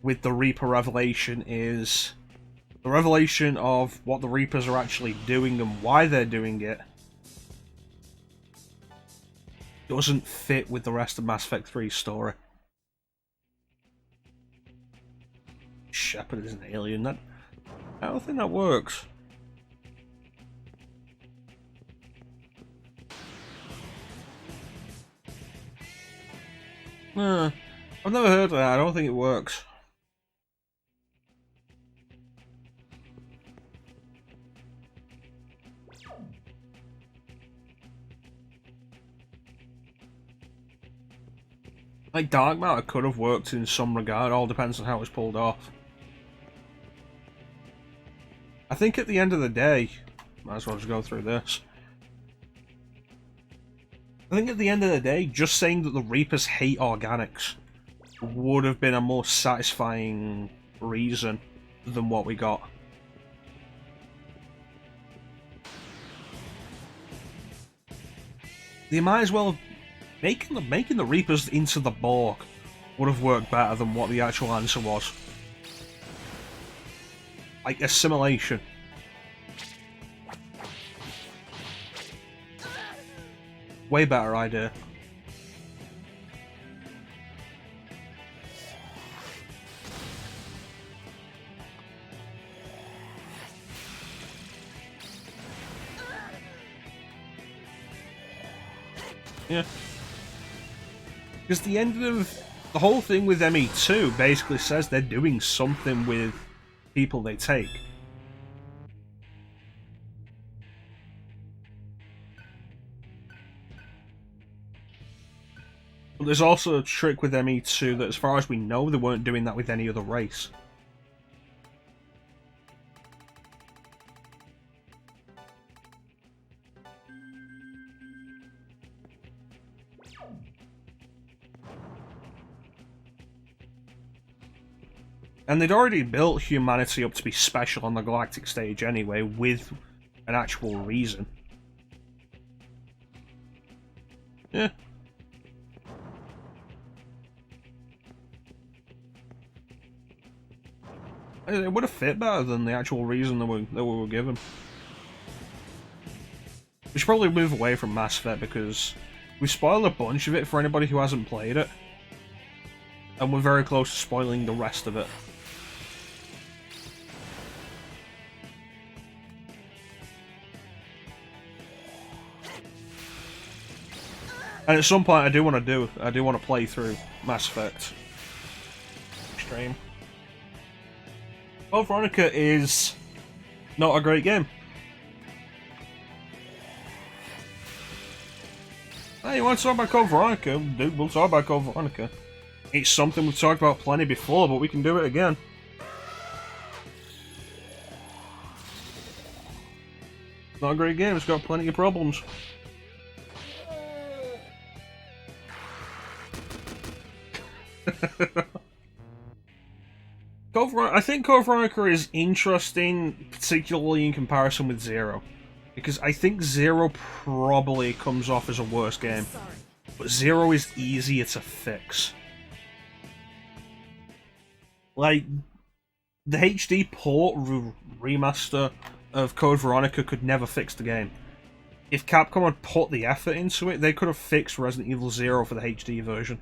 with the Reaper revelation is the revelation of what the Reapers are actually doing and why they're doing it doesn't fit with the rest of Mass Effect 3's story. Shepard is an alien. I don't think that works. I've never heard of that. I don't think it works. Like, dark matter could have worked in some regard. All depends on how it's pulled off. I think at the end of the day, might as well just go through this. I think at the end of the day, just saying that the Reapers hate organics would have been a more satisfying reason than what we got. They might as well Making the Reapers into the Borg would have worked better than what the actual answer was. Like assimilation. Way better idea. Yeah. Because the end of the whole thing with ME2 basically says they're doing something with people they take. But there's also a trick with ME2 that, as far as we know, they weren't doing that with any other race. And they'd already built humanity up to be special on the galactic stage anyway, with an actual reason. Yeah. It would have fit better than the actual reason that we were given. We should probably move away from Mass Effect because we spoiled a bunch of it for anybody who hasn't played it. And we're very close to spoiling the rest of it. And at some point I do want to play through Mass Effect Extreme. Well, Veronica is not a great game. Hey, you want to talk about Code Veronica? Dude, we'll talk about Code Veronica. It's something we've talked about plenty before, but we can do it again. Not a great game, it's got plenty of problems. I think Code Veronica is interesting, particularly in comparison with Zero. Because I think Zero probably comes off as a worse game. But Zero is easier to fix. Like, the HD port remaster of Code Veronica could never fix the game. If Capcom had put the effort into it, they could have fixed Resident Evil Zero for the HD version.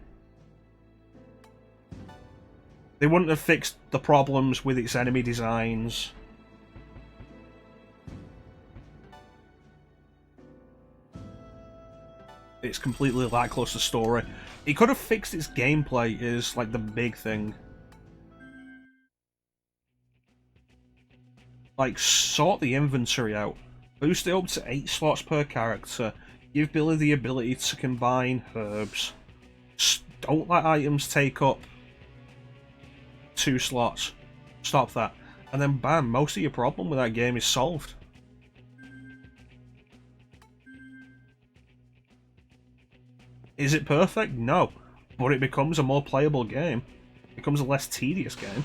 They wouldn't have fixed the problems with its enemy designs. Its completely lackluster story. It could have fixed its gameplay is like the big thing. Like, sort the inventory out. Boost it up to 8 slots per character. Give Billy the ability to combine herbs. Don't let items take up 2 slots. Stop that. And then bam, most of your problem with that game is solved. Is it perfect? No. But it becomes a more playable game. It becomes a less tedious game.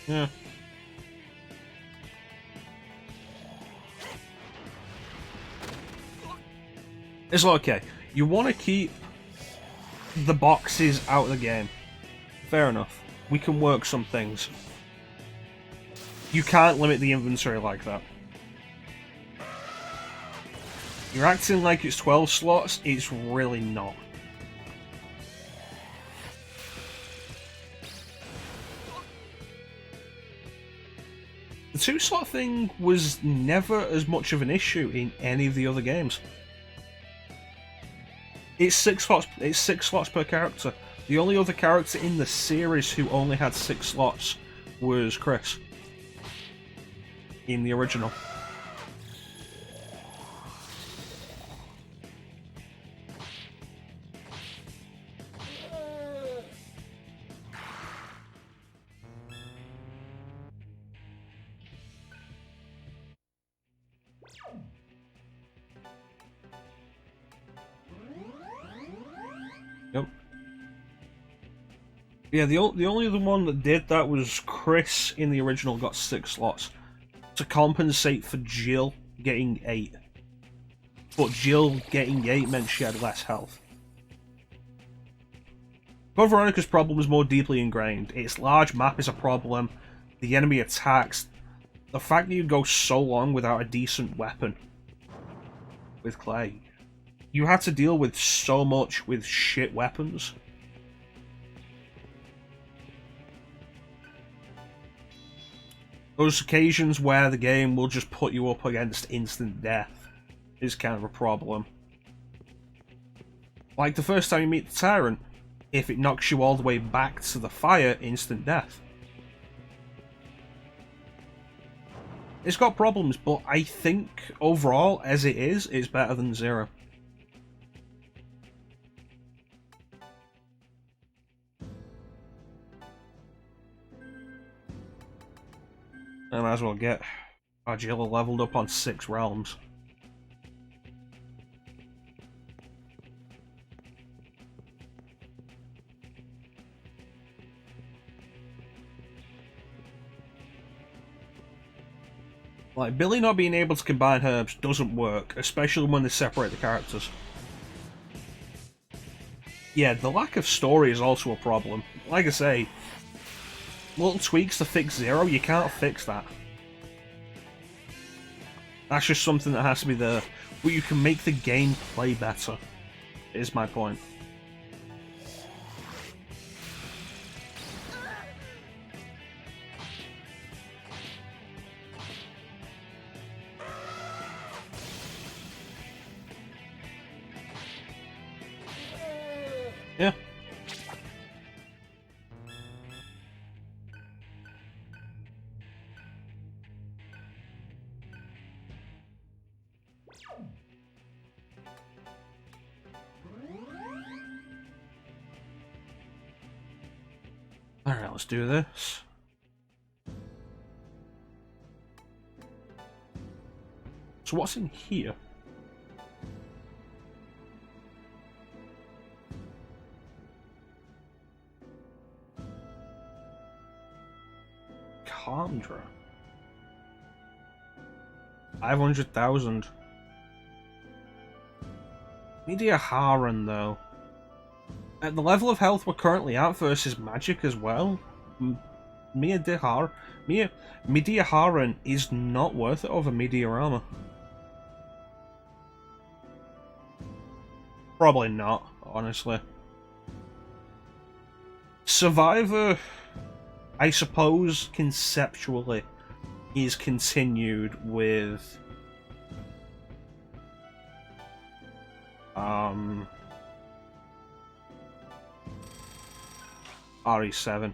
Yeah. It's okay. You want to keep the boxes out of the game. Fair enough. We can work some things. You can't limit the inventory like that. You're acting like it's 12 slots, it's really not. The 2-slot thing was never as much of an issue in any of the other games. It's 6 slots per character. The only other character in the series who only had 6 slots was Chris. In the original. Yep. Yeah, the only other one that did that was Chris in the original got 6 slots to compensate for Jill getting 8. But Jill getting 8 meant she had less health. Code Veronica's problem is more deeply ingrained. Its large map is a problem. The enemy attacks. The fact that you go so long without a decent weapon with Clay. You had to deal with so much with shit weapons. Those occasions where the game will just put you up against instant death is kind of a problem. Like the first time you meet the Tyrant, if it knocks you all the way back to the fire, instant death. It's got problems, but I think overall, as it is, it's better than Zero. I might as well get Argilla leveled up on 6 realms. Like, Billy not being able to combine herbs doesn't work, especially when they separate the characters. Yeah, the lack of story is also a problem. Like I say, little tweaks to fix Zero, you can't fix that. That's just something that has to be there. But you can make the game play better, is my point. Yeah. Alright, let's do this. So what's in here? Chandra. 500,000. Media Haran, though. At the level of health we're currently at versus magic as well, Media Haran is not worth it over Meteorama. Probably not, honestly. Survivor, I suppose, conceptually, is continued with RE7.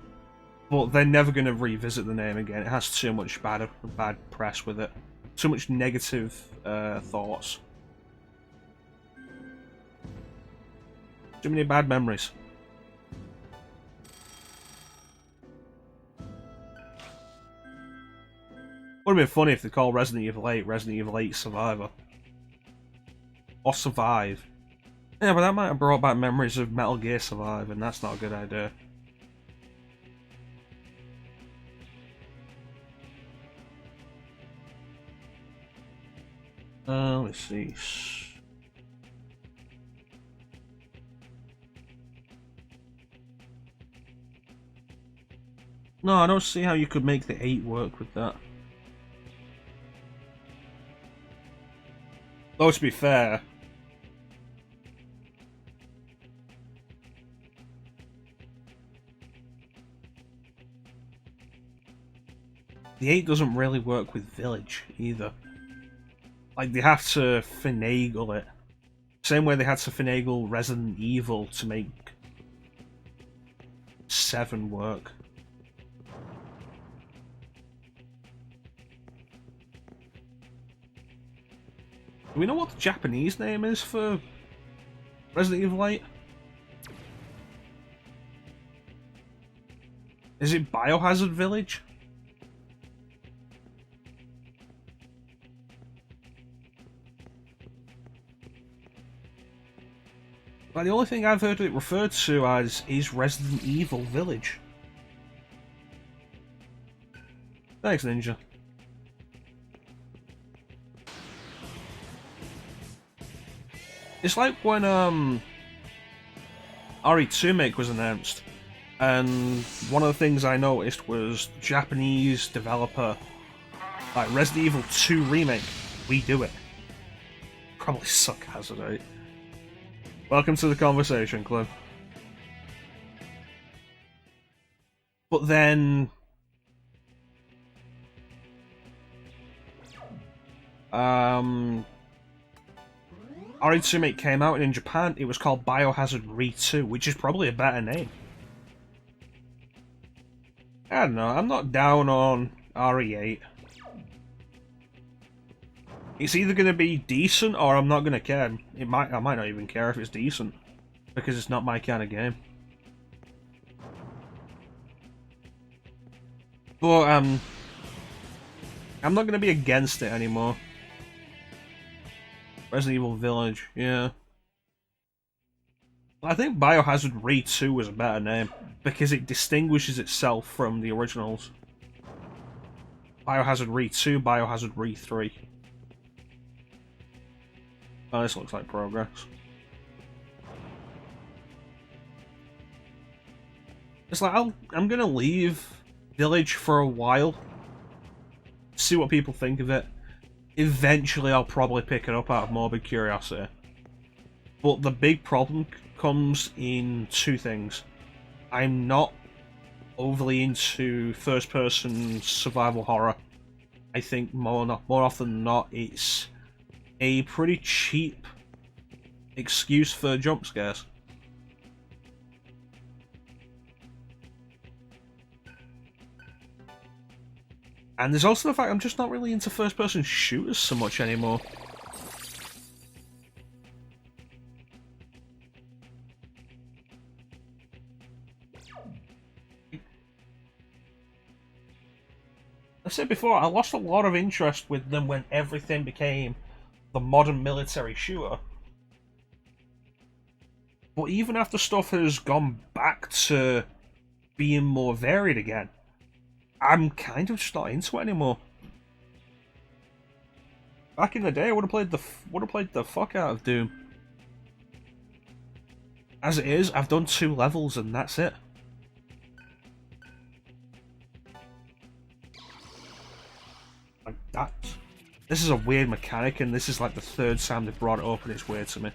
But they're never going to revisit the name again. It has too much bad press with it. Too much negative thoughts. Too many bad memories. Would have been funny if they called Resident Evil 8 Survivor. Or Survive. Yeah, but that might have brought back memories of Metal Gear Survive, and that's not a good idea. Let's see. No, I don't see how you could make the 8 work with that. Though, to be fair, the 8 doesn't really work with Village either. Like, they have to finagle it. Same way they had to finagle Resident Evil to make 7 work. Do we know what the Japanese name is for Resident Evil 8? Is it Biohazard Village? But the only thing I've heard it referred to as is Resident Evil Village. Thanks, Ninja. It's like when RE2 was announced, and one of the things I noticed was Japanese developer, like Resident Evil 2 Remake, we do it. Probably suck as it, right? Welcome to the conversation, Cliff. But then RE2 came out, and in Japan it was called Biohazard Re2, which is probably a better name. I don't know, I'm not down on RE8. It's either going to be decent or I'm not going to care. I might not even care if it's decent, because it's not my kind of game. But I'm not going to be against it anymore. Resident Evil Village, yeah. I think Biohazard Re2 was a better name, because it distinguishes itself from the originals. Biohazard Re2, Biohazard Re3. Oh, this looks like progress. It's like, I'm gonna leave Village for a while, see what people think of it. Eventually I'll probably pick it up out of morbid curiosity. But the big problem comes in two things. I'm not overly into first-person survival horror. I think more often than not, it's a pretty cheap excuse for jump scares. And there's also the fact I'm just not really into first-person shooters so much anymore. I said before, I lost a lot of interest with them when everything became the modern military shooter. But even after stuff has gone back to being more varied again, I'm kind of just not into it anymore. Back in the day, I would have played the fuck out of Doom. As it is, I've done 2 levels and that's it. Like that. This is a weird mechanic, and this is like the 3rd time they've brought it up, and it's weird to me.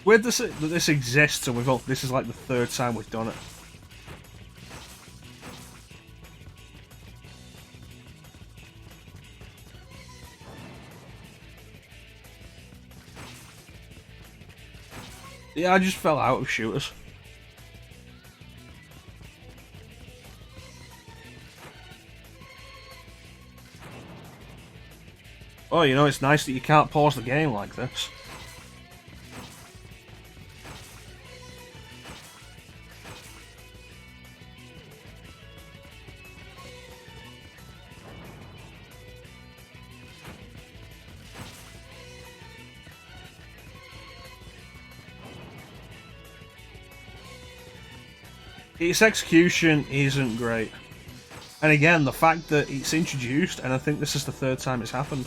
Weird that this exists, and this is like the 3rd time we've done it. Yeah, I just fell out of shooters. Oh, you know, it's nice that you can't pause the game like this. Its execution isn't great. And again, the fact that it's introduced, and I think this is the 3rd time it's happened.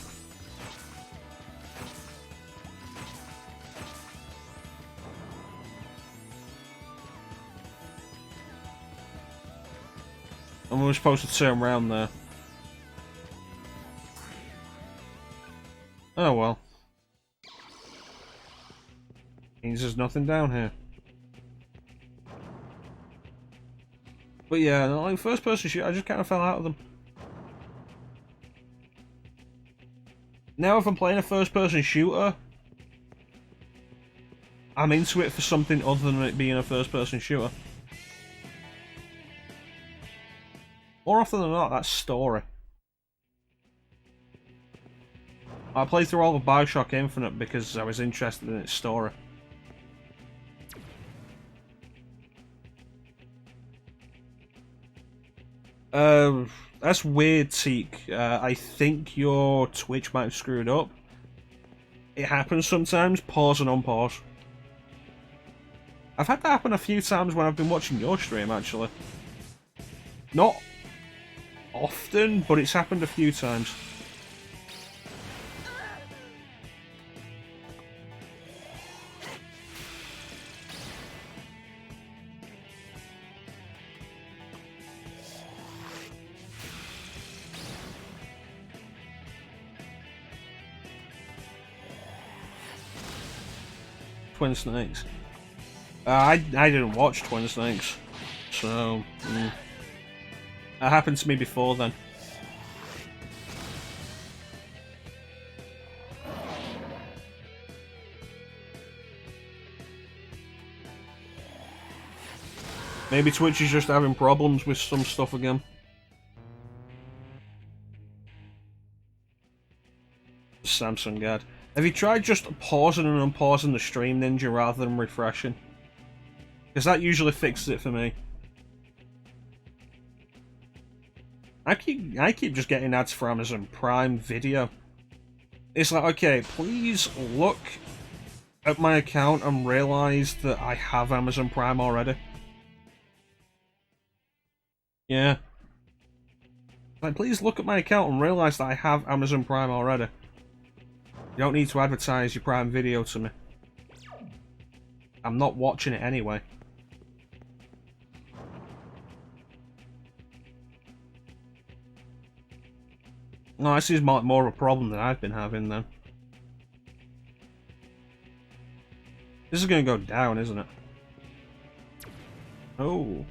And we were supposed to turn around there. Oh well. Means there's nothing down here. But yeah, like first person shoot, I just kind of fell out of them. Now if I'm playing a first person shooter, I'm into it for something other than it being a first person shooter. More often than not, that's story. I played through all of Bioshock Infinite because I was interested in its story. That's weird, Teak. I think your Twitch might have screwed up. It happens sometimes. Pause and unpause. I've had that happen a few times when I've been watching your stream, actually. Not often, but it's happened a few times. Twin Snakes. I didn't watch Twin Snakes, so that happened to me before then. Maybe Twitch is just having problems with some stuff again. Samsung God. Have you tried just pausing and unpausing the stream, Ninja, rather than refreshing? Because that usually fixes it for me. I keep just getting ads for Amazon Prime Video. It's like, okay, please look at my account and realise that I have Amazon Prime already. Yeah. Like, please look at my account and realise that I have Amazon Prime already. You don't need to advertise your Prime Video to me. I'm not watching it anyway. No, this is more of a problem than I've been having then. This is going to go down, isn't it? Oh.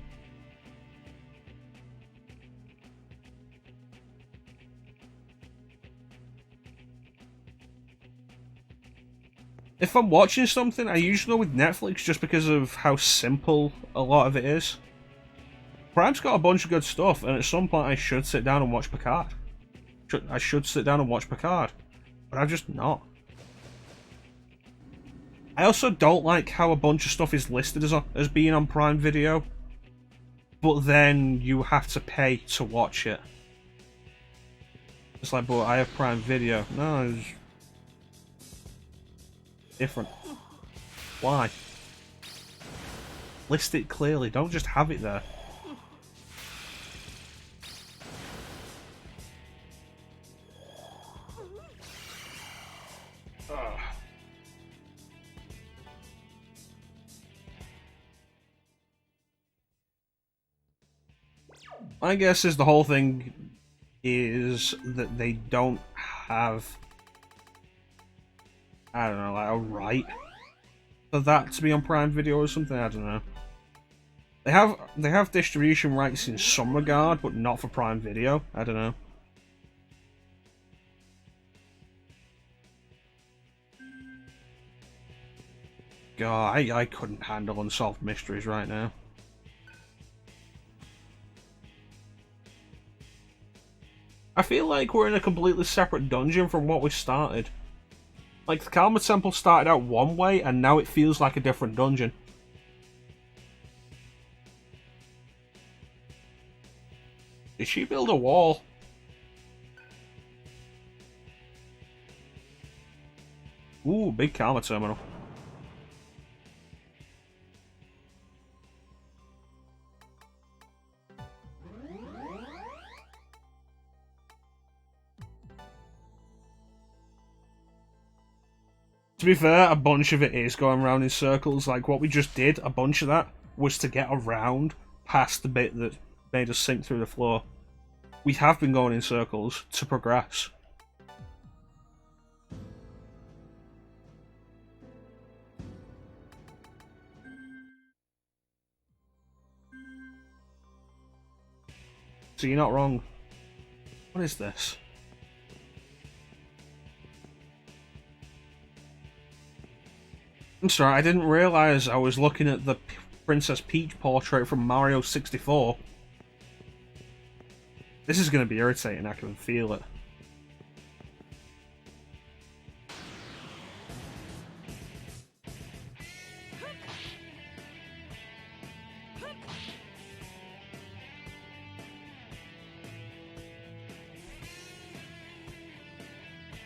If I'm watching something, I usually go with Netflix just because of how simple a lot of it is. Prime's got a bunch of good stuff, and at some point I should sit down and watch Picard. I should sit down and watch Picard, but I'm just not. I also don't like how a bunch of stuff is listed as being on Prime Video, but then you have to pay to watch it. It's like, but I have Prime Video. No, it's different. Why? List it clearly, don't just have it there. My guess is the whole thing is that they don't have, I don't know, like a right for that to be on Prime Video or something. I don't know. They have distribution rights in some regard, but not for Prime Video. I don't know. God, I couldn't handle Unsolved Mysteries right now. I feel like we're in a completely separate dungeon from what we started. Like, the Karma Temple started out one way, and now it feels like a different dungeon. Did she build a wall? Ooh, big Karma Terminal. To be fair, a bunch of it is going around in circles. Like what we just did, a bunch of that was to get around past the bit that made us sink through the floor. We have been going in circles to progress. So you're not wrong. What is this? I'm sorry, I didn't realise I was looking at the Princess Peach portrait from Mario 64. This is going to be irritating, I can feel it.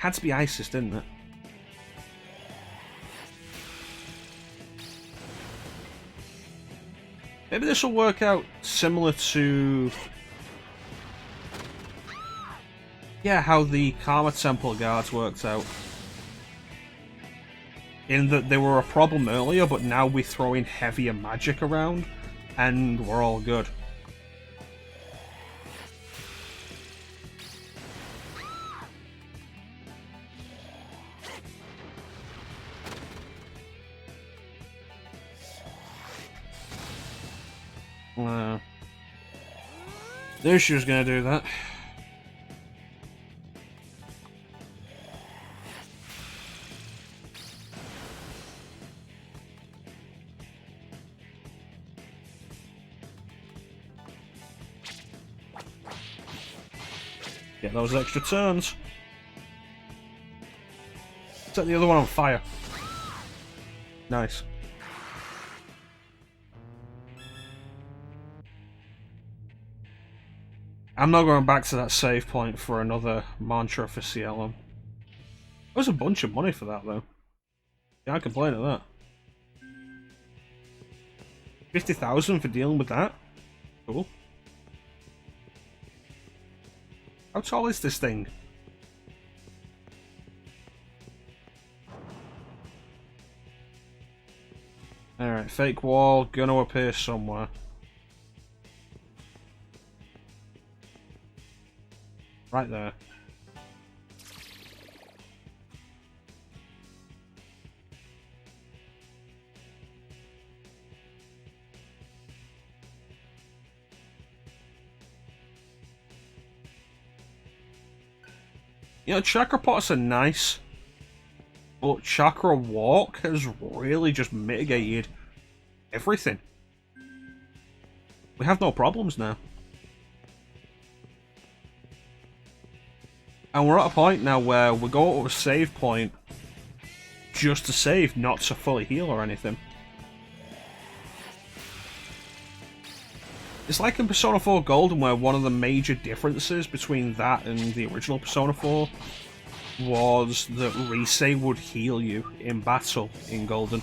Had to be Isis, didn't it? Maybe this will work out similar to... yeah, how the Karma Temple guards worked out. In that they were a problem earlier, but now we throw in heavier magic around, and we're all good. Knew she was gonna do that. Get those extra turns. Set the other one on fire. Nice. I'm not going back to that save point for another mantra for CLM. That was a bunch of money for that, though. Can't complain at that. 50,000 for dealing with that? Cool. How tall is this thing? Alright, fake wall, gonna appear somewhere. Right there. You know, chakra pots are nice, but chakra walk has really just mitigated everything. We have no problems now. And we're at a point now where we go to a save point just to save, not to fully heal or anything. It's like in Persona 4 Golden, where one of the major differences between that and the original Persona 4 was that Rise would heal you in battle in Golden.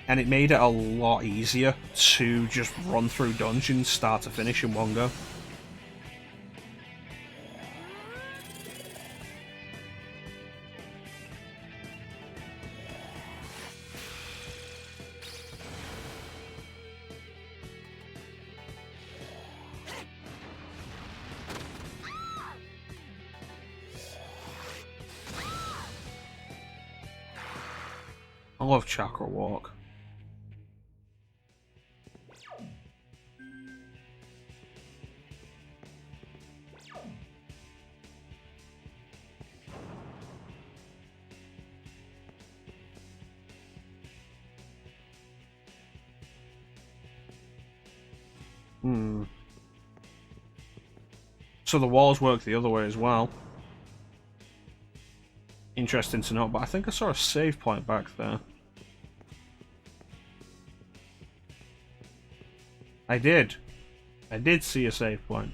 And it made it a lot easier to just run through dungeons start to finish in one go. I love Chakra Walk. So the walls work the other way as well. Interesting to know, but I think I saw a save point back there. I did. I did see a save point.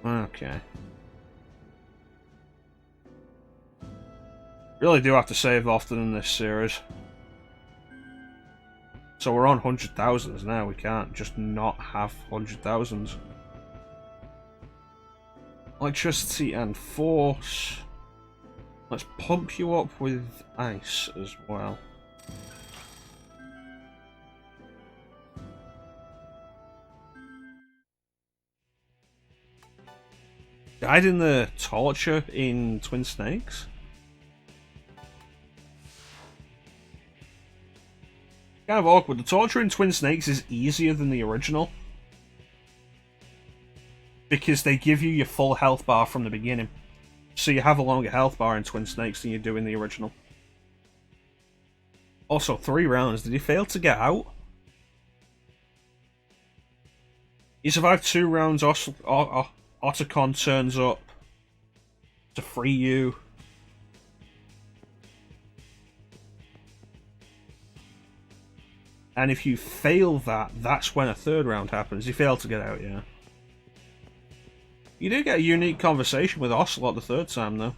Okay. Really do have to save often in this series. So we're on 100,000s now, we can't just not have 100,000s. Electricity and force. Let's pump you up with ice as well. Died in the torture in Twin Snakes? Kind of awkward. The torture in Twin Snakes is easier than the original, because they give you your full health bar from the beginning. So you have a longer health bar in Twin Snakes than you do in the original. Also, 3 rounds. Did he fail to get out? He survived 2 rounds. Otacon turns up to free you. And if you fail that, that's when a third round happens. You fail to get out, yeah. You do get a unique conversation with Ocelot the third time, though.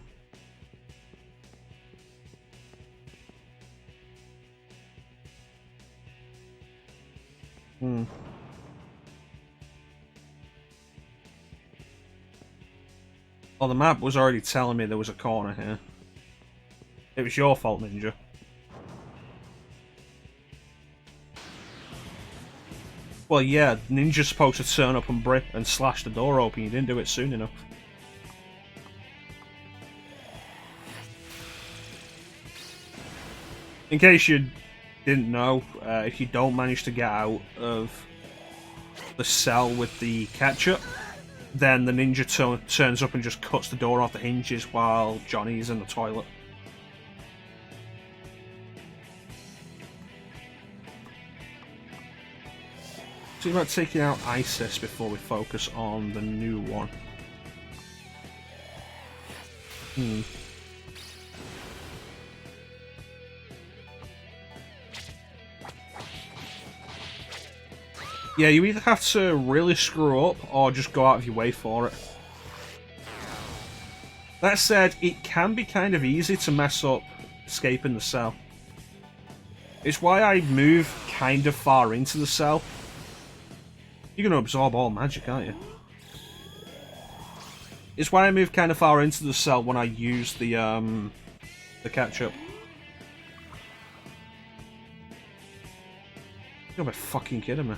Well, the map was already telling me there was a corner here. It was your fault, Ninja. Well, yeah, Ninja's supposed to turn up and slash the door open. You didn't do it soon enough. In case you didn't know, if you don't manage to get out of the cell with the ketchup, then the ninja turns up and just cuts the door off the hinges while Johnny's in the toilet. So about taking out ISIS before we focus on the new one. Yeah, you either have to really screw up or just go out of your way for it. That said, it can be kind of easy to mess up escaping the cell. It's why I move kind of far into the cell. You're going to absorb all magic, aren't you? It's why I move kind of far into the cell when I use the ketchup. You gotta be fucking kidding me.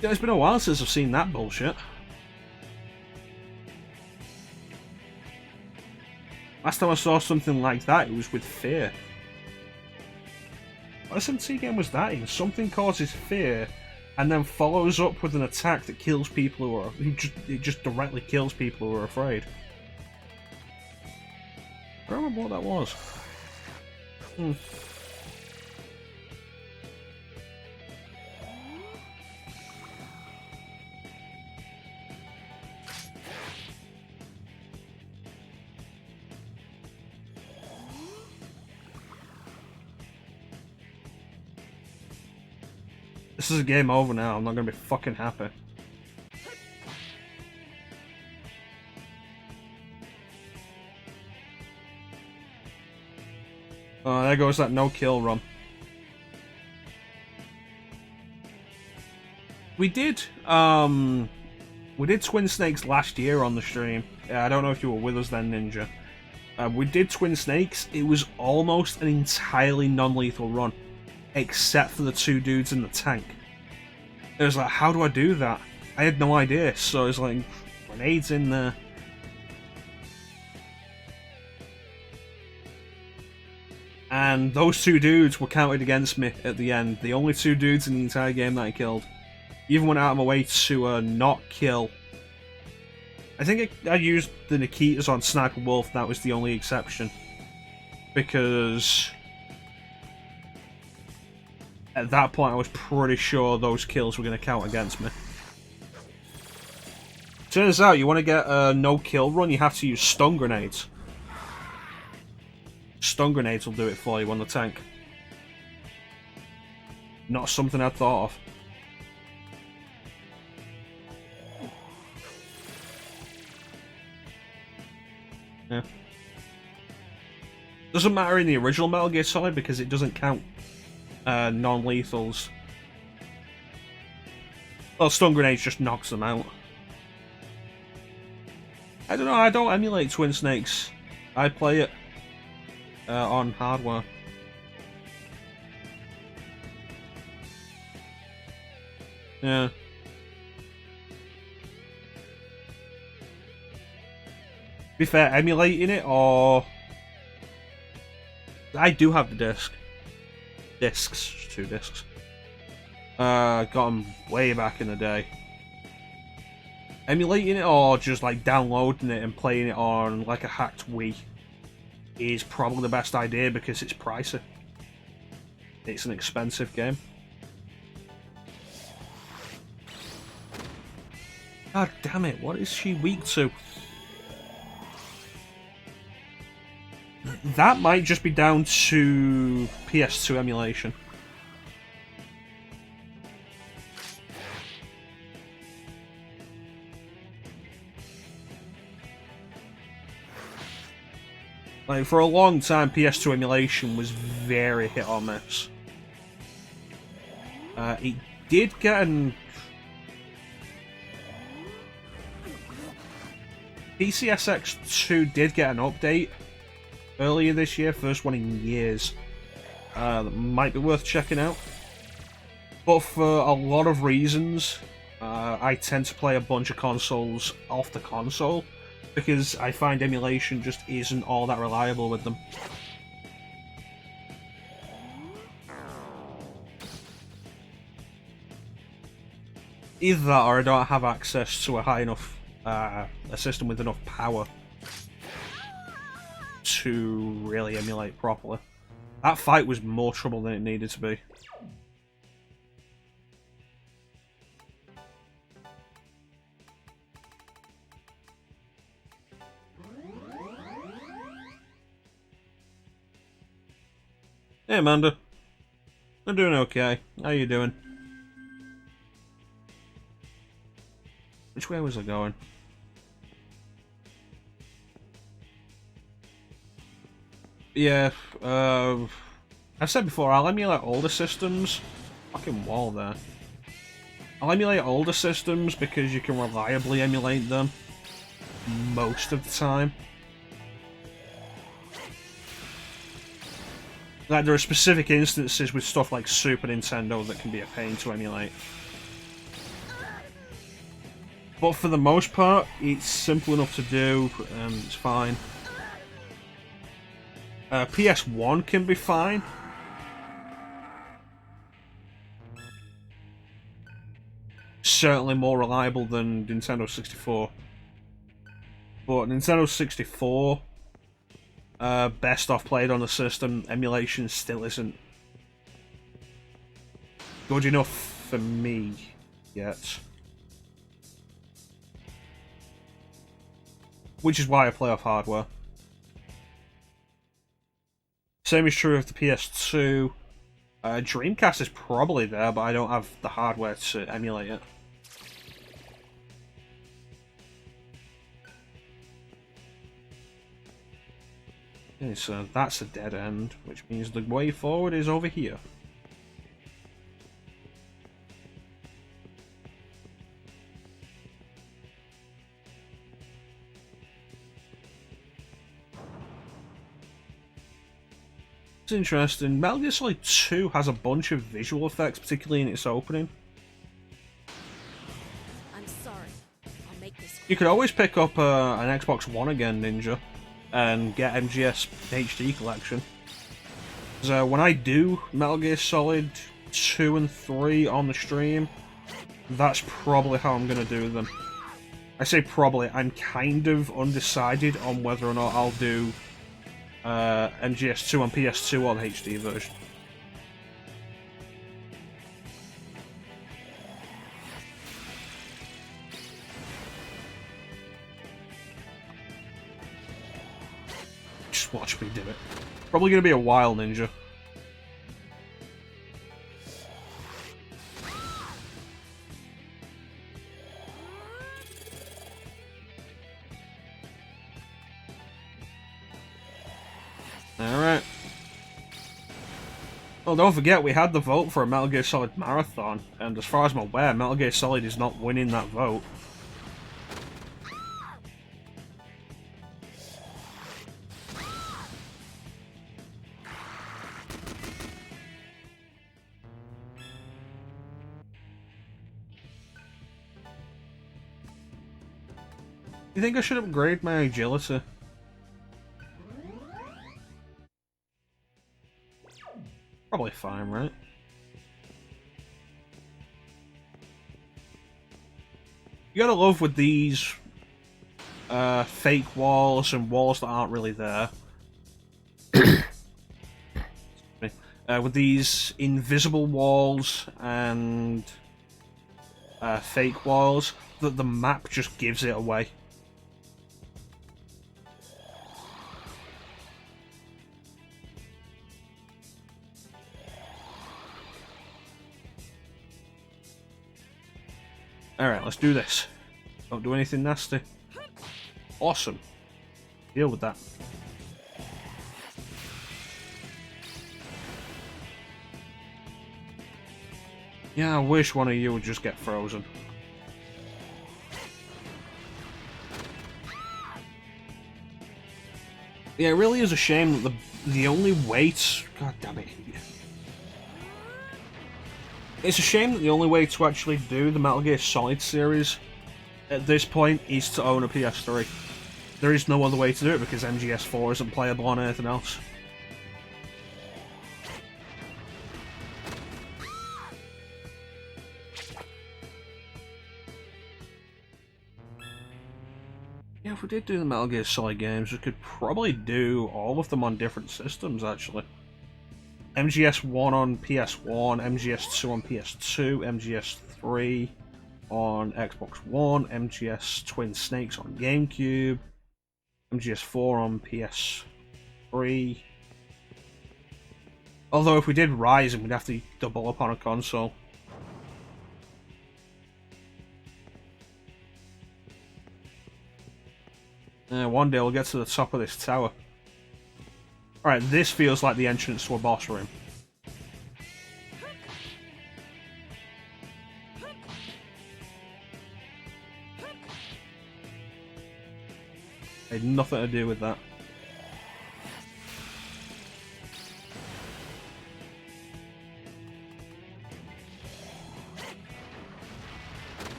Yeah, it's been a while since I've seen that bullshit. Last time I saw something like that, it was with fear. What SMT game was that in? Something causes fear, and then follows up with an attack that kills people it just directly kills people who are afraid. I don't remember what that was. This is a game over now, I'm not gonna be fucking happy. Oh, there goes that no-kill run. We did Twin Snakes last year on the stream. I don't know if you were with us then, Ninja. We did Twin Snakes. It was almost an entirely non-lethal run, except for the two dudes in the tank. It was like, how do I do that? I had no idea, so it was like, grenades in there. And those two dudes were counted against me at the end. The only two dudes in the entire game that I killed. Even went out of my way to not kill. I think I used the Nikitas on Sniper Wolf, that was the only exception. Because at that point I was pretty sure those kills were going to count against me. Turns out you want to get a no-kill run, you have to use stun grenades. Stun grenades will do it for you on the tank. Not something I'd thought of. Yeah. Doesn't matter in the original Metal Gear Solid because it doesn't count non-lethals. Well, stun grenades just knocks them out. I don't know, I don't emulate Twin Snakes. I play it on hardware. Yeah. To be fair, emulating it, or I do have the disc. Discs, 2 discs. Got them way back in the day. Emulating it, or just like downloading it and playing it on like a hacked Wii. is probably the best idea because it's pricey. It's an expensive game. God damn it, what is she weak to? That might just be down to PS2 emulation. Like, for a long time, PS2 emulation was very hit or miss. It did get an... PCSX2 did get an update earlier this year, first one in years. That might be worth checking out. But for a lot of reasons, I tend to play a bunch of consoles off the console, because I find emulation just isn't all that reliable with them. Either that, or I don't have access to a high enough, a system with enough power to really emulate properly. That fight was more trouble than it needed to be. Hey Amanda. I'm doing okay. How you doing? Which way was I going? Yeah, I've said before, I'll emulate older systems. Fucking wall there. I'll emulate older systems because you can reliably emulate them most of the time. Like, there are specific instances with stuff like Super Nintendo that can be a pain to emulate. But for the most part, it's simple enough to do, and it's fine. PS1 can be fine. Certainly more reliable than Nintendo 64. But Nintendo 64, best off played on the system, emulation still isn't good enough for me yet. Which is why I play off hardware. Same is true of the PS2. Dreamcast is probably there, but I don't have the hardware to emulate it. Okay, so that's a dead end, which means the way forward is over here. It's interesting. Metal Gear Solid 2 has a bunch of visual effects, particularly in its opening. I'm sorry. I'll make this quick. You could always pick up an Xbox One again, Ninja, and get MGS HD collection. So when I do Metal Gear Solid 2 and 3 on the stream, that's probably how I'm going to do them. I say probably, I'm kind of undecided on whether or not I'll do MGS2 on PS2 or the HD version. Just watch me do it. Probably gonna be a while, Ninja. Alright. Well, don't forget, we had the vote for a Metal Gear Solid Marathon, and as far as I'm aware, Metal Gear Solid is not winning that vote. You think I should upgrade my agility? Probably fine, right? You gotta love with these fake walls and walls that aren't really there. with these invisible walls and fake walls, that the map just gives it away. Alright, let's do this. Don't do anything nasty. Awesome. Deal with that. Yeah, I wish one of you would just get frozen. Yeah, it really is a shame that the only way to... God damn it. It's a shame that the only way to actually do the Metal Gear Solid series at this point is to own a PS3. There is no other way to do it because MGS4 isn't playable on anything else. Yeah, if we did do the Metal Gear Solid games, we could probably do all of them on different systems, actually. MGS1 on PS1, MGS2 on PS2, MGS3 on Xbox One, MGS Twin Snakes on GameCube, MGS4 on PS3. Although if we did Rise, we'd have to double up on a console. One day we'll get to the top of this tower. Alright, this feels like the entrance to a boss room. Had nothing to do with that.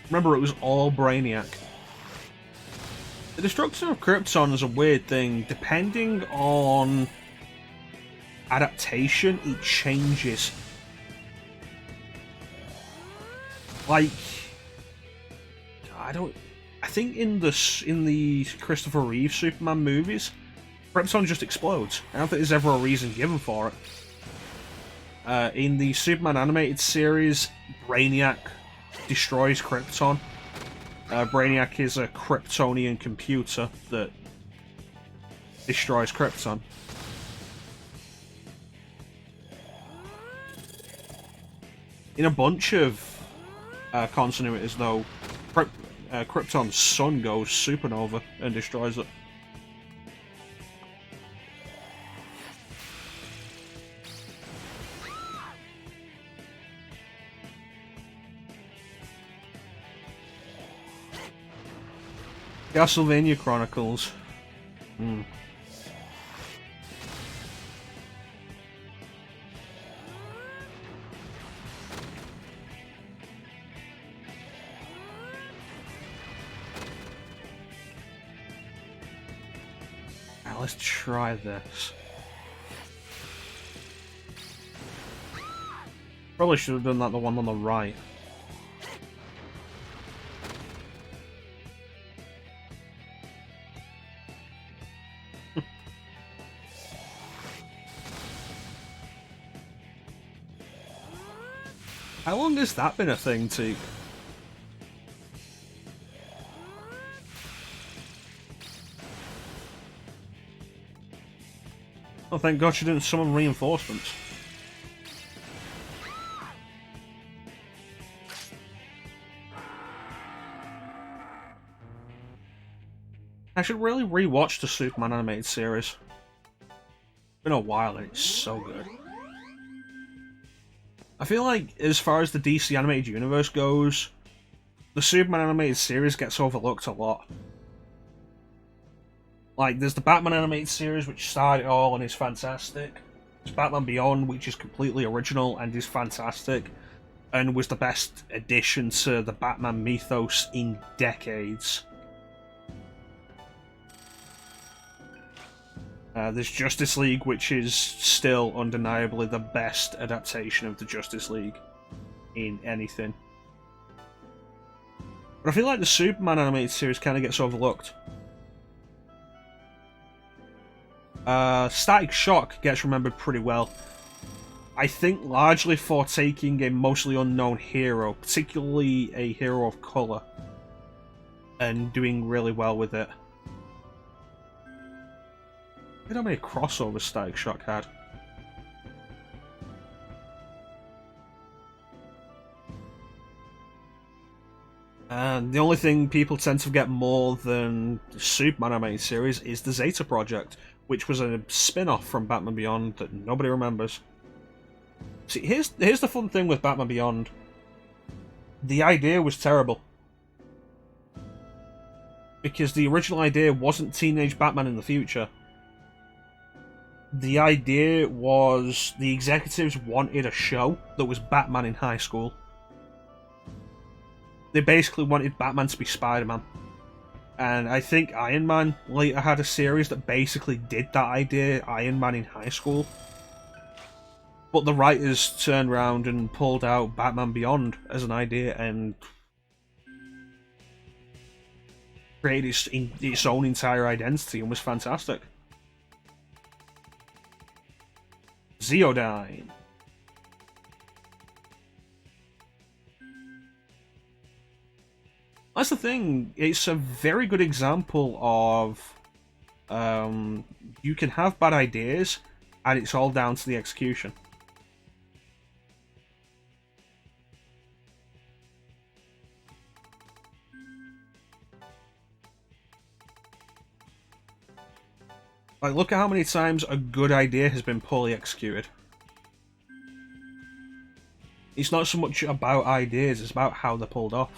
Remember, it was all Brainiac. The destruction of Krypton is a weird thing. Depending on adaptation, it changes. Like, I think in the Christopher Reeve Superman movies, Krypton just explodes. I don't think there's ever a reason given for it. In the Superman animated series, Brainiac destroys Krypton. Brainiac is a Kryptonian computer that destroys Krypton. In a bunch of continuities, though, Krypton's sun goes supernova and destroys it. Castlevania Chronicles. Now let's try this. Probably should have done that the one on the right. How long has that been a thing, Teak? Oh, thank God she didn't summon reinforcements. I should really rewatch the Superman animated series. It's been a while and it's so good. I feel like, as far as the DC animated universe goes, the Superman animated series gets overlooked a lot. Like, there's the Batman animated series, which started it all and is fantastic. There's Batman Beyond, which is completely original and is fantastic, and was the best addition to the Batman mythos in decades. There's Justice League, which is still undeniably the best adaptation of the Justice League in anything. But I feel like the Superman animated series kind of gets overlooked. Static Shock gets remembered pretty well. I think largely for taking a mostly unknown hero, particularly a hero of colour, and doing really well with it. I don't know how many crossovers Static Shock had. And the only thing people tend to forget more than the Superman animated series is the Zeta Project, which was a spin-off from Batman Beyond that nobody remembers. See, here's the fun thing with Batman Beyond. The idea was terrible. Because the original idea wasn't teenage Batman in the future. The idea was the executives wanted a show that was Batman in high school. They basically wanted Batman to be Spider-Man. And I think Iron Man later had a series that basically did that idea, Iron Man in high school. But the writers turned around and pulled out Batman Beyond as an idea and created its own entire identity and was fantastic. Zeodyne. That's the thing, it's a very good example of you can have bad ideas and it's all down to the execution. Like, look at how many times a good idea has been poorly executed. It's not so much about ideas, it's about how they're pulled off.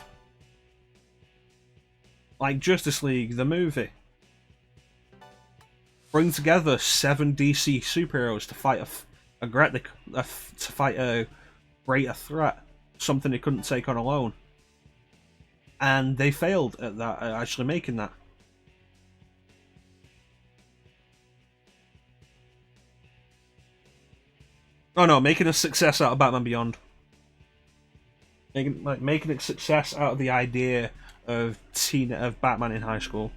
Like Justice League, the movie. Bring together 7 DC superheroes to fight a greater threat, something they couldn't take on alone. And they failed at that, at actually making that. Oh no, making a success out of Batman Beyond. Making a success out of the idea of Batman in high school.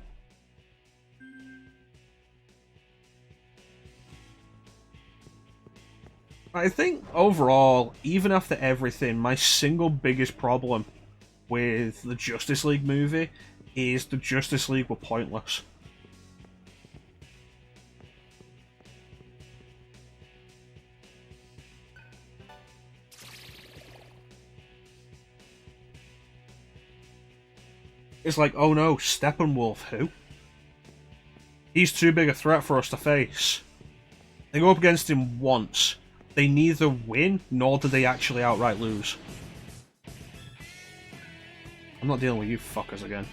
I think overall, even after everything, my single biggest problem with the Justice League movie is the Justice League were pointless. It's like, oh no, Steppenwolf, who? He's too big a threat for us to face. They go up against him once. They neither win, nor do they actually outright lose. I'm not dealing with you fuckers again.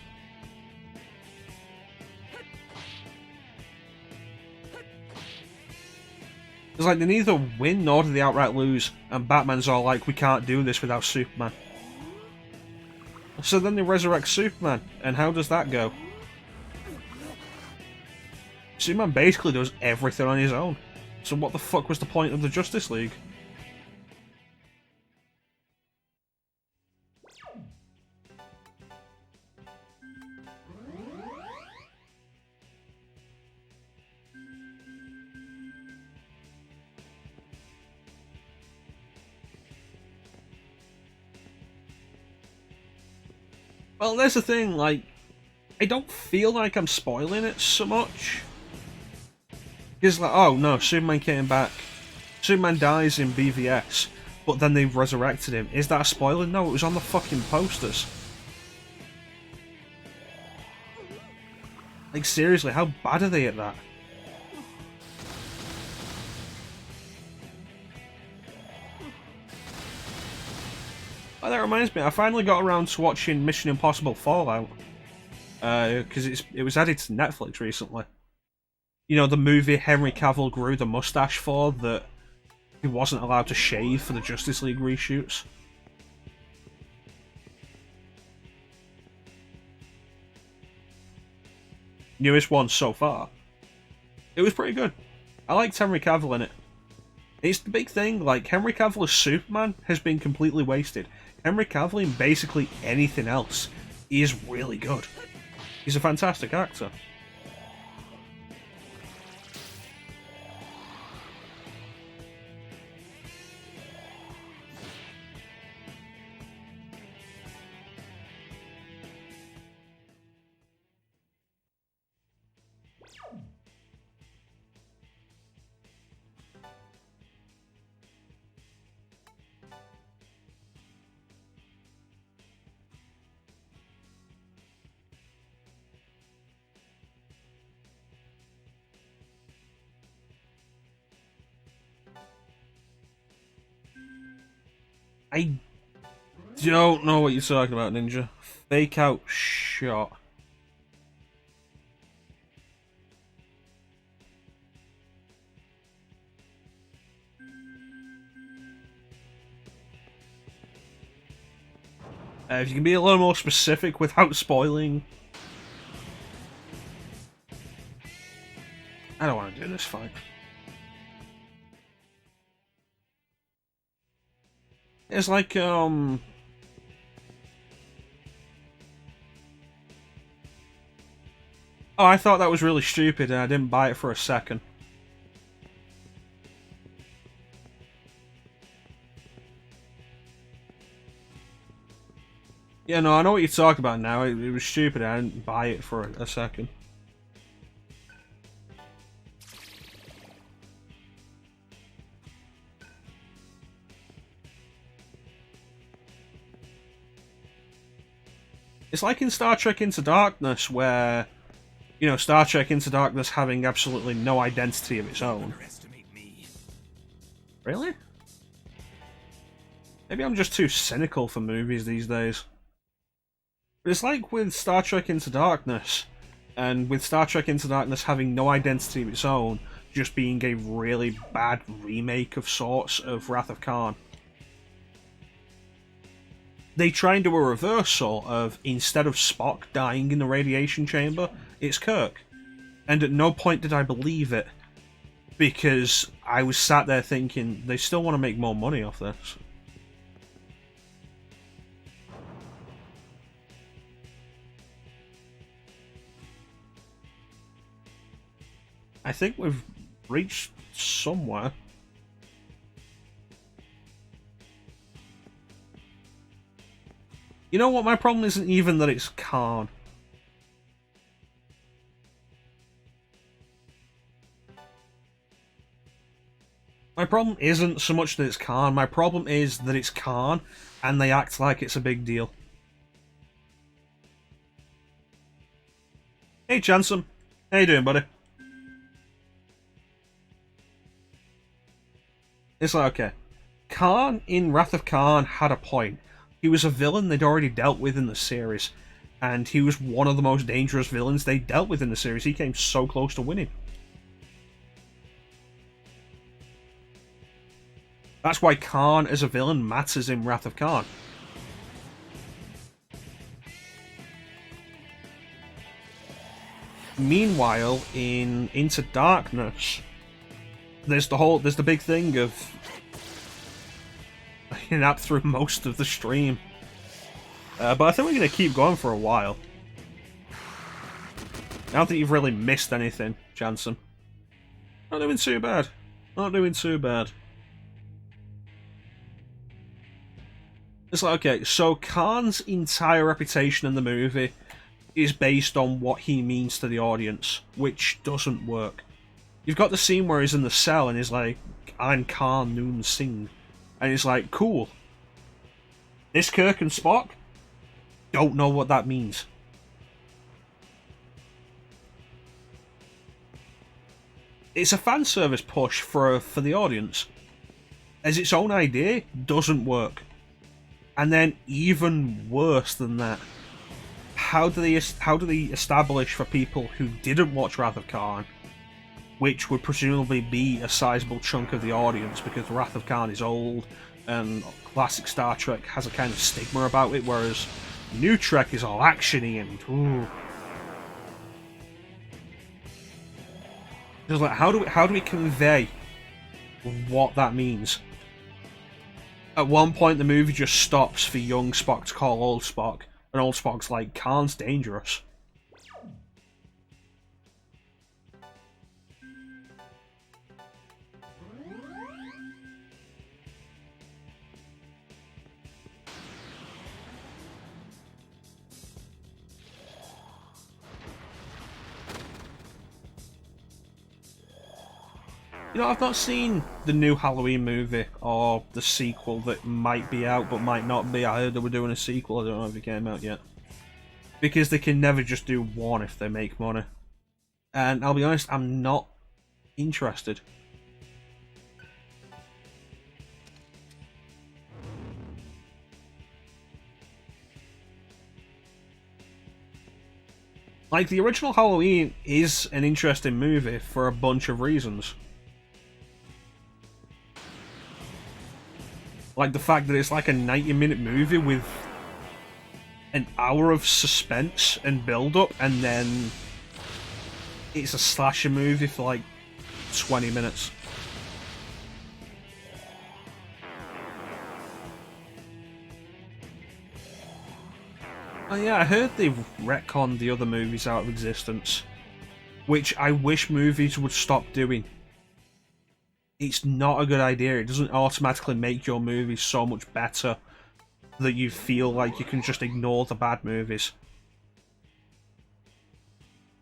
It's like they neither win, nor do they outright lose, and Batman's all like, we can't do this without Superman. So then they resurrect Superman, and how does that go? Superman basically does everything on his own. So what the fuck was the point of the Justice League? Well, there's the thing, like, I don't feel like I'm spoiling it so much. It's like, oh no, Superman came back. Superman dies in BVS, but then they've resurrected him. Is that a spoiler? No, it was on the fucking posters. Like, seriously, how bad are they at that? Oh, that reminds me, I finally got around to watching Mission Impossible Fallout. Because it was added to Netflix recently. You know, the movie Henry Cavill grew the mustache for that he wasn't allowed to shave for the Justice League reshoots. Newest one so far. It was pretty good. I liked Henry Cavill in it. It's the big thing, like, Henry Cavill as Superman has been completely wasted. Henry Cavill in basically anything else is really good. He's a fantastic actor. I don't know what you're talking about, Ninja. Fake out shot. If you can be a little more specific without spoiling. I don't want to do this fight. It's like, Oh, I thought that was really stupid and I didn't buy it for a second. Yeah, no, I know what you're talking about now. It was stupid and I didn't buy it for a second. It's like in Star Trek Into Darkness, where, you know, Star Trek Into Darkness having absolutely no identity of its own. Really? Maybe I'm just too cynical for movies these days. But it's like with Star Trek Into Darkness, and with Star Trek Into Darkness having no identity of its own, just being a really bad remake of sorts of Wrath of Khan. They try and do a reversal of, instead of Spock dying in the radiation chamber, it's Kirk. And at no point did I believe it, because I was sat there thinking, they still want to make more money off this. I think we've reached somewhere. You know what, my problem isn't even that it's Khan. My problem isn't so much that it's Khan, my problem is that it's Khan, and they act like it's a big deal. Hey Chansum, how you doing, buddy? It's like, okay, Khan in Wrath of Khan had a point. He was a villain they'd already dealt with in the series, and he was one of the most dangerous villains they dealt with in the series. He came so close to winning. That's why Khan as a villain matters in Wrath of Khan. Meanwhile, in Into Darkness, there's the big thing of nap through most of the stream. But I think we're going to keep going for a while. I don't think you've really missed anything, Jansen. Not doing too bad. Not doing too bad. It's like, okay, so Khan's entire reputation in the movie is based on what he means to the audience, which doesn't work. You've got the scene where he's in the cell and he's like, I'm Khan Noon Singh. And he's like, cool. This Kirk and Spock don't know what that means. It's a fan service push for the audience. As its own idea, doesn't work. And then even worse than that, how do they establish for people who didn't watch Wrath of Khan, which would presumably be a sizable chunk of the audience because Wrath of Khan is old and classic Star Trek has a kind of stigma about it, whereas New Trek is all actiony and ooh. Just like, how do we convey what that means? At one point, the movie just stops for young Spock to call old Spock, and old Spock's like, Khan's dangerous. You know, I've not seen the new Halloween movie or the sequel that might be out but might not be. I heard they were doing a sequel. I don't know if it came out yet. Because they can never just do one if they make money. And I'll be honest, I'm not interested. Like, the original Halloween is an interesting movie for a bunch of reasons. Like the fact that it's like a 90-minute movie with an hour of suspense and build-up, and then it's a slasher movie for like 20 minutes. Oh yeah, I heard they've retconned the other movies out of existence, which I wish movies would stop doing. It's not a good idea. It doesn't automatically make your movies so much better that you feel like you can just ignore the bad movies.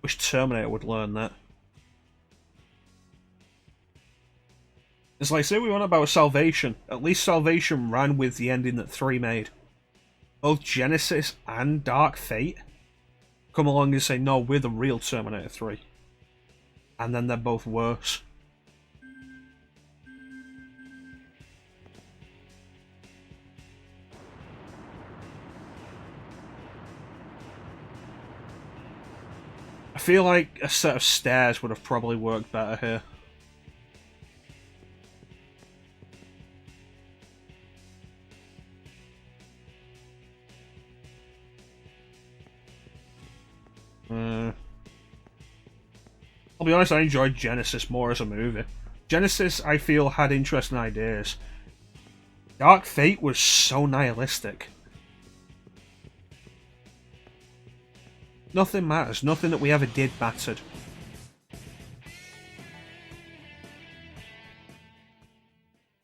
Wish Terminator would learn that. It's like, say we want about Salvation. At least Salvation ran with the ending that 3 made. Both Genesis and Dark Fate come along and say, no, we're the real Terminator 3. And then they're both worse. I feel like a set of stairs would have probably worked better here. I'll be honest, I enjoyed Genesis more as a movie. Genesis, I feel, had interesting ideas. Dark Fate was so nihilistic. Nothing matters. Nothing that we ever did mattered.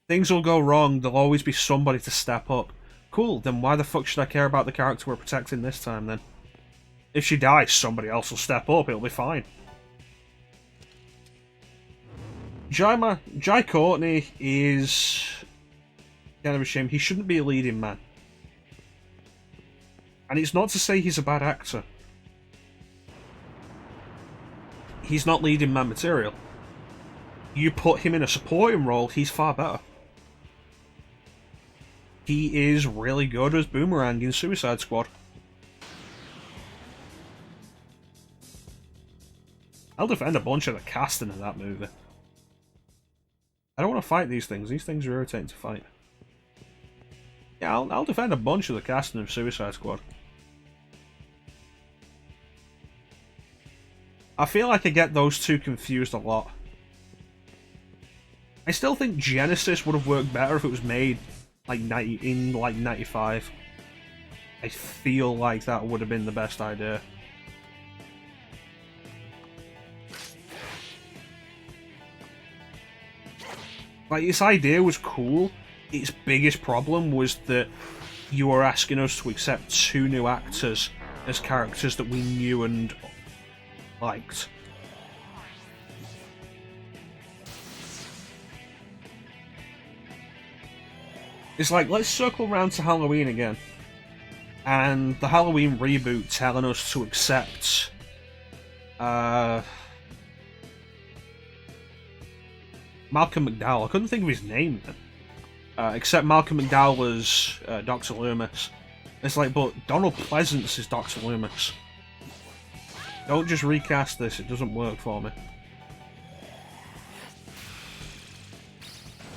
Things will go wrong, there'll always be somebody to step up. Cool, then why the fuck should I care about the character we're protecting this time, then? If she dies, somebody else will step up, it'll be fine. Jai Courtney is kind of a shame. He shouldn't be a leading man. And it's not to say he's a bad actor. He's not leading man material. You put him in a supporting role, he's far better. He is really good as Boomerang in Suicide Squad. I'll defend a bunch of the casting of that movie. I don't want to fight these things. These things are irritating to fight. Yeah, I'll defend a bunch of the casting of Suicide Squad. I feel like I get those two confused a lot. I still think Genesis would have worked better if it was made like 95. I feel like that would have been the best idea. Like, this idea was cool. Its biggest problem was that you were asking us to accept 2 new actors as characters that we knew and liked. It's like, let's circle around to Halloween again. And the Halloween reboot telling us to accept Malcolm McDowell. I couldn't think of his name then. Except Malcolm McDowell as Dr. Loomis. It's like, but Donald Pleasance is Dr. Loomis. Don't just recast this, it doesn't work for me.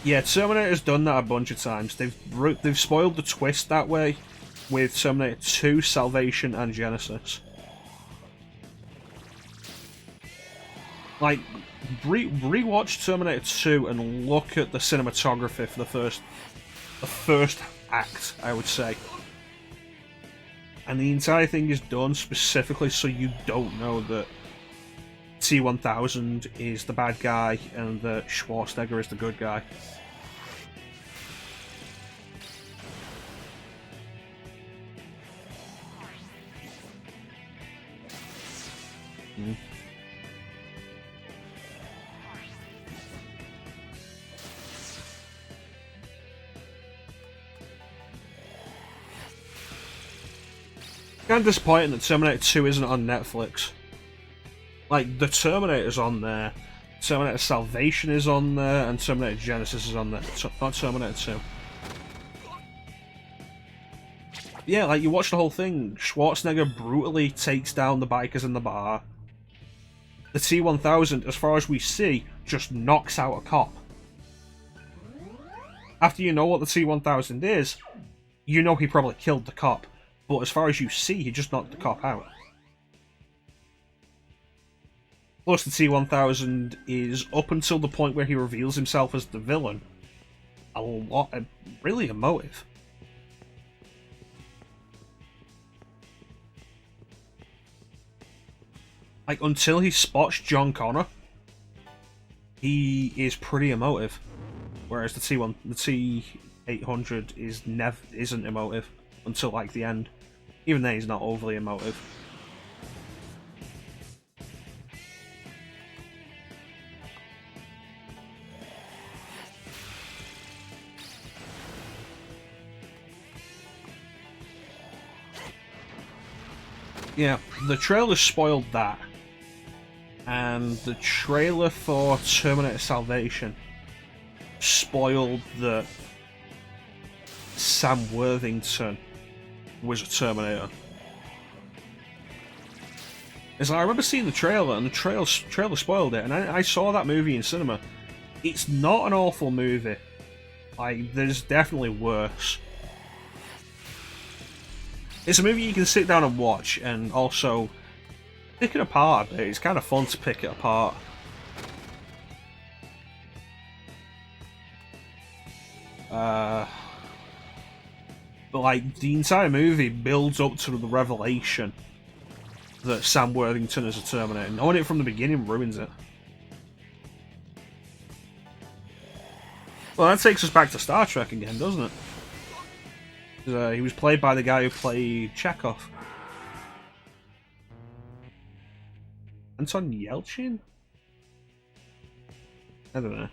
Yeah, Terminator's done that a bunch of times. They've spoiled the twist that way with Terminator 2, Salvation, and Genesis. Like, rewatch Terminator 2 and look at the cinematography for the first act, I would say. And the entire thing is done specifically so you don't know that T-1000 is the bad guy and that Schwarzenegger is the good guy. Kind of disappointing that Terminator 2 isn't on Netflix. Like, the Terminator's on there, Terminator Salvation is on there, and Terminator Genesis is on there. Not Terminator 2. Yeah, like, you watch the whole thing. Schwarzenegger brutally takes down the bikers in the bar. The T-1000, as far as we see, just knocks out a cop. After you know what the T-1000 is, you know he probably killed the cop. But as far as you see, he just knocked the cop out. Plus, the T-1000 is, up until the point where he reveals himself as the villain, really emotive. Like, until he spots John Connor, he is pretty emotive. Whereas the T-800 isn't emotive until, like, the end. Even then, he's not overly emotive. Yeah, the trailer spoiled that. And the trailer for Terminator Salvation spoiled that Sam Worthington was a Terminator. It's like, I remember seeing the trailer, and the trailer spoiled it, and I saw that movie in cinema. It's not an awful movie. Like, there's definitely worse. It's a movie you can sit down and watch, and also pick it apart a bit. It's kind of fun to pick it apart. But like, the entire movie builds up to the revelation that Sam Worthington is a Terminator. Knowing it from the beginning ruins it. Well, that takes us back to Star Trek again, doesn't it? He was played by the guy who played Chekhov. Anton Yelchin? I don't know.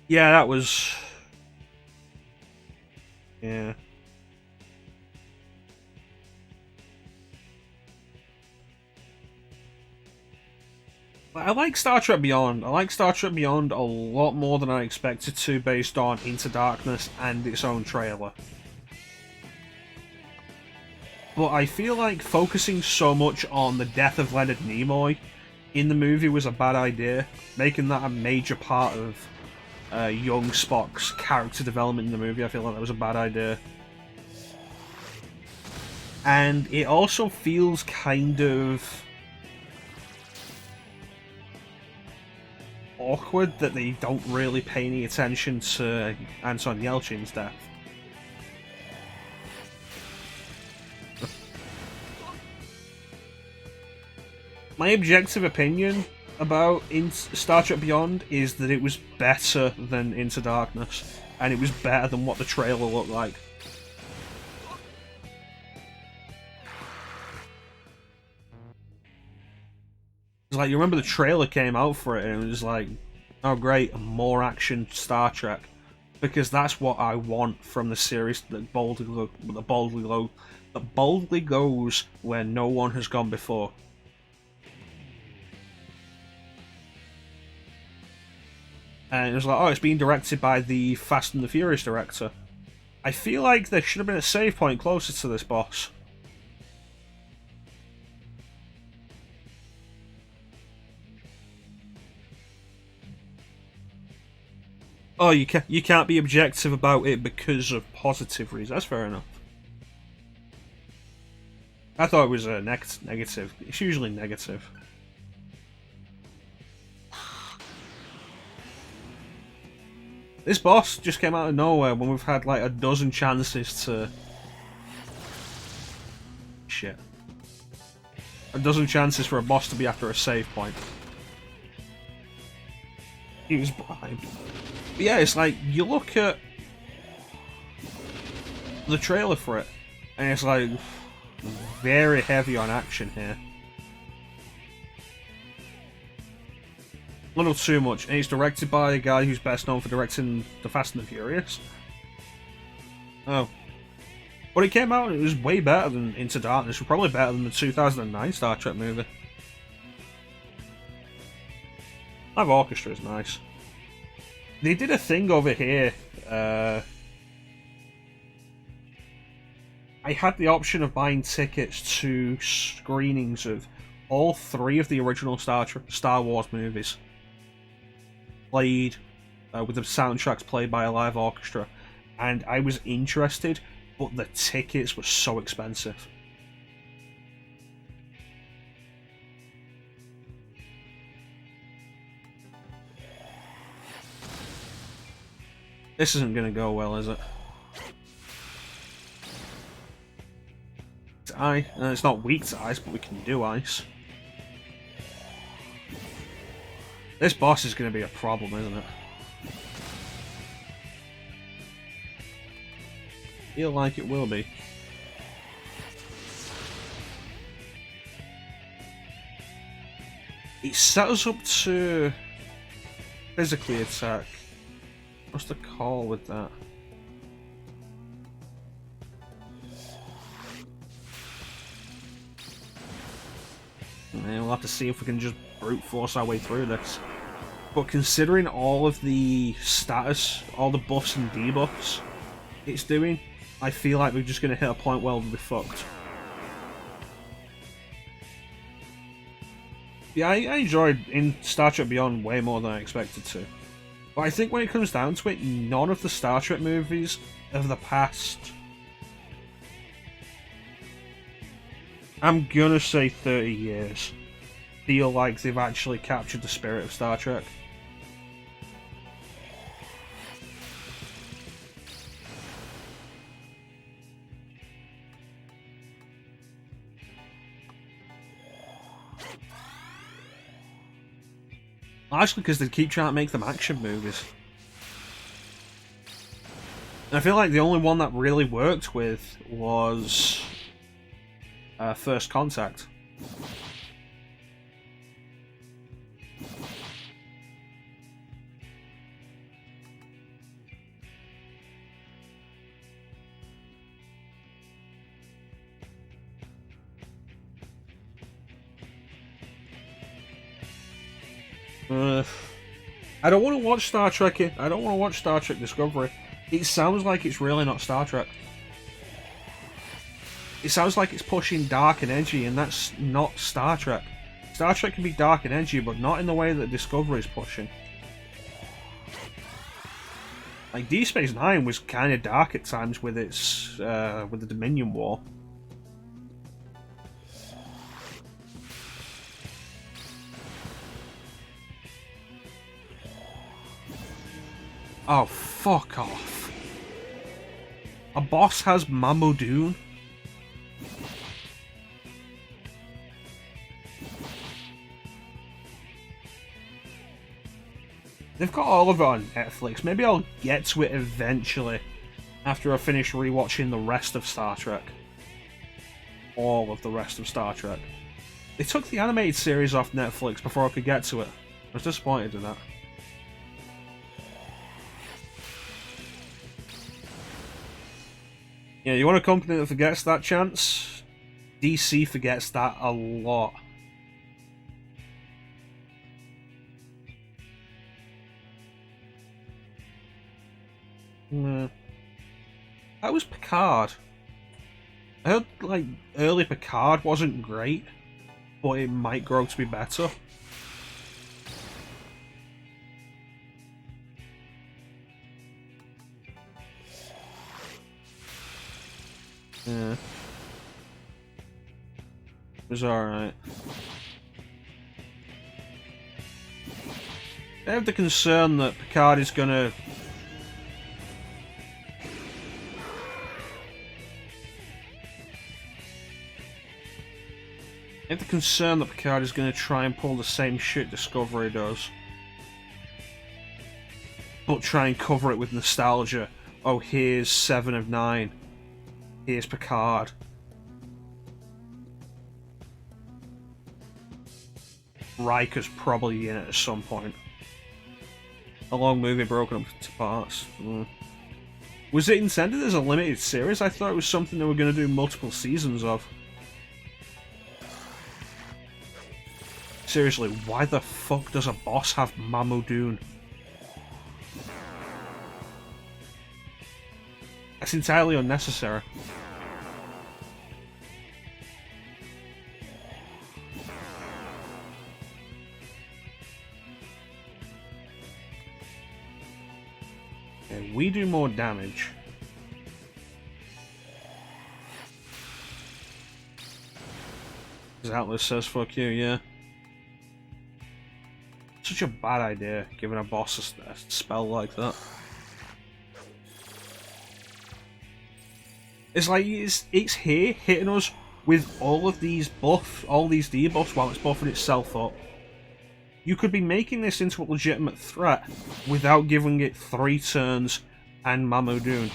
Yeah, that was... Yeah. I like Star Trek Beyond. I like Star Trek Beyond a lot more than I expected to, based on Into Darkness and its own trailer. But I feel like focusing so much on the death of Leonard Nimoy in the movie was a bad idea. Making that a major part of young Spock's character development in the movie, I feel like that was a bad idea. And it also feels kind of awkward that they don't really pay any attention to Anton Yelchin's death. My objective opinion about Star Trek Beyond is that it was better than Into Darkness, and it was better than what the trailer looked like. It's like, you remember the trailer came out for it, and it was like, oh great, more action Star Trek. Because that's what I want from the series that boldly goes where no one has gone before. And it was like, oh, it's being directed by the Fast and the Furious director. I feel like there should have been a save point closer to this boss. Oh, you can't be objective about it because of positive reasons. That's fair enough. I thought it was a negative. It's usually negative. This boss just came out of nowhere when we've had like a dozen chances to... Shit. A dozen chances for a boss to be after a save point. He was bribed. But yeah, it's like, you look at the trailer for it, and it's like, very heavy on action here. little too much. And it's directed by a guy who's best known for directing The Fast and the Furious. Oh. But it came out and it was way better than Into Darkness. Probably better than the 2009 Star Trek movie. Live orchestra is nice. They did a thing over here. I had the option of buying tickets to screenings of all 3 of the original Star Wars movies, played with the soundtracks played by a live orchestra, and I was interested, but the tickets were so expensive. This isn't going to go well, is it? It's ice. It's not weak to ice, but we can do ice. This boss is going to be a problem, isn't it? Feel like it will be. It set us up to physically attack. What's the call with that? And we'll have to see if we can just brute force our way through this. But considering all of the status, all the buffs and debuffs it's doing, I feel like we're just going to hit a point where we'll be fucked. Yeah, I enjoyed in Star Trek Beyond way more than I expected to. But I think when it comes down to it, none of the Star Trek movies of the past, I'm gonna say 30 years, feel like they've actually captured the spirit of Star Trek. Actually, because they keep trying to make them action movies. And I feel like the only one that really worked with was First Contact. I don't want to watch Star Trek. I don't want to watch Star Trek Discovery. It sounds like it's really not Star Trek. It sounds like it's pushing dark and edgy, and that's not Star Trek. Star Trek can be dark and edgy, but not in the way that Discovery is pushing. Like Deep Space Nine was kind of dark at times with its with the Dominion War. Oh, fuck off. A boss has Mambo Dune? They've got all of it on Netflix. Maybe I'll get to it eventually after I finish rewatching the rest of Star Trek. All of the rest of Star Trek. They took the animated series off Netflix before I could get to it. I was disappointed in that. Yeah, you want a company that forgets that chance? DC forgets that a lot. That was Picard. I heard, like, early Picard wasn't great, but it might grow to be better. Yeah. It was alright. I have the concern that Picard is gonna... I have the concern that Picard is going to try and pull the same shit Discovery does. But try and cover it with nostalgia. Oh, here's 7 of 9. Here's Picard. Riker's probably in it at some point. A long movie broken up into parts. Was it intended as a limited series? I thought it was something they were going to do multiple seasons of. Seriously, why the fuck does a boss have Mamudoon? That's entirely unnecessary. Okay, we do more damage. Atlas says fuck you, yeah. Such a bad idea, giving a boss a spell like that. It's like it's here hitting us with all of these all these debuffs while it's buffing itself up. You could be making this into a legitimate threat without giving it 3 turns and Mamudoon.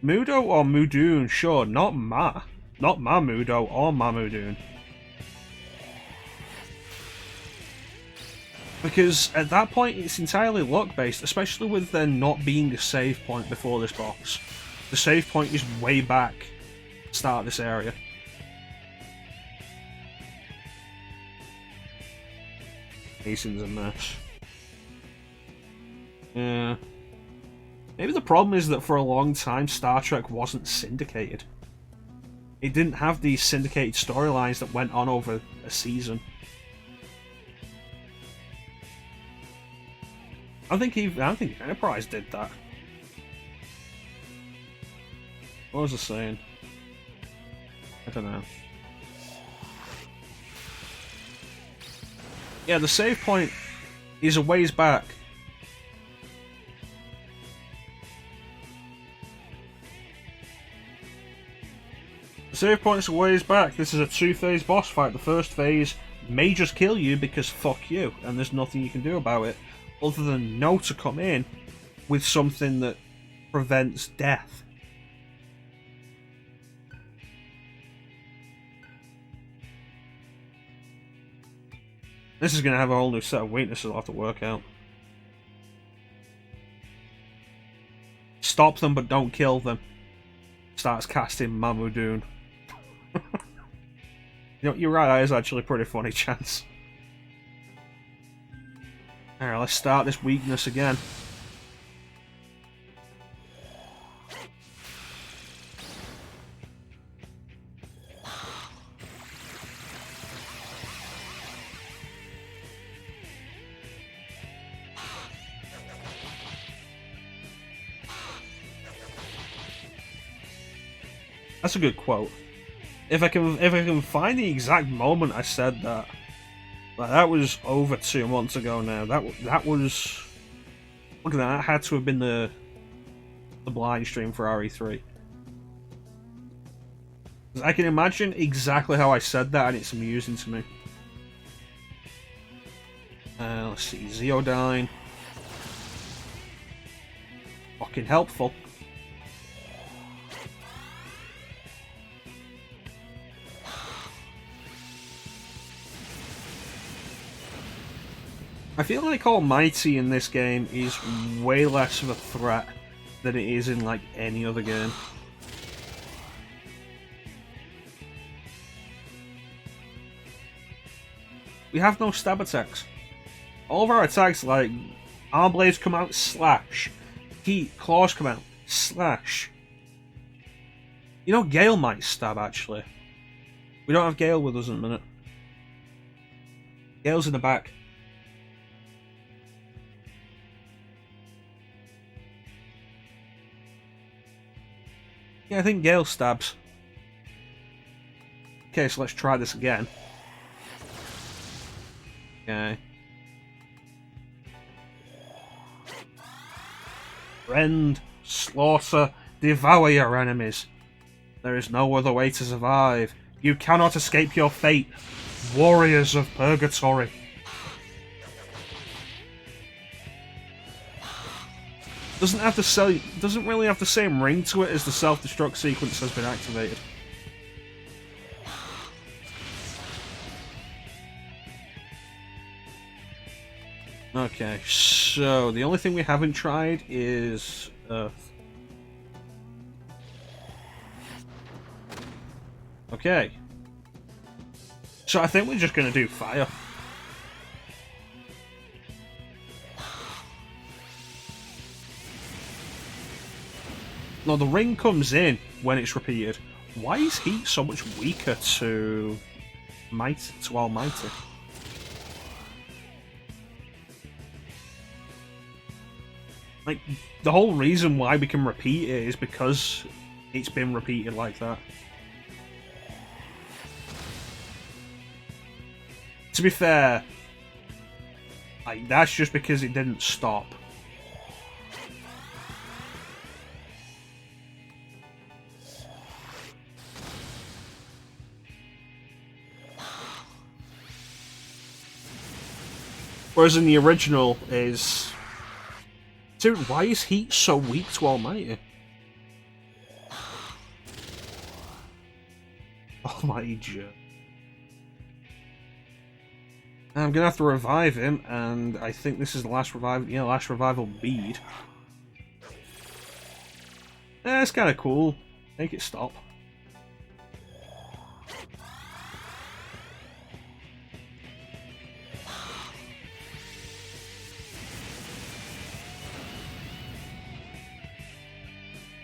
Mudo or Mudoon, sure, not Mamudo or Mamudoon. Because at that point it's entirely luck based, especially with there not being a save point before this boss. The save point is way back at the start of this area. Mason's a mess. Yeah. Maybe the problem is that for a long time Star Trek wasn't syndicated. It didn't have these syndicated storylines that went on over a season. I don't think Enterprise did that. What was I saying? I don't know. Yeah, the save point is a ways back. The save point is a ways back. This is a 2-phase boss fight. The first phase may just kill you because fuck you, and there's nothing you can do about it other than know to come in with something that prevents death. This is going to have a whole new set of weaknesses I'll have to work out. Stop them but don't kill them. Starts casting Mamudoon. You know, you're right, that is actually a pretty funny chance. Alright, let's start this weakness again. That's a good quote. If I can find the exact moment I said that, like, that was over 2 months ago now. That was, look at that. That had to have been the blind stream for RE3. I can imagine exactly how I said that, and it's amusing to me. Let's see, Zeodyne. Fucking helpful. I feel like Almighty in this game is way less of a threat than it is in like any other game. We have no stab attacks. All of our attacks, like arm blades come out, slash. Heat, claws come out, slash. You know, Gale might stab actually. We don't have Gale with us in a minute. Gale's in the back. Yeah, I think Gale stabs. Okay, so let's try this again. Okay. Rend, slaughter, devour your enemies. There is no other way to survive. You cannot escape your fate. Warriors of Purgatory. Doesn't really have the same ring to it as the self-destruct sequence has been activated. Okay, so the only thing we haven't tried is Earth. Okay. So I think we're just gonna do fire. Now the ring comes in when it's repeated. Why is heat so much weaker to Almighty? Like, the whole reason why we can repeat it is because it's been repeated like that. To be fair, like, that's just because it didn't stop. Whereas in the original is... Dude, why is heat so weak to Almighty? Almighty jerk. I'm gonna have to revive him, and I think this is the last revival. Yeah, last revival bead. It's kind of cool. Make it stop.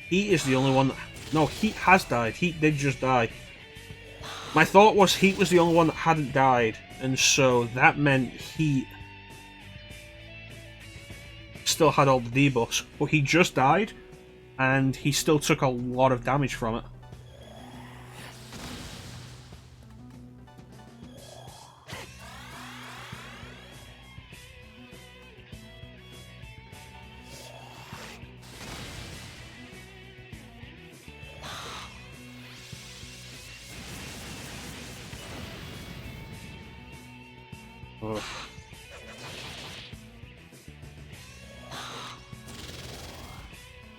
Heat is the only one that... No, Heat has died. Heat did just die. My thought was Heat was the only one that hadn't died, and so that meant Heat still had all the debuffs. But he just died, and he still took a lot of damage from it. Ugh.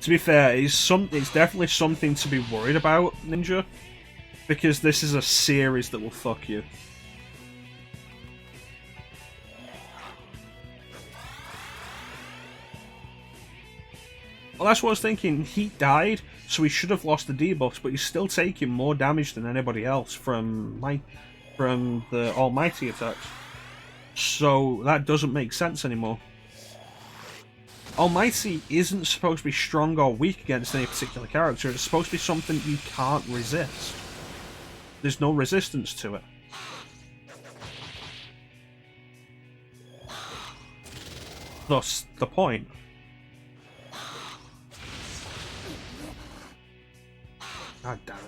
To be fair, it's definitely something to be worried about, Ninja, because this is a series that will fuck you. Well, that's what I was thinking. Heat died, so he should have lost the debuffs, but he's still taking more damage than anybody else from the Almighty attacks. So that doesn't make sense anymore. Almighty isn't supposed to be strong or weak against any particular character. It's supposed to be something you can't resist. There's no resistance to it. Thus, the point. God damn it.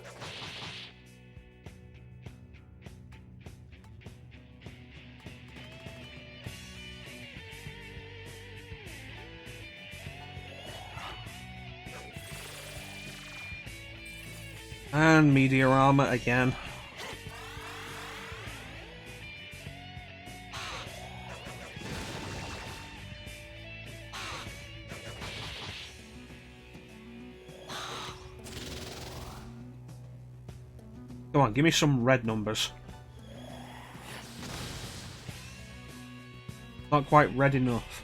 And meteor armor again. Come on, give me some red numbers. Not quite red enough.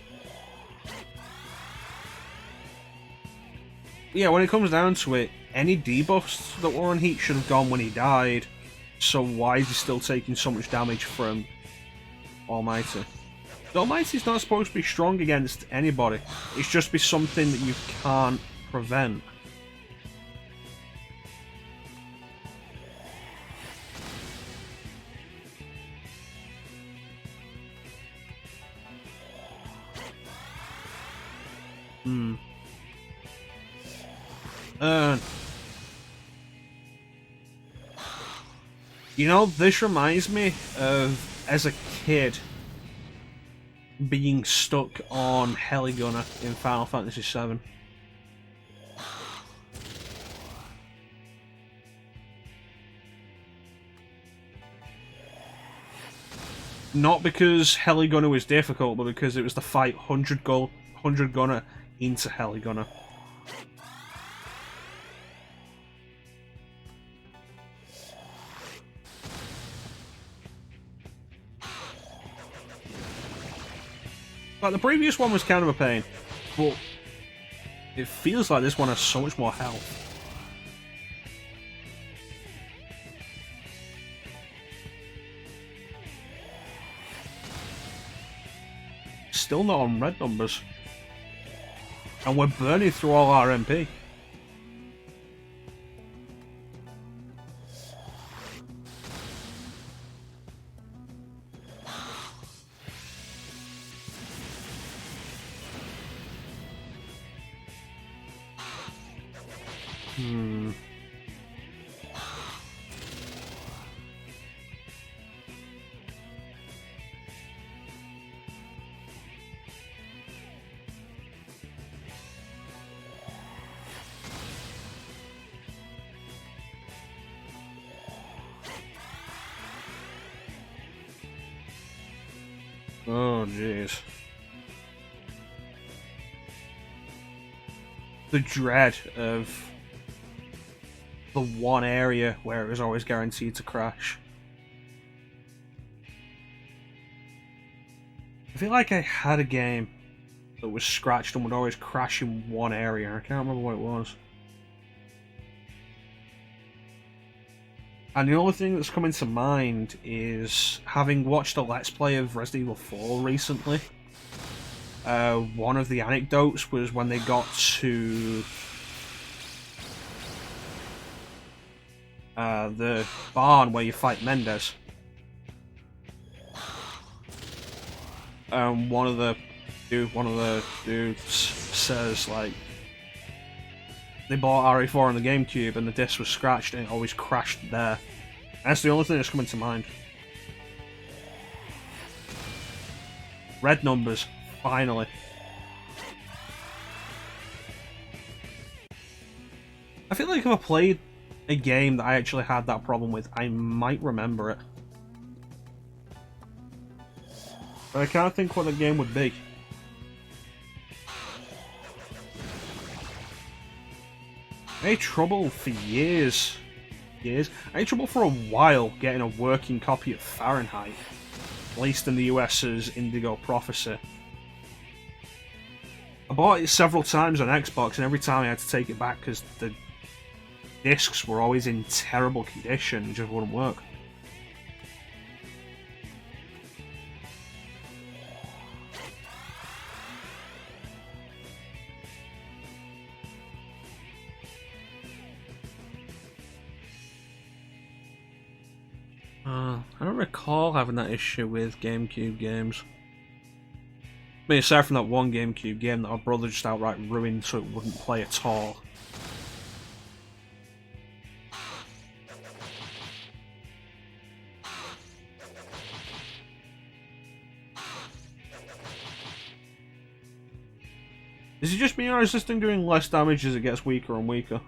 Yeah, when it comes down to it, any debuffs that were on Heat should have gone when he died. So why is he still taking so much damage from Almighty? The Almighty's not supposed to be strong against anybody. It's just be something that you can't prevent. You know, this reminds me of, as a kid, being stuck on Heligunner in Final Fantasy VII. Not because Heligunner was difficult, but because it was the fight 100 Gunner into Heligunner. Like, the previous one was kind of a pain, but it feels like this one has so much more health. Still not on red numbers. And we're burning through all our MP. Oh, jeez. The dread of the one area where it was always guaranteed to crash. I feel like I had a game that was scratched and would always crash in one area. I can't remember what it was. And the only thing that's coming to mind is having watched a Let's Play of Resident Evil 4 recently. One of the anecdotes was when they got to the barn where you fight Mendez. One of the dudes says, like, they bought RE4 on the GameCube and the disc was scratched and it always crashed there. That's the only thing that's coming to mind. Red numbers, finally. I feel like if I played a game that I actually had that problem with, I might remember it. But I can't think what the game would be. I had trouble for years. I had trouble for a while getting a working copy of Fahrenheit, released in the US as Indigo Prophecy. I bought it several times on Xbox, and every time I had to take it back because the discs were always in terrible condition, it just wouldn't work. I don't recall having that issue with GameCube games. I mean, aside from that one GameCube game that our brother just outright ruined so it wouldn't play at all. Is it just me, or is this thing doing less damage as it gets weaker and weaker?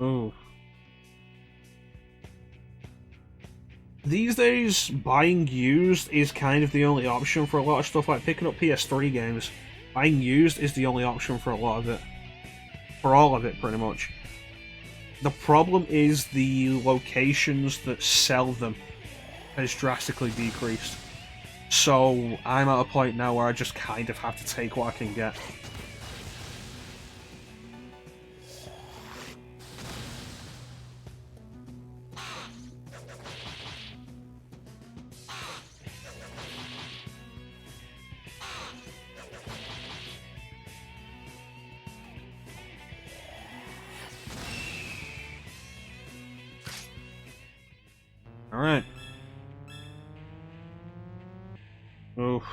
Oh. These days, buying used is kind of the only option for a lot of stuff, like picking up PS3 games. Buying used is the only option for a lot of it. For all of it, pretty much. The problem is the locations that sell them has drastically decreased. So, I'm at a point now where I just kind of have to take what I can get. Alright. Oof.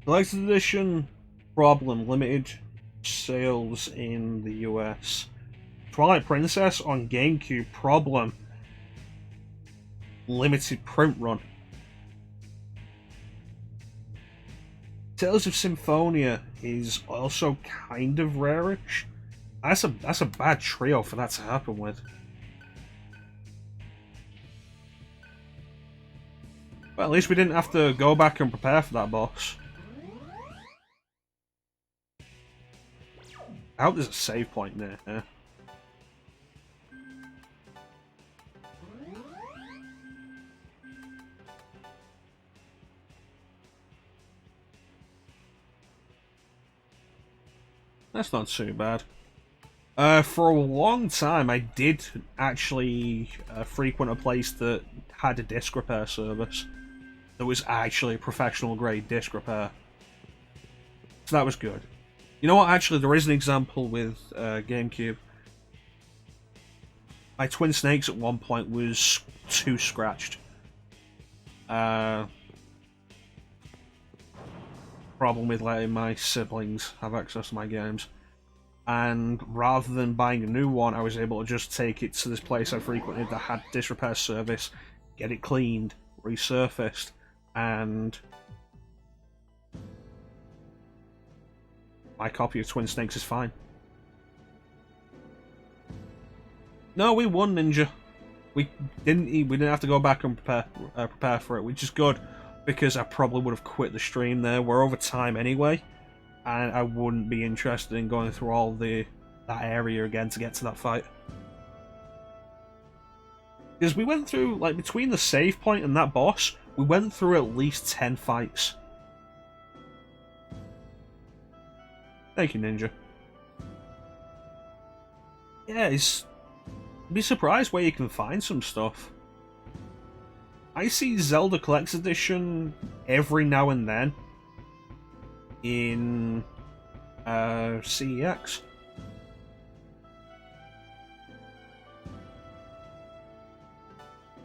Collector's Edition problem, limited sales in the US. Twilight Princess on GameCube problem, limited print run. Tales of Symphonia is also kind of rarish. That's a bad trio for that to happen with. Well, at least we didn't have to go back and prepare for that boss. I hope there's a save point there. Yeah. That's not too bad. For a long time, I did actually frequent a place that had a disc repair service. That was actually a professional grade disc repair. So that was good. You know what, actually, there is an example with GameCube. My Twin Snakes at one point was too scratched. Problem with letting my siblings have access to my games. And rather than buying a new one, I was able to just take it to this place I frequented that had disc repair service, get it cleaned, resurfaced, and my copy of Twin Snakes is fine. No, we won, Ninja. We didn't have to go back and prepare for it, which is good, because I probably would have quit the stream there. We're over time anyway, and I wouldn't be interested in going through all that area again to get to that fight. Because we went through, like, between the save point and that boss, we went through at least 10 fights. Thank you, Ninja. Yeah, I'd be surprised where you can find some stuff. I see Zelda Collector's Edition every now and then in CEX.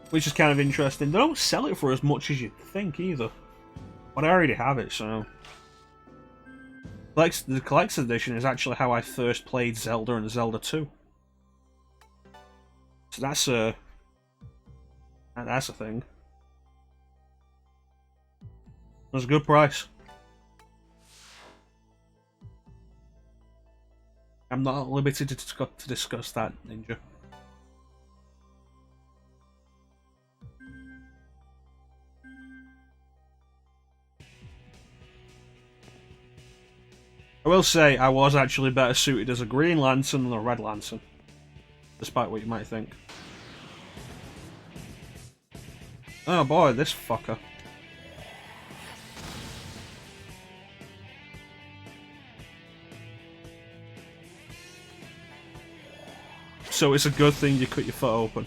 Which is kind of interesting. They don't sell it for as much as you'd think either. But I already have it, so... The Collector's Edition is actually how I first played Zelda and Zelda 2. So that's a thing. It was a good price. I'm not at liberty to discuss that, Ninja. I will say, I was actually better suited as a Green Lantern than a Red Lantern. Despite what you might think. Oh boy, this fucker. So it's a good thing you cut your foot open.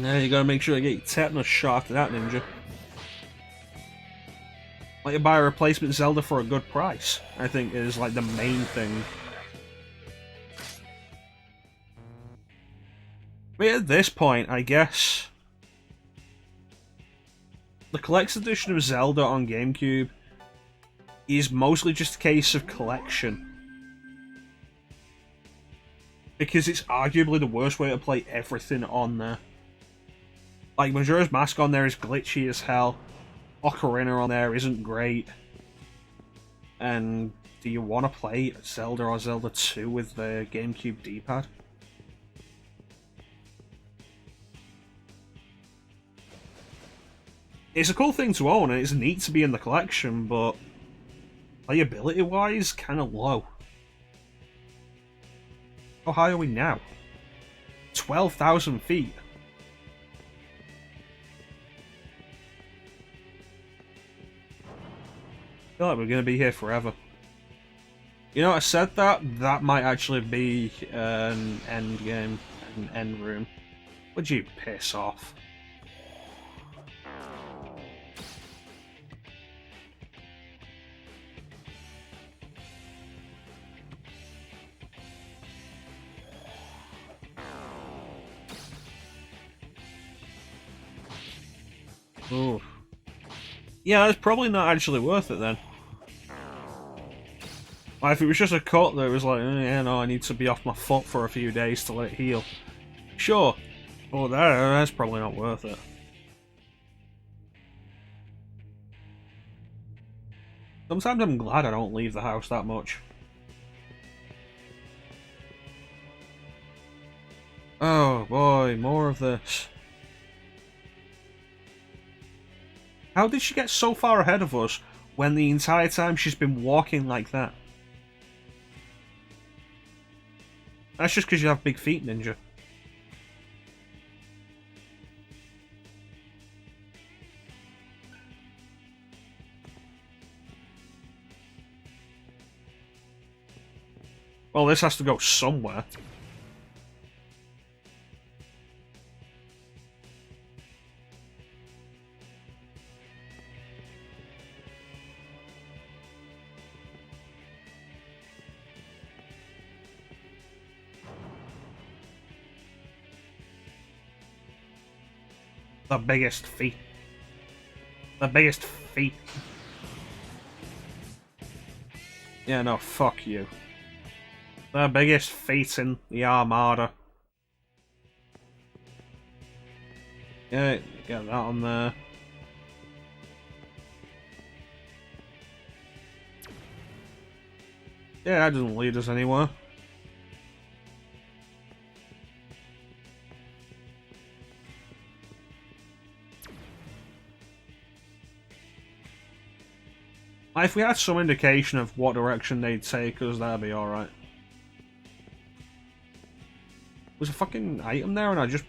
Yeah, you gotta make sure you get your tetanus shot after that, Ninja. Like, you buy a replacement Zelda for a good price, I think is like the main thing. But at this point, I guess the Collector's Edition of Zelda on GameCube is mostly just a case of collection. Because it's arguably the worst way to play everything on there. Like, Majora's Mask on there is glitchy as hell. Ocarina on there isn't great. And do you want to play Zelda or Zelda 2 with the GameCube D-pad? It's a cool thing to own, and it's neat to be in the collection, but playability-wise, kind of low. How high are we now? 12,000 feet. I feel like we're going to be here forever. You know, I said that might actually be an end game, an end room. Would you piss off? Ooh. Yeah, it's probably not actually worth it then. Like, if it was just a cut that was like, yeah, no, I need to be off my foot for a few days to let it heal. Sure. Oh, that's probably not worth it. Sometimes I'm glad I don't leave the house that much. Oh boy, more of this. How did she get so far ahead of us when the entire time she's been walking like that? That's just because you have big feet, Ninja. Well, this has to go somewhere. The biggest feet. The biggest feet. Yeah, no, fuck you. The biggest feet in the Armada. Yeah, get that on there. Yeah, that doesn't lead us anywhere. If we had some indication of what direction they'd take us, that'd be alright. There's a fucking item there and I just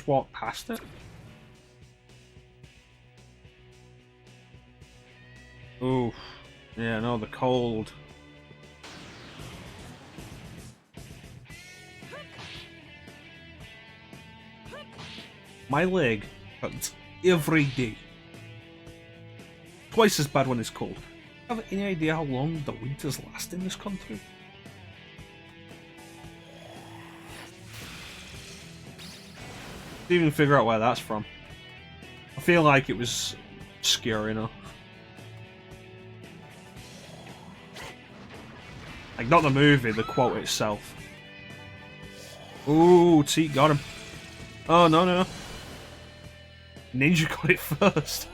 walked past it. Oof. Yeah, no, the cold. My leg hurts every day. Twice as bad when it's cold. Have any idea how long the winters last in this country? Didn't even figure out where that's from. I feel like it was obscure enough. Like, not the movie, the quote itself. Ooh, Teat got him. Oh, no, no. Ninja got it first.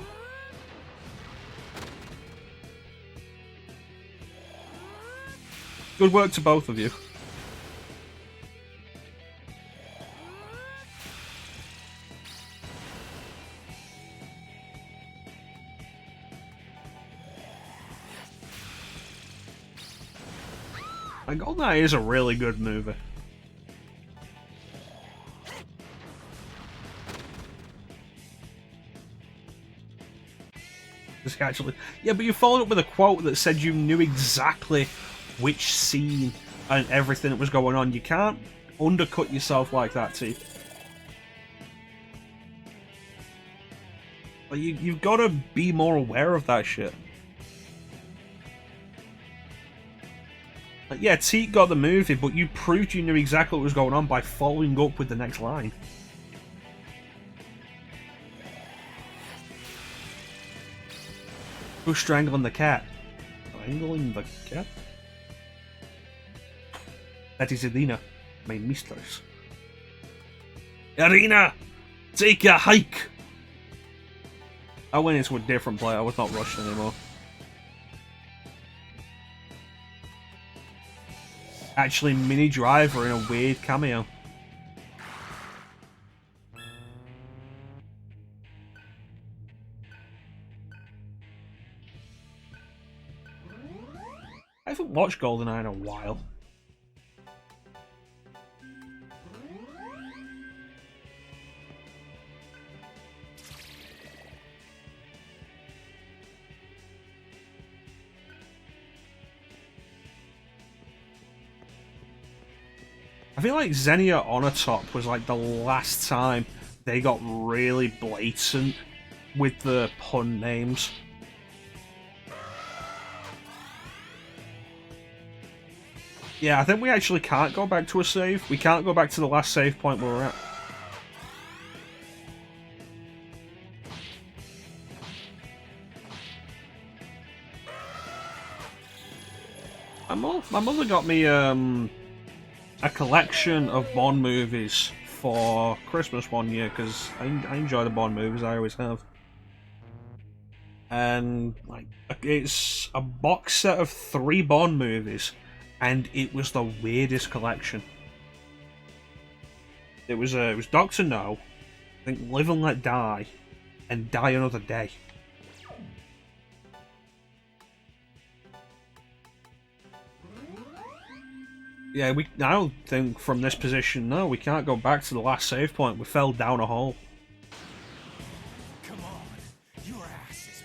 Good work to both of you. Like, Golden Eye is a really good movie. Actually, yeah, but you followed up with a quote that said you knew exactly which scene and everything that was going on. You can't undercut yourself like that, T. Like, you've got to be more aware of that shit. Like, yeah, Teat got the movie, but you proved you knew exactly what was going on by following up with the next line. Who's strangling the cat? Strangling the cat? That is Irina, my mistress. Irina! Take a hike! I went into a different play, I was not rushed anymore. Actually, Mini Driver in a weird cameo. I haven't watched GoldenEye in a while. I feel like Xenia Onatop was like the last time they got really blatant with the pun names. Yeah, I think we actually can't go back to a save. We can't go back to the last save point where we're at. My mother got me a collection of Bond movies for Christmas one year because I enjoy the Bond movies. I always have. And like, it's a box set of 3 Bond movies. and it was the weirdest collection. It was Doctor No, I think Live and Let Die, and Die Another Day. Yeah, I don't think from this position, no, we can't go back to the last save point. We fell down a hole. Come on, your ass is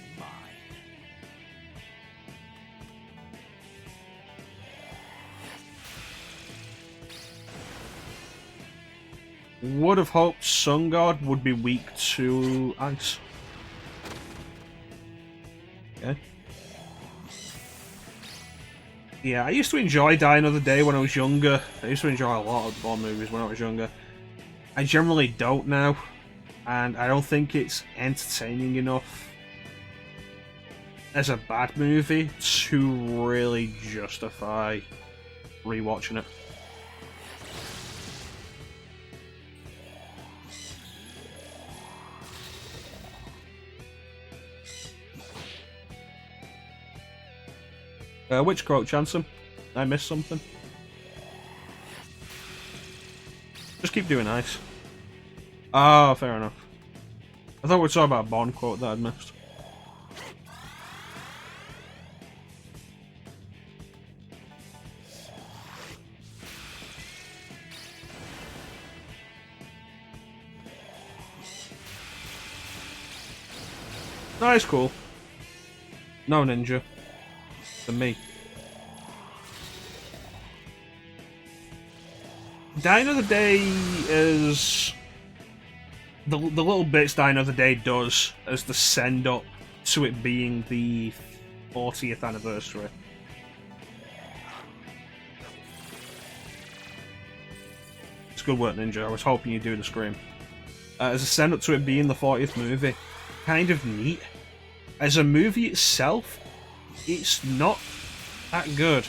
mine. Would have hoped Sun God would be weak to ice. Okay. Yeah, I used to enjoy Die Another Day when I was younger. I used to enjoy a lot of Bond movies when I was younger. I generally don't now, and I don't think it's entertaining enough as a bad movie to really justify rewatching it. Which quote, Chanson? I missed something. Just keep doing ice. Oh, fair enough. I thought we were talking about a Bond quote that I'd missed. Nice, cool. No ninja. Than me. Die Another Day is the little bits Die Another Day does as the send up to it being the 40th anniversary. It's good work, Ninja. I was hoping you'd do the scream. As a send up to it being the 40th movie, kind of neat. As a movie itself, it's not that good.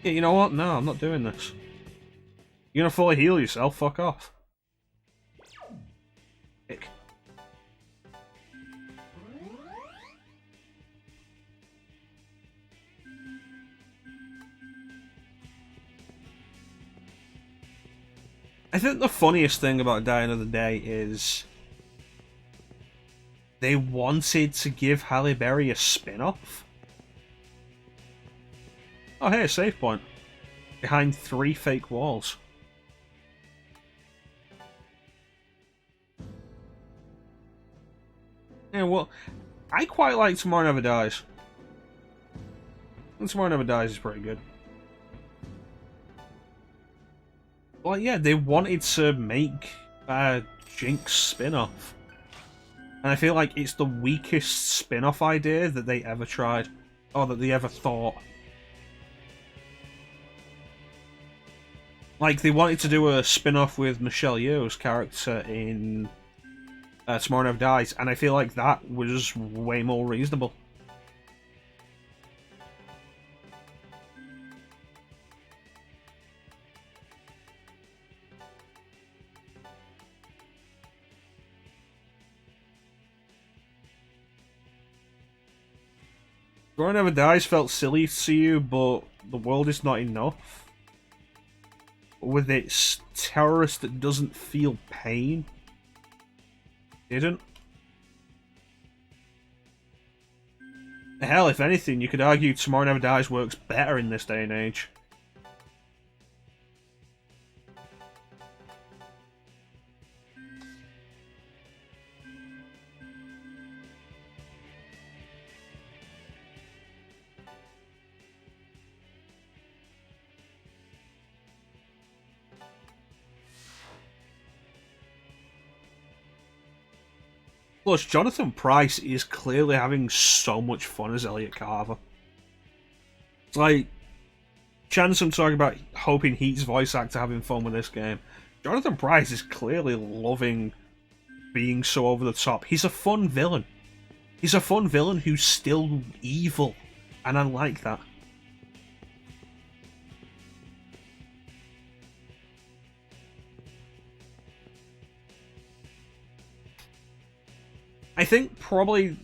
Yeah, you know what? No, I'm not doing this. You're gonna fully heal yourself, fuck off. Ick. I think the funniest thing about Die Another Day is they wanted to give Halle Berry a spin-off. Oh hey, a save point. Behind 3 fake walls. Yeah, well, I quite like Tomorrow Never Dies. And Tomorrow Never Dies is pretty good. Well, yeah, they wanted to make a Jinx spin-off. And I feel like it's the weakest spin-off idea that they ever tried. Or that they ever thought. Like, they wanted to do a spin-off with Michelle Yeoh's character in Tomorrow Never Dies, and I feel like that was way more reasonable. Tomorrow Never Dies felt silly to you, but the world is not enough. With its terrorist that doesn't feel pain. Didn't. Hell, if anything, you could argue Tomorrow Never Dies works better in this day and age. Plus, Jonathan Pryce is clearly having so much fun as Elliot Carver. It's like, Chanson talking about hoping Heat's voice actor having fun with this game. Jonathan Pryce is clearly loving being so over the top. He's a fun villain. He's a fun villain who's still evil, and I like that. I think probably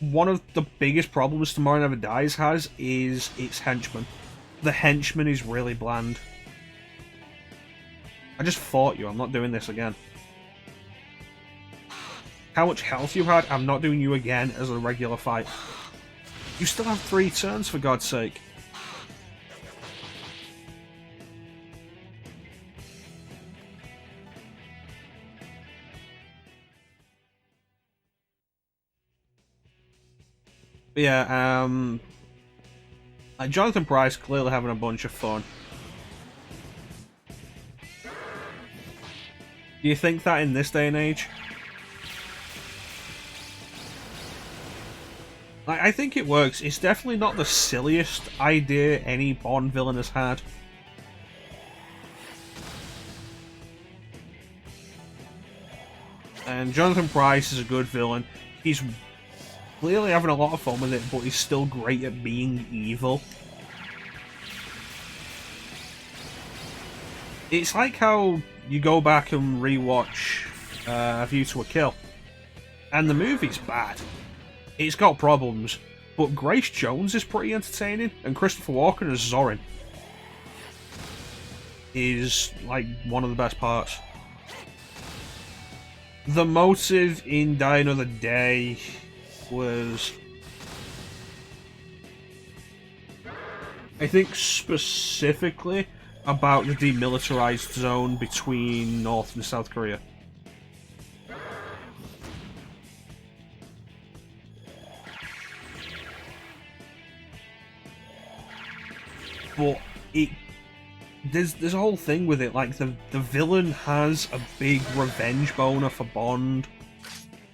one of the biggest problems Tomorrow Never Dies has is its henchman. The henchman is really bland. I just fought you, I'm not doing this again. How much health you had, I'm not doing you again as a regular fight. You still have 3 turns, for God's sake. But yeah, Jonathan Pryce clearly having a bunch of fun. Do you think that in this day and age? I think it works. It's definitely not the silliest idea any Bond villain has had. And Jonathan Pryce is a good villain. He's clearly having a lot of fun with it, but he's still great at being evil. It's like how you go back and rewatch A View to a Kill, and the movie's bad. It's got problems, but Grace Jones is pretty entertaining, and Christopher Walken as Zorin is like one of the best parts. The motive in Die Another Day was, I think, specifically about the demilitarized zone between North and South Korea. But there's a whole thing with it, like the villain has a big revenge boner for Bond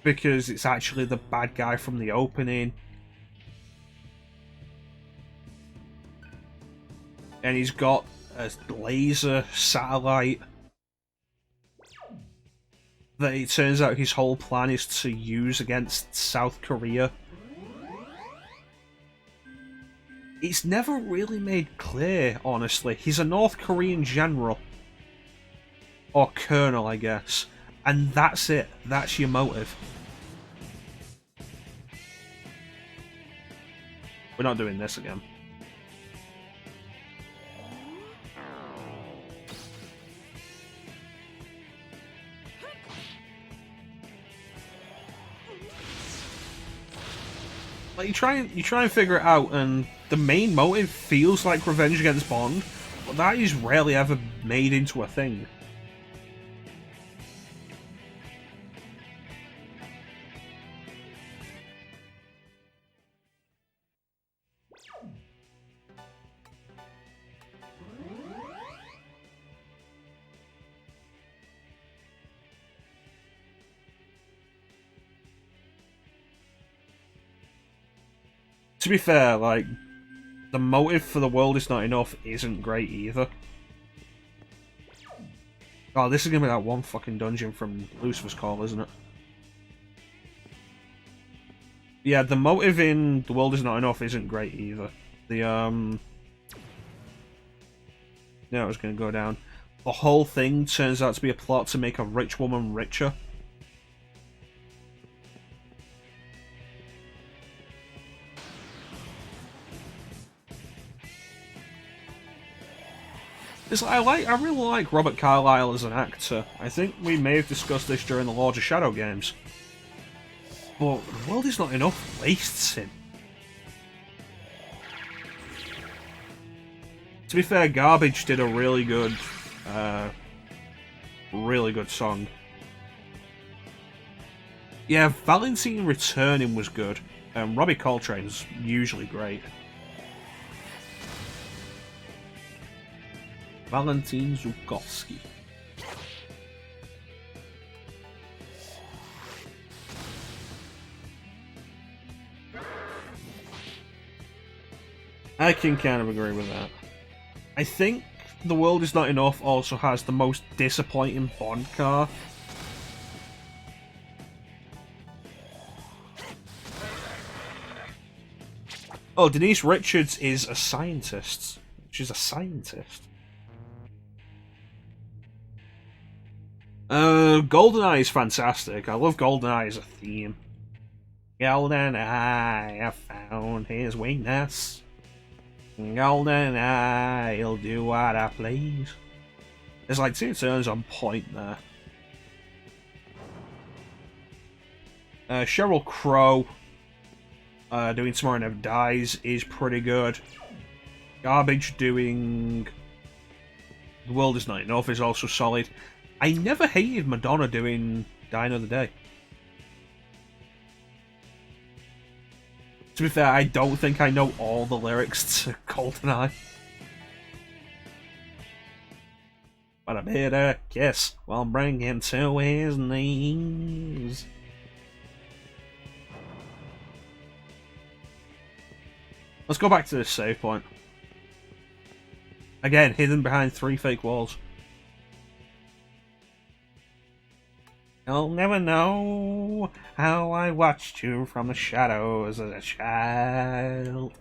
because it's actually the bad guy from the opening. And he's got a laser satellite that it turns out his whole plan is to use against South Korea. It's never really made clear, honestly. He's a North Korean general. Or colonel, I guess. And that's it. That's your motive. We're not doing this again. Like, you try and figure it out, and the main motive feels like revenge against Bond, but that is rarely ever made into a thing. To be fair, like, the motive for The World Is Not Enough isn't great either. Oh, this is gonna be that one fucking dungeon from Lucifer's Call, isn't it? Yeah, the motive in The World Is Not Enough isn't great either. The, yeah, I was gonna go down. The whole thing turns out to be a plot to make a rich woman richer. I really like Robert Carlyle as an actor. I think we may have discussed this during the Lords of Shadow games. But The World Is Not Enough wastes him. To be fair, Garbage did a really good song. Yeah, Valentine returning was good. Robbie Coltrane's usually great. Valentin Zukovsky. I can kind of agree with that. I think The World Is Not Enough also has the most disappointing Bond car. Oh, Denise Richards is a scientist. She's a scientist. GoldenEye is fantastic. I love GoldenEye as a theme. Golden Eye, I found his weakness. Golden Eye, he'll do what I please. There's like 2 turns on point there. Sheryl Crow doing Tomorrow Never Dies is pretty good. Garbage doing The World Is Not Enough is also solid. I never hated Madonna doing Die Another Day. To be fair, I don't think I know all the lyrics to GoldenEye. But I made a kiss while bringing him to his knees. Let's go back to this save point. Again, hidden behind 3 fake walls. You'll never know how I watched you from the shadows as a child.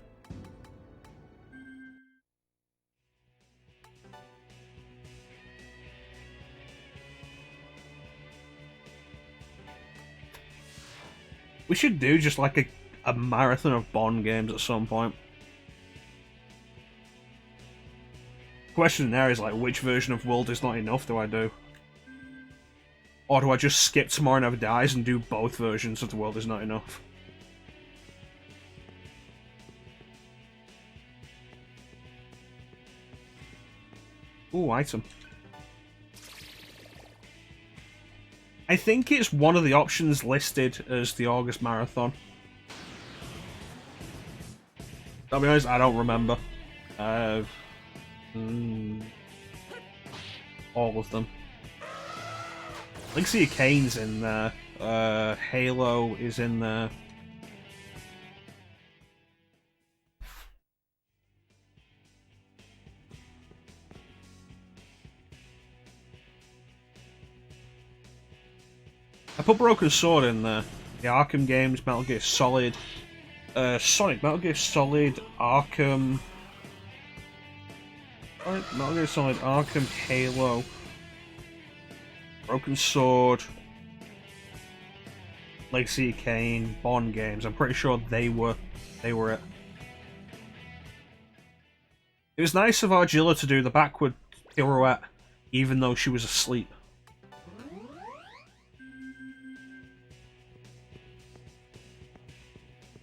We should do just like a marathon of Bond games at some point. Question there is like, which version of World Is Not Enough do I do? Or do I just skip Tomorrow Never Dies and do both versions of The World Is Not Enough? Ooh, item. I think it's one of the options listed as the August Marathon. I'll be honest, I don't remember. All of them. Legacy of Kain's in there. Halo is in there. I put Broken Sword in there. The Arkham games, Metal Gear Solid, Sonic, Metal Gear Solid, Arkham. Metal Gear Solid, Arkham, Halo, Broken Sword, Legacy of Kain, Bond games. I'm pretty sure they were it. It was nice of Argilla to do the backward pirouette, even though she was asleep.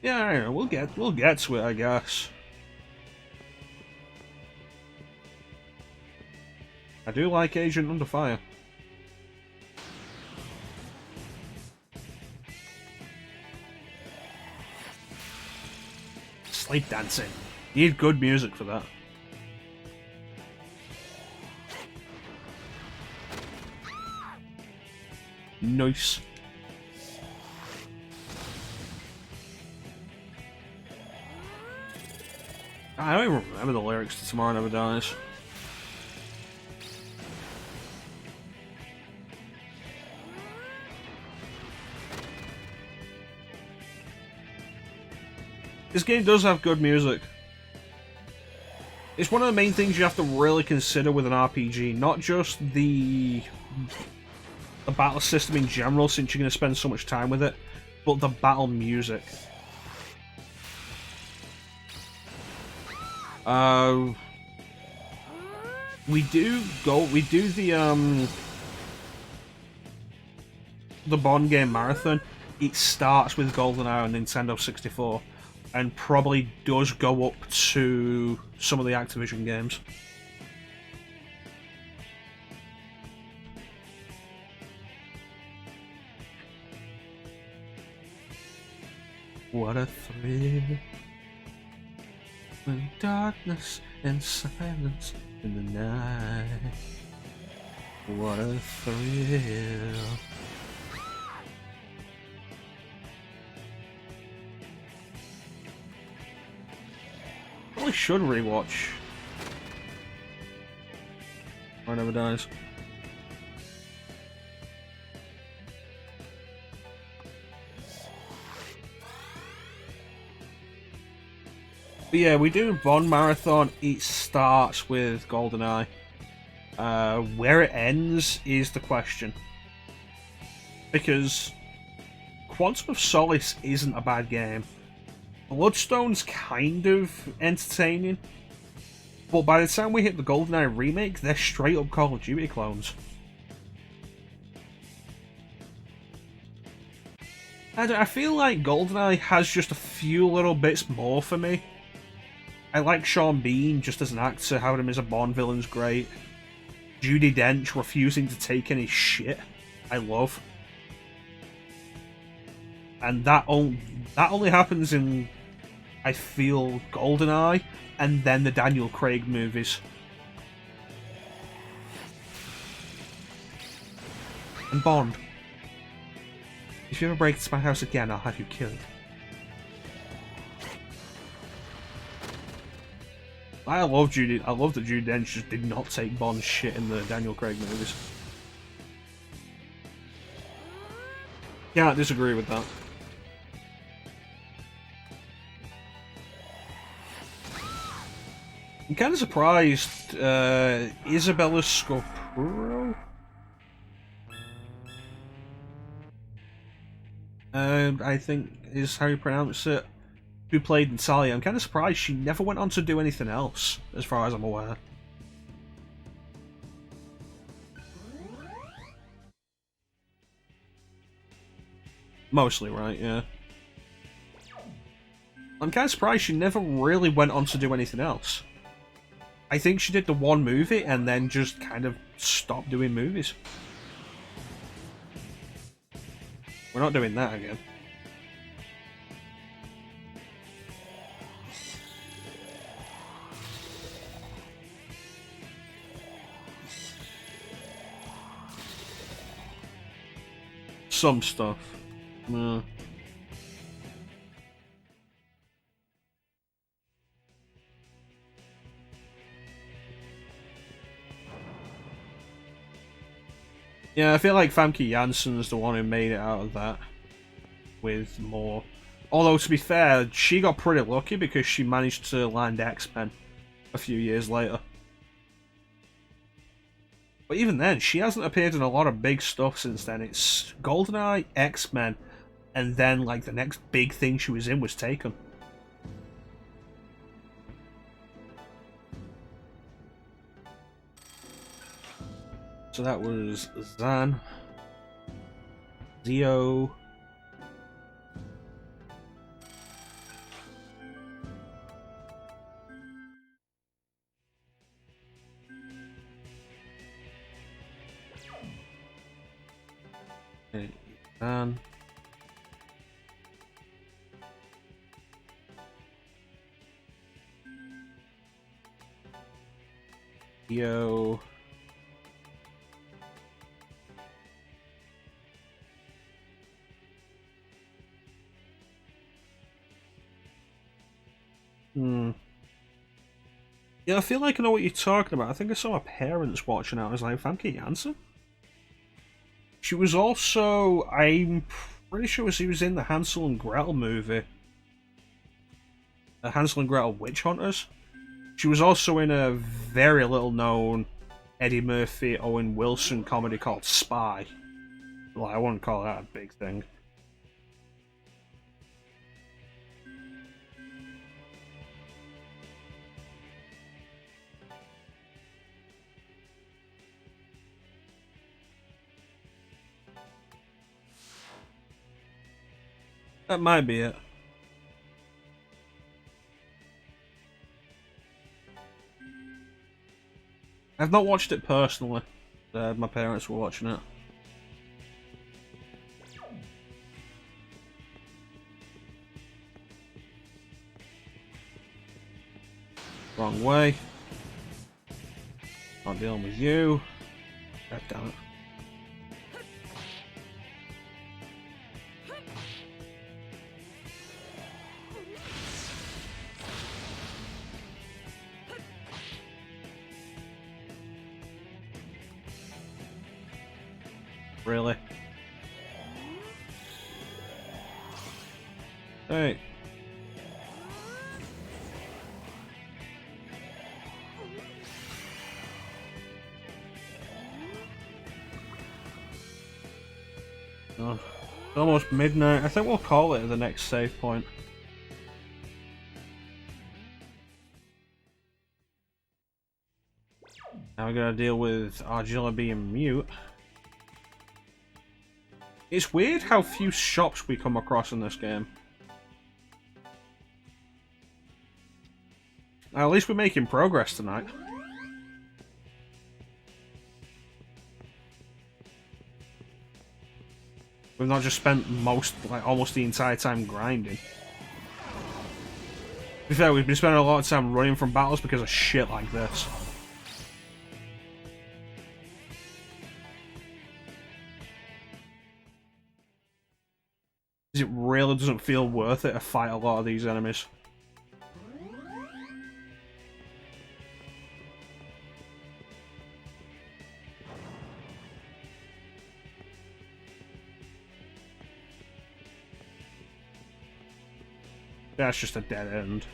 Yeah, I don't know, we'll get to it, I guess. I do like Agent Under Fire. Sleep dancing. You need good music for that. Nice. I don't even remember the lyrics to Tomorrow Never Dies. This game does have good music. It's one of the main things you have to really consider with an RPG, not just the battle system in general, since you're going to spend so much time with it, but the battle music. We do the Bond game marathon. It starts with GoldenEye on Nintendo 64 and probably does go up to some of the Activision games. What a thrill. When darkness and silence in the night. What a thrill. Probably should rewatch Tomorrow Never Dies. But yeah, we do Bond Marathon. It starts with GoldenEye. Where it ends is the question. Because Quantum of Solace isn't a bad game. Bloodstone's kind of entertaining, but by the time we hit the GoldenEye remake, they're straight up Call of Duty clones. I feel like GoldenEye has just a few little bits more for me. I like Shaun Bean just as an actor, having him as a Bond villain's great. Judi Dench refusing to take any shit, I love. And that only happens in, I feel, GoldenEye, and then the Daniel Craig movies. And Bond. If you ever break into my house again, I'll have you killed. I love that Judi Dench just did not take Bond's shit in the Daniel Craig movies. Can't disagree with that. I'm kind of surprised Isabella Scorpuro? I think is how you pronounce it, who played Natalia. I'm kind of surprised she never went on to do anything else, as far as I'm aware. Mostly, right, yeah. I'm kind of surprised she never really went on to do anything else. I think she did the one movie and then just kind of stopped doing movies. We're not doing that again. Some stuff. Yeah, I feel like Famke Janssen's the one who made it out of that with more. Although, to be fair, she got pretty lucky because she managed to land X-Men a few years later. But even then, she hasn't appeared in a lot of big stuff since then. It's GoldenEye, X-Men, and then like the next big thing she was in was Taken. So that was Zan, Zio, Zan, Zio, Yeah, I feel like I know what you're talking about. I think I saw my parents watching it. I was like, Famke Janssen? She was also, I'm pretty sure she was in the Hansel and Gretel movie. The Hansel and Gretel Witch Hunters. She was also in a very little known Eddie Murphy, Owen Wilson comedy called Spy. Well, I wouldn't call that a big thing. That might be it. I've not watched it personally. My parents were watching it. Wrong way. Not dealing with you. God damn it. Really? Hey. Oh. It's almost midnight. I think we'll call it the next save point. Now we're gonna deal with Argilla being mute. It's weird how few shops we come across in this game. At least we're making progress tonight. We've not just spent almost the entire time grinding. To be fair, we've been spending a lot of time running from battles because of shit like this. It really doesn't feel worth it to fight a lot of these enemies. That's just a dead end.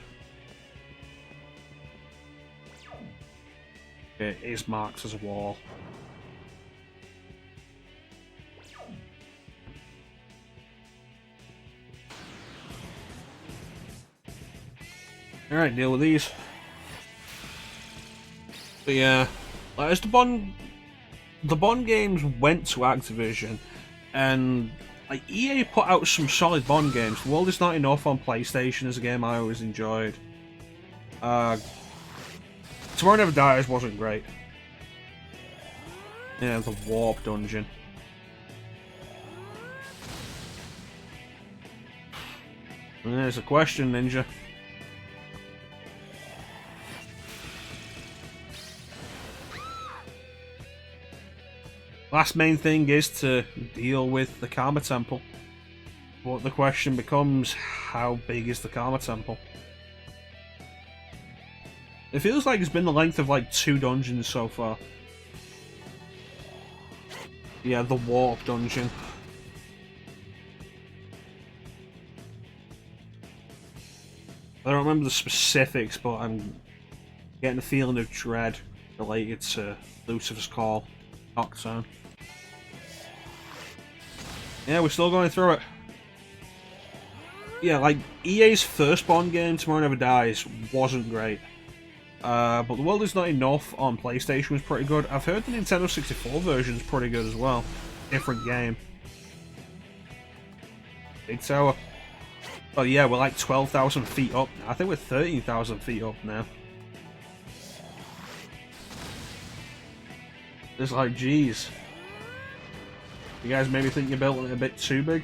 It is marked as a wall. Alright, deal with these. But yeah, like, as the Bond games went to Activision, and like EA put out some solid Bond games. The World Is Not Enough on PlayStation is a game I always enjoyed. Tomorrow Never Dies wasn't great. Yeah, the Warp Dungeon. And there's a question, Ninja. Last main thing is to deal with the Karma Temple. But the question becomes, how big is the Karma Temple? It feels like it's been the length of like 2 dungeons so far. Yeah, the Warp Dungeon. I don't remember the specifics, but I'm getting a feeling of dread related to Lucifer's Call, Nocturne. Yeah, we're still going through it. Yeah, like, EA's first Bond game, Tomorrow Never Dies, wasn't great. But The World Is Not Enough on PlayStation was pretty good. I've heard the Nintendo 64 version's pretty good as well. Different game. Big Tower. Oh yeah, we're like 12,000 feet up now. I think we're 13,000 feet up now. It's like, geez. You guys maybe think you're building it a bit too big?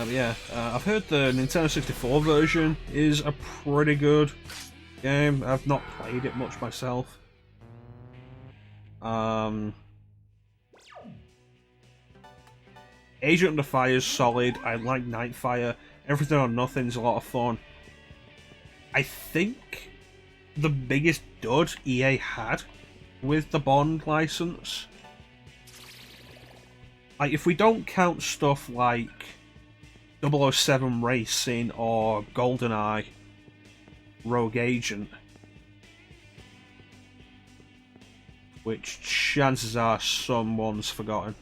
Yeah, I've heard the Nintendo 64 version is a pretty good game. I've not played it much myself. Agent Under Fire is solid. I like Nightfire. Everything or Nothing's a lot of fun. I think the biggest dud EA had with the Bond license, like, if we don't count stuff like 007 Racing or GoldenEye Rogue Agent, which chances are someone's forgotten.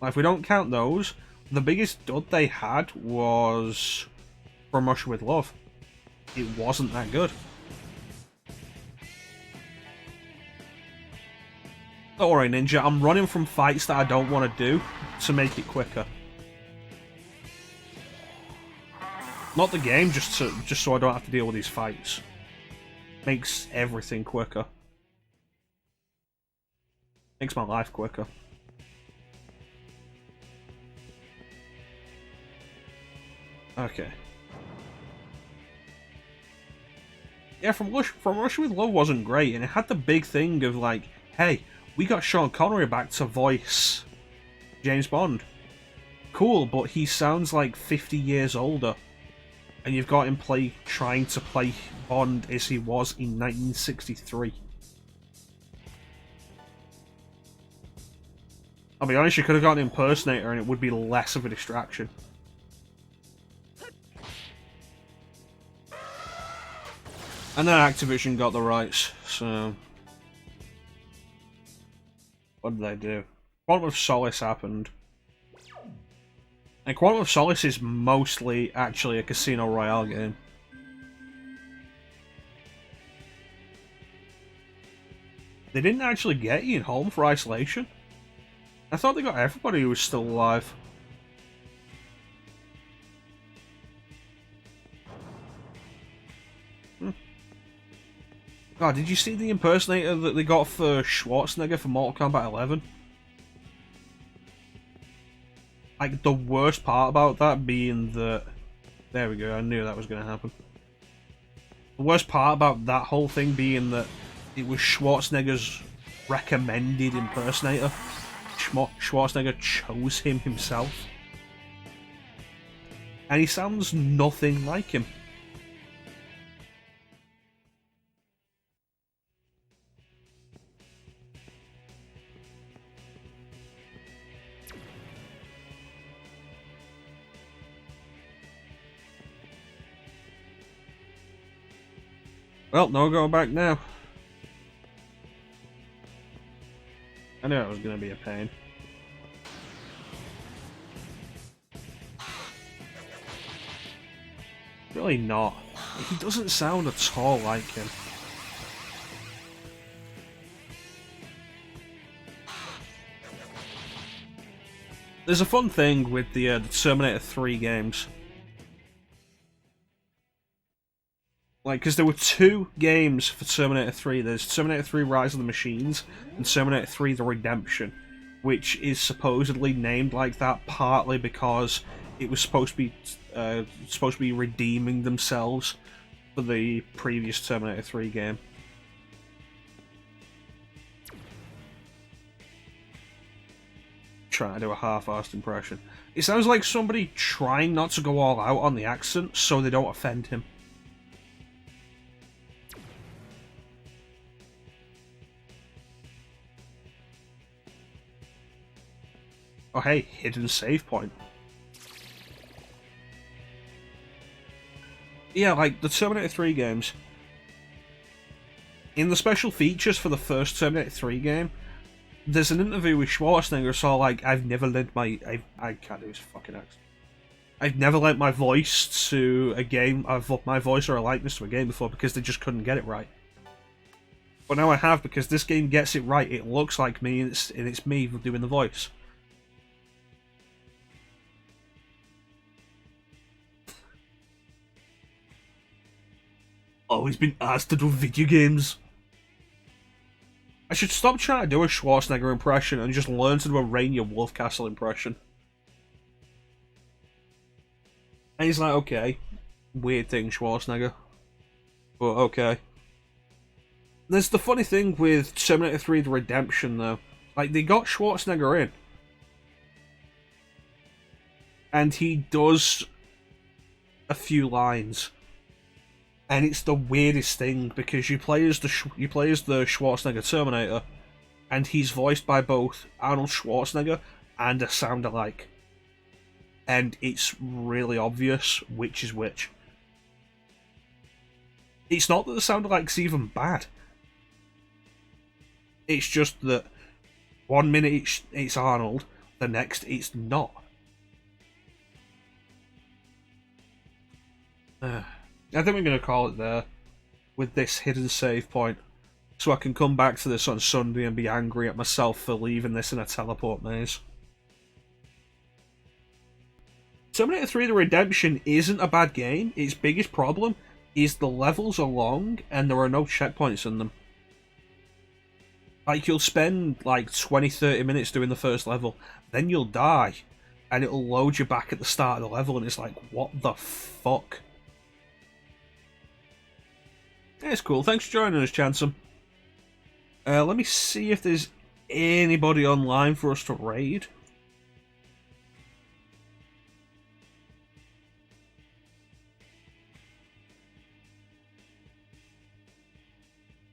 Like, if we don't count those, the biggest dud they had was From Russia With Love. It wasn't that good. Don't worry, Ninja, I'm running from fights that I don't want to do to make it quicker. Not the game, just so I don't have to deal with these fights. Makes everything quicker. Makes my life quicker. Okay. Yeah, From Russia With Love wasn't great, and it had the big thing of like, hey, we got Sean Connery back to voice James Bond. Cool, but he sounds like 50 years older. And you've got him trying to play Bond as he was in 1963. I'll be honest, you could have got an impersonator and it would be less of a distraction. And then Activision got the rights, so... What did they do? Quantum of Solace happened. And Quantum of Solace is mostly actually a Casino Royale game. They didn't actually get Ian Holm for Isolation. I thought they got everybody who was still alive. God, did you see the impersonator that they got for Schwarzenegger for Mortal Kombat 11? Like, the worst part about that being that... There we go, I knew that was going to happen. The worst part about that whole thing being that it was Schwarzenegger's recommended impersonator. Schwarzenegger chose him himself. And he sounds nothing like him. Well, no going back now. I knew it was going to be a pain. Really not. He doesn't sound at all like him. There's a fun thing with the Terminator 3 games. Like, because there were two games for Terminator 3. There's Terminator 3 Rise of the Machines and Terminator 3 The Redemption, which is supposedly named like that partly because it was supposed to be redeeming themselves for the previous Terminator 3 game. Trying to do a half-assed impression. It sounds like somebody trying not to go all out on the accent so they don't offend him. Oh hey, hidden save point. Yeah, like the Terminator 3 games. In the special features for the first Terminator 3 game, there's an interview with Schwarzenegger, so like, I've never lent my... I can't do his fucking accent. I've never lent my voice to a game, my voice or a likeness to a game before because they just couldn't get it right. But now I have, because this game gets it right. It looks like me, and it's me doing the voice. Always been asked to do video games. I should stop trying to do a Schwarzenegger impression and just learn to do a Rainier Wolfcastle impression. And he's like, okay, weird thing, Schwarzenegger. But okay. There's the funny thing with Terminator 3 The Redemption, though. Like, they got Schwarzenegger in. And he does a few lines. And it's the weirdest thing because you play as the Schwarzenegger Terminator, and he's voiced by both Arnold Schwarzenegger and a sound-alike, and it's really obvious which is which. It's not that the sound-alike's even bad. It's just that 1 minute it's Arnold, the next it's not. I think we're going to call it there with this hidden save point, so I can come back to this on Sunday and be angry at myself for leaving this in a teleport maze. Terminator 3 The Redemption isn't a bad game. Its biggest problem is the levels are long and there are no checkpoints in them. Like, you'll spend like 20-30 minutes doing the first level, then you'll die, and it'll load you back at the start of the level, and it's like, what the fuck? Yeah, it's cool. Thanks for joining us, Chansum. Let me see if there's anybody online for us to raid.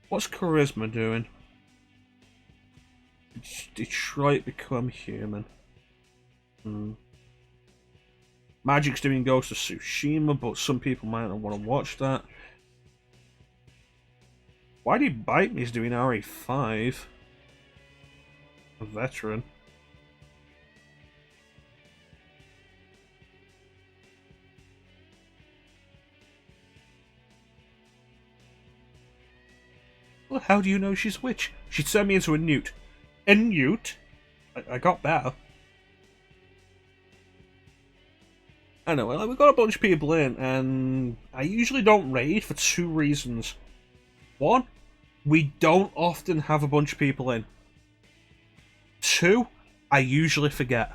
What's Charisma doing? Detroit Become Human. Magic's doing Ghost of Tsushima, but some people might not want to watch that. Why did Bite Me's doing RE5? A veteran. Well, how do you know she's a witch? She turned me into a newt. A newt? I got better. I know, like, we've got a bunch of people in, and I usually don't raid for two reasons. One, we don't often have a bunch of people in. Two, I usually forget.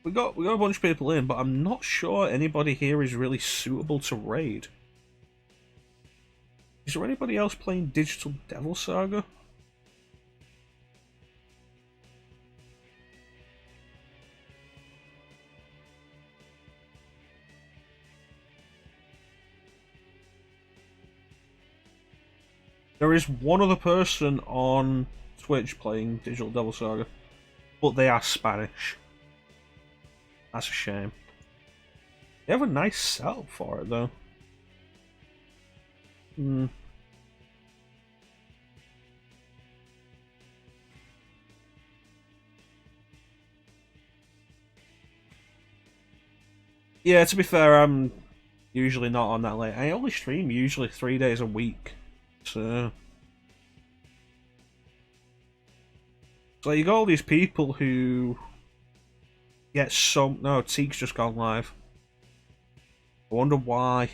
We got a bunch of people in, but I'm not sure anybody here is really suitable to raid. Is there anybody else playing Digital Devil Saga? There is one other person on Twitch playing Digital Devil Saga, but they are Spanish. That's a shame. They have a nice setup for it, though. Yeah, to be fair, I'm usually not on that late. I only stream usually 3 days a week, so... So you got all these people who get some... No, Teek's just gone live. I wonder why.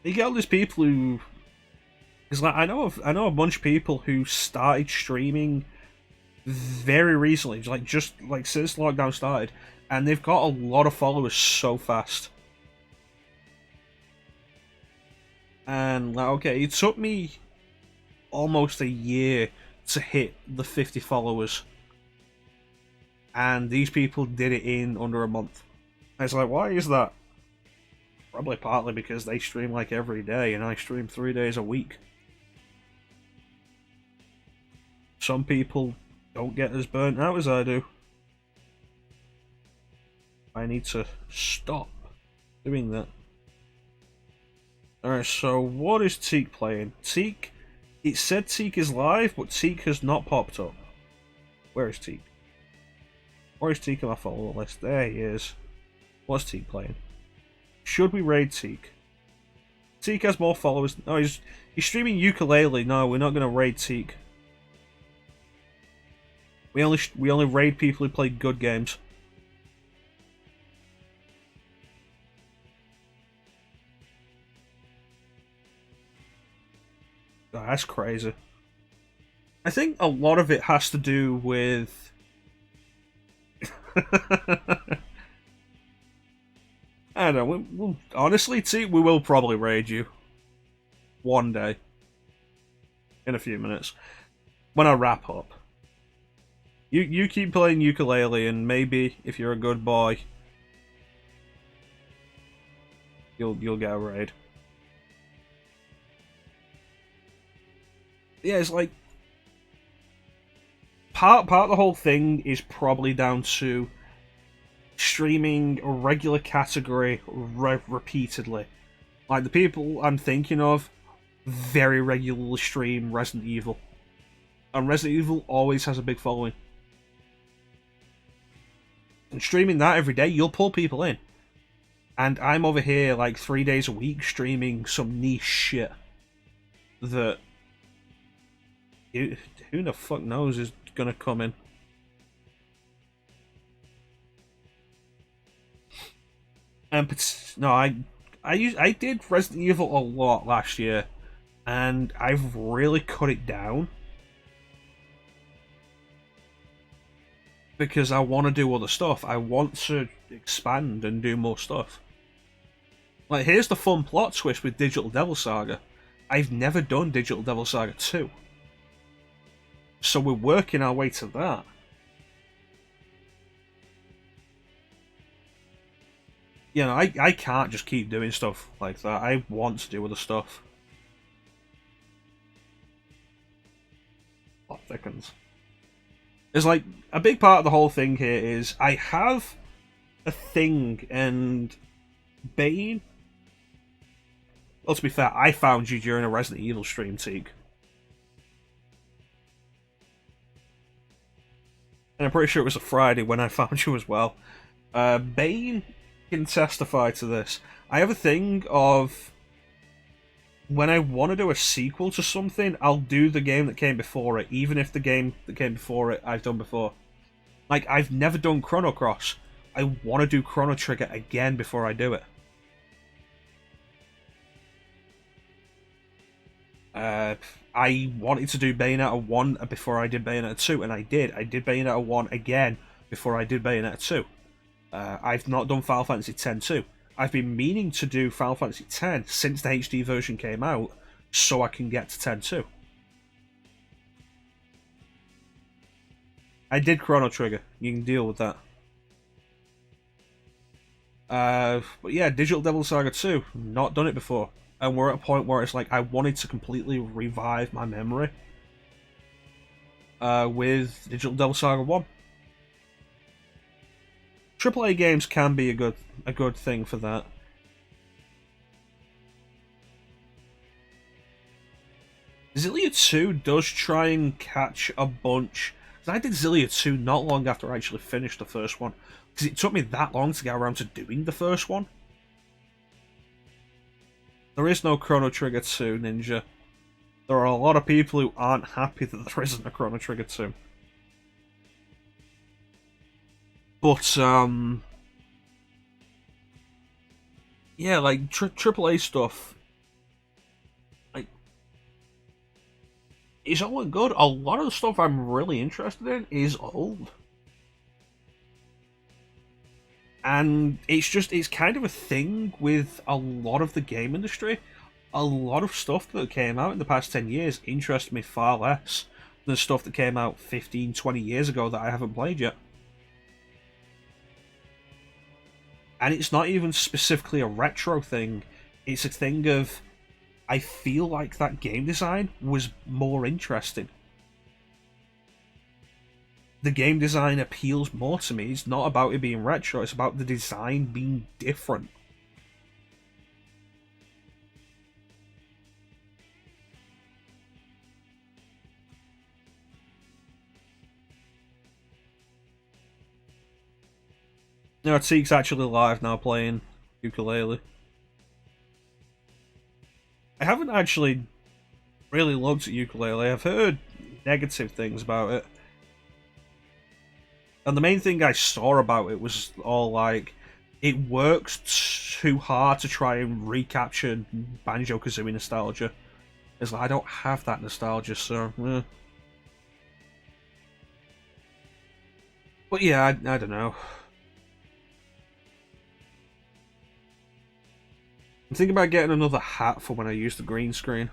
You get all these people who... Because like, I know a bunch of people who started streaming very recently, just since lockdown started, and they've got a lot of followers so fast. And like, okay, it took me almost a year to hit the 50 followers, and these people did it in under a month. And it's like, why is that? Probably partly because they stream like every day, and I stream 3 days a week. Some people don't get as burnt out as I do. I need to stop doing that. Alright, so what is Teek playing? Teek, it said Teek is live, but Teek has not popped up. Where is Teek? Where is Teek on my follower list? There he is. What's Teek playing? Should we raid Teek? Teek has more followers. No, he's streaming ukulele. No, we're not going to raid Teek. We only raid people who play good games. Oh, that's crazy. I think a lot of it has to do with... I don't know. Honestly, Teek, we will probably raid you. One day. In a few minutes. When I wrap up. You keep playing ukulele, and maybe, if you're a good boy, you'll get a raid. Yeah, it's like... Part of the whole thing is probably down to streaming a regular category repeatedly. Like, the people I'm thinking of very regularly stream Resident Evil. And Resident Evil always has a big following. And streaming that every day, you'll pull people in. And I'm over here like 3 days a week streaming some niche shit that who the fuck knows is gonna come in. And no, I did Resident Evil a lot last year, and I've really cut it down. Because I want to do other stuff. I want to expand and do more stuff. Like, here's the fun plot twist with Digital Devil Saga. I've never done Digital Devil Saga 2. So we're working our way to that. You know, I can't just keep doing stuff like that. I want to do other stuff. Plot thickens. It's like, a big part of the whole thing here is I have a thing, and Bane Well, to be fair, I found you during a Resident Evil stream, Teague. And I'm pretty sure it was a Friday when I found you as well. Bane can testify to this. I have a thing of when I want to do a sequel to something, I'll do the game that came before it, even if the game that came before it I've done before. Like, I've never done Chrono Cross. I want to do Chrono Trigger again before I do it. I wanted to do Bayonetta 1 before I did Bayonetta 2, and I did. I did Bayonetta 1 again before I did Bayonetta 2. I've not done Final Fantasy X 2. I've been meaning to do Final Fantasy X since the HD version came out, so I can get to 10 2. I did Chrono Trigger. You can deal with that. But yeah, Digital Devil Saga 2. Not done it before. And we're at a point where it's like I wanted to completely revive my memory with Digital Devil Saga 1. AAA games can be a good thing for that. Xillia 2 does try and catch a bunch. Because I did Xillia 2 not long after I actually finished the first one. Because it took me that long to get around to doing the first one. There is no Chrono Trigger 2, Ninja. There are a lot of people who aren't happy that there isn't a Chrono Trigger 2. But, yeah, like, AAA stuff, like, it's all good. A lot of the stuff I'm really interested in is old. And it's kind of a thing with a lot of the game industry. A lot of stuff that came out in the past 10 years interests me far less than stuff that came out 15, 20 years ago that I haven't played yet. And it's not even specifically a retro thing. It's a thing of, I feel like that game design was more interesting. The game design appeals more to me. It's not about it being retro, it's about the design being different. You know, Teek's actually live now playing ukulele. I haven't actually really looked at ukulele. I've heard negative things about it. And the main thing I saw about it was all like, it works too hard to try and recapture Banjo-Kazooie nostalgia. It's like, I don't have that nostalgia, so... But yeah, I don't know. I'm thinking about getting another hat for when I use the green screen.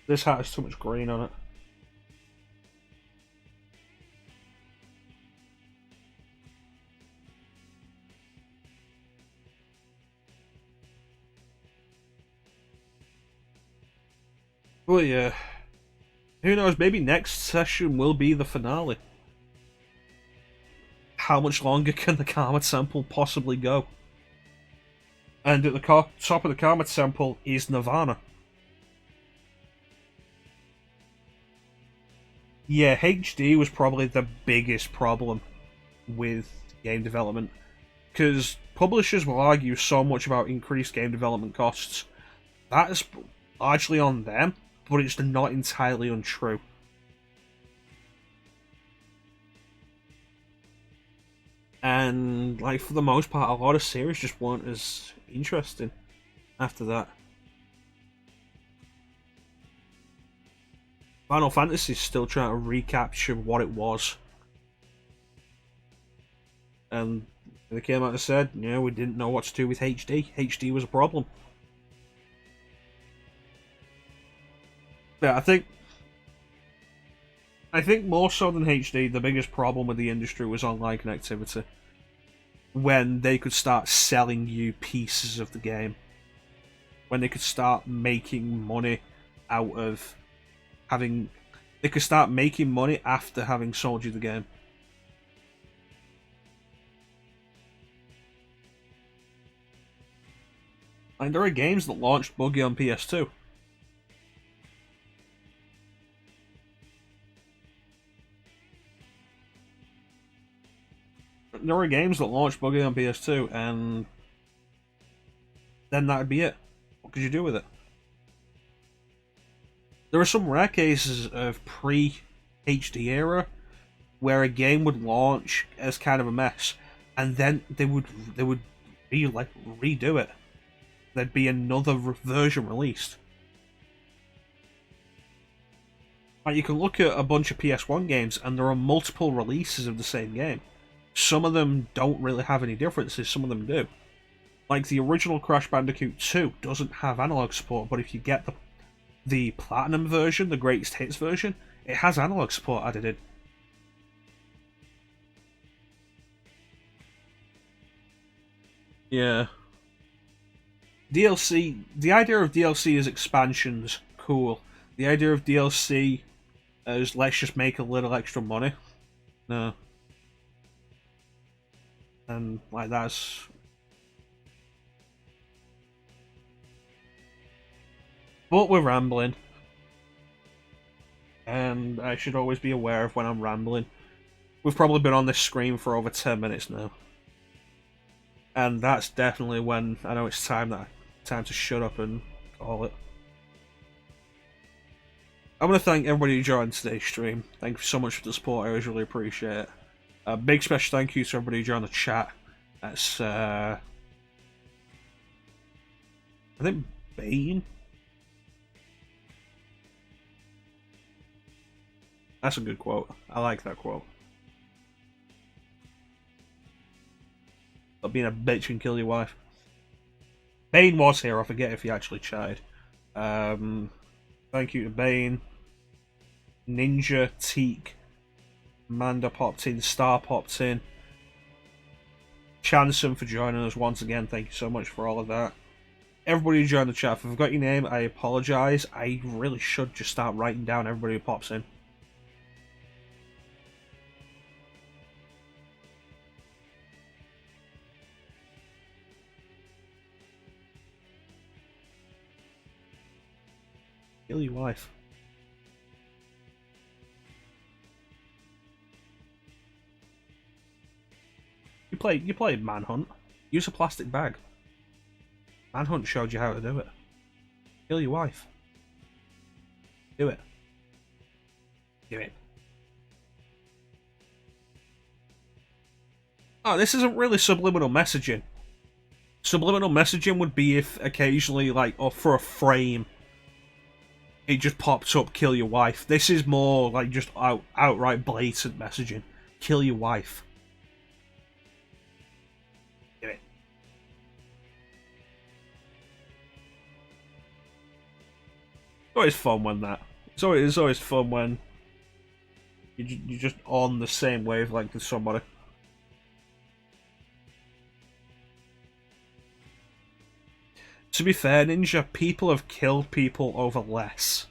This hat has too much green on it. But yeah, who knows, maybe next session will be the finale. How much longer can the Karma Temple possibly go? And at the top of the Karma Temple is Nirvana. Yeah, HD was probably the biggest problem with game development. Because publishers will argue so much about increased game development costs. That is largely on them, but it's not entirely untrue. And, like, for the most part, a lot of series just weren't as interesting after that. Final Fantasy is still trying to recapture what it was. And they came out and said, yeah, we didn't know what to do with HD. HD was a problem. Yeah, I think more so than HD, the biggest problem with the industry was online connectivity. When they could start selling you pieces of the game. When they could start making money out of having... They could start making money after having sold you the game. Like, there are games that launched buggy on PS2. There were games that launched buggy on PS2, and then that'd be it. What could you do with it? There are some rare cases of pre-HD era where a game would launch as kind of a mess, and then they would redo it. There'd be another version released. Like, you can look at a bunch of PS1 games, and there are multiple releases of the same game. Some of them don't really have any differences, some of them do. Like, the original Crash Bandicoot 2 doesn't have analog support, but if you get the Platinum version, the Greatest Hits version, it has analog support added in. Yeah. DLC, the idea of DLC as expansions, cool. The idea of DLC as let's just make a little extra money, no. And like that's... But we're rambling. And I should always be aware of when I'm rambling. We've probably been on this screen for over 10 minutes now. And that's definitely when I know it's time to shut up and call it. I want to thank everybody who joined today's stream. Thank you so much for the support, I always really appreciate it. A big special thank you to everybody who joined the chat. That's, I think Bane? That's a good quote. I like that quote. But being a bitch and kill your wife. Bane was here, I forget if he actually chatted. Thank you to Bane. Ninja, Teak, Amanda popped in, Star popped in. Chanson for joining us once again, thank you so much for all of that. Everybody who joined the chat, if I've got your name, I apologise. I really should just start writing down everybody who pops in. Kill your wife. You played Manhunt. Use a plastic bag. Manhunt showed you how to do it. Kill your wife. Do it. Do it. Oh, this isn't really subliminal messaging. Subliminal messaging would be if occasionally, like, or for a frame, it just pops up, kill your wife. This is more like just outright blatant messaging. Kill your wife. Do it. It's always fun when that. It's always fun when you're just on the same wavelength as somebody. To be fair, Ninja, people have killed people over less.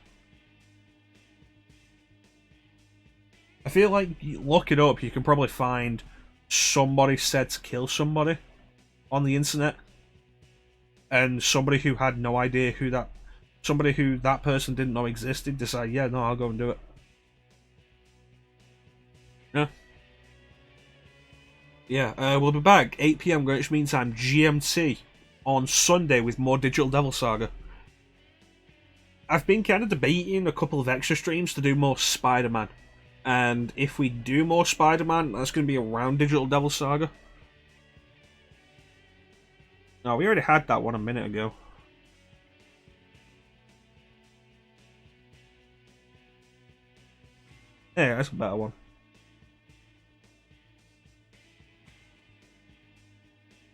I feel like, you look it up, you can probably find somebody said to kill somebody on the internet. And somebody who had no idea who that... Somebody who that person didn't know existed decided, yeah, no, I'll go and do it. Yeah. Yeah, we'll be back 8 PM Greenwich Mean Time GMT on Sunday with more Digital Devil Saga. I've been kind of debating a couple of extra streams to do more Spider-Man. And if we do more Spider-Man, that's going to be around Digital Devil Saga. No, we already had that one a minute ago. Yeah, that's a better one.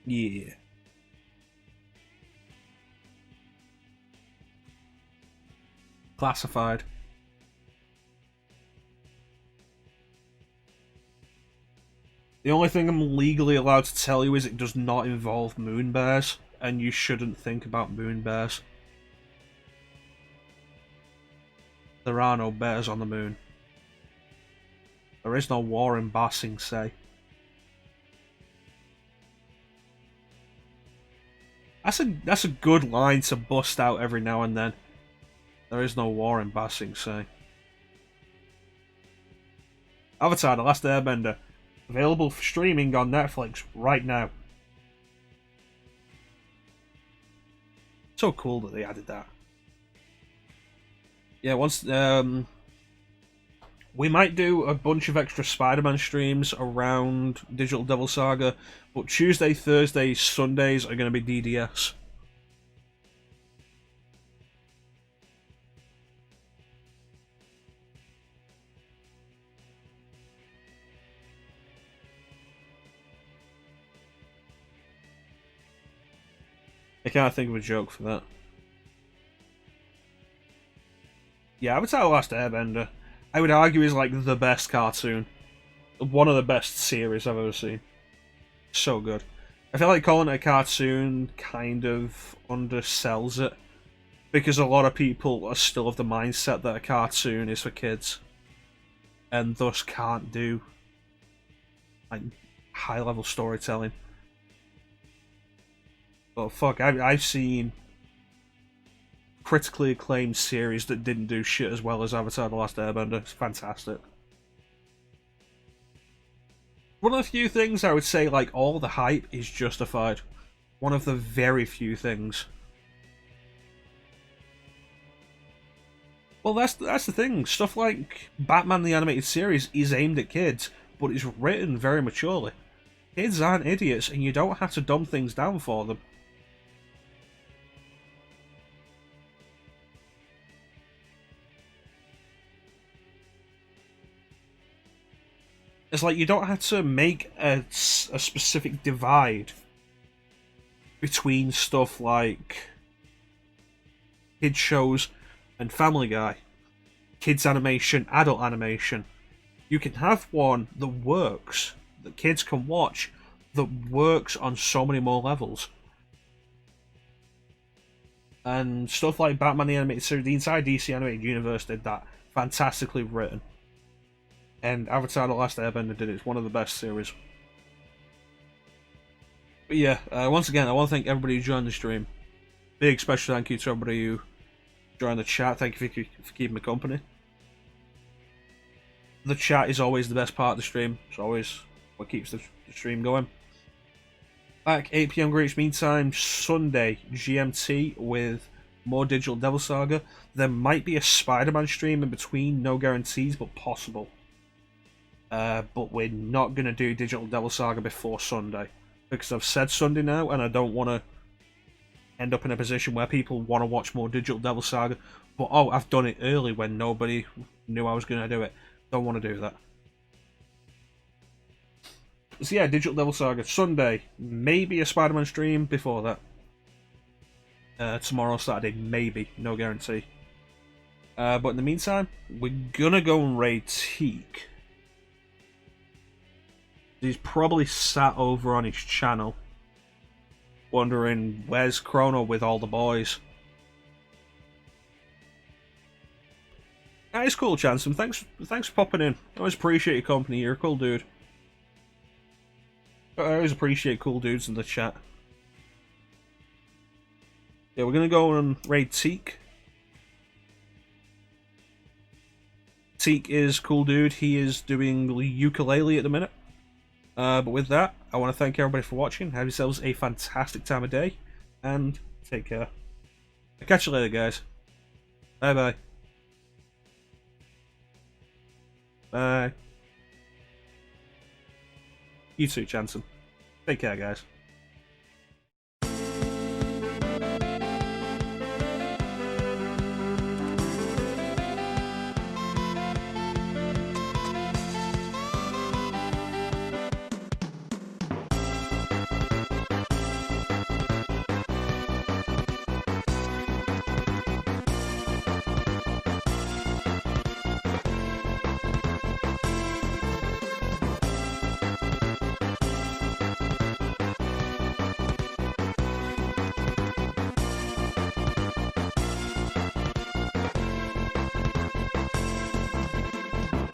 Yeah. Classified. The only thing I'm legally allowed to tell you is it does not involve moon bears, and you shouldn't think about moon bears. There are no bears on the moon. There is no war in Ba Sing Se. That's a good line to bust out every now and then. There is no war in Ba Sing Se. Avatar: The Last Airbender, available for streaming on Netflix right now. So cool that they added that. Yeah, once we might do a bunch of extra Spider-Man streams around Digital Devil Saga, but Tuesday, Thursdays, Sundays are going to be DDS. I can't think of a joke for that. Yeah, Avatar: The Last Airbender, I would argue, is like the best cartoon. One of the best series I've ever seen. So good. I feel like calling it a cartoon kind of undersells it, because a lot of people are still of the mindset that a cartoon is for kids, and thus can't do like high-level storytelling. But fuck, I've seen critically acclaimed series that didn't do shit as well as Avatar: The Last Airbender. It's fantastic. One of the few things I would say, like, all the hype is justified. One of the very few things. Well, that's the thing. Stuff like Batman the Animated Series is aimed at kids, but it's written very maturely. Kids aren't idiots, and you don't have to dumb things down for them. It's like you don't have to make a specific divide between stuff like kids shows and Family Guy, kids animation, adult animation. You can have one that works, that kids can watch, that works on so many more levels. And stuff like Batman the Animated Series, the entire DC Animated Universe did that. Fantastically written. And Avatar: The Last Airbender did it. It's one of the best series. But yeah, once again, I want to thank everybody who joined the stream. Big special thank you to everybody who joined the chat. Thank you for keeping me company. The chat is always the best part of the stream. It's always what keeps the stream going. Back 8 PM Greenwich Mean Time, Sunday, GMT, with more Digital Devil Saga. There might be a Spider-Man stream in between, no guarantees, but possible. But we're not going to do Digital Devil Saga before Sunday, because I've said Sunday now, and I don't want to end up in a position where people want to watch more Digital Devil Saga, but oh, I've done it early when nobody knew I was going to do it. Don't want to do that. So yeah, Digital Devil Saga, Sunday, maybe a Spider-Man stream before that. Tomorrow, Saturday, maybe, no guarantee. But in the meantime, we're gonna go and raid Teak. He's probably sat over on his channel, wondering where's Chrono with all the boys. That is cool, Chanson. Thanks for popping in. I always appreciate your company. You're a cool dude. I always appreciate cool dudes in the chat. Yeah, we're gonna go and raid Teak. Teak is cool dude. He is doing ukulele at the minute. But with that, I want to thank everybody for watching. Have yourselves a fantastic time of day, and take care. I'll catch you later, guys. Bye bye. Bye. You too, Chanson. Take care, guys.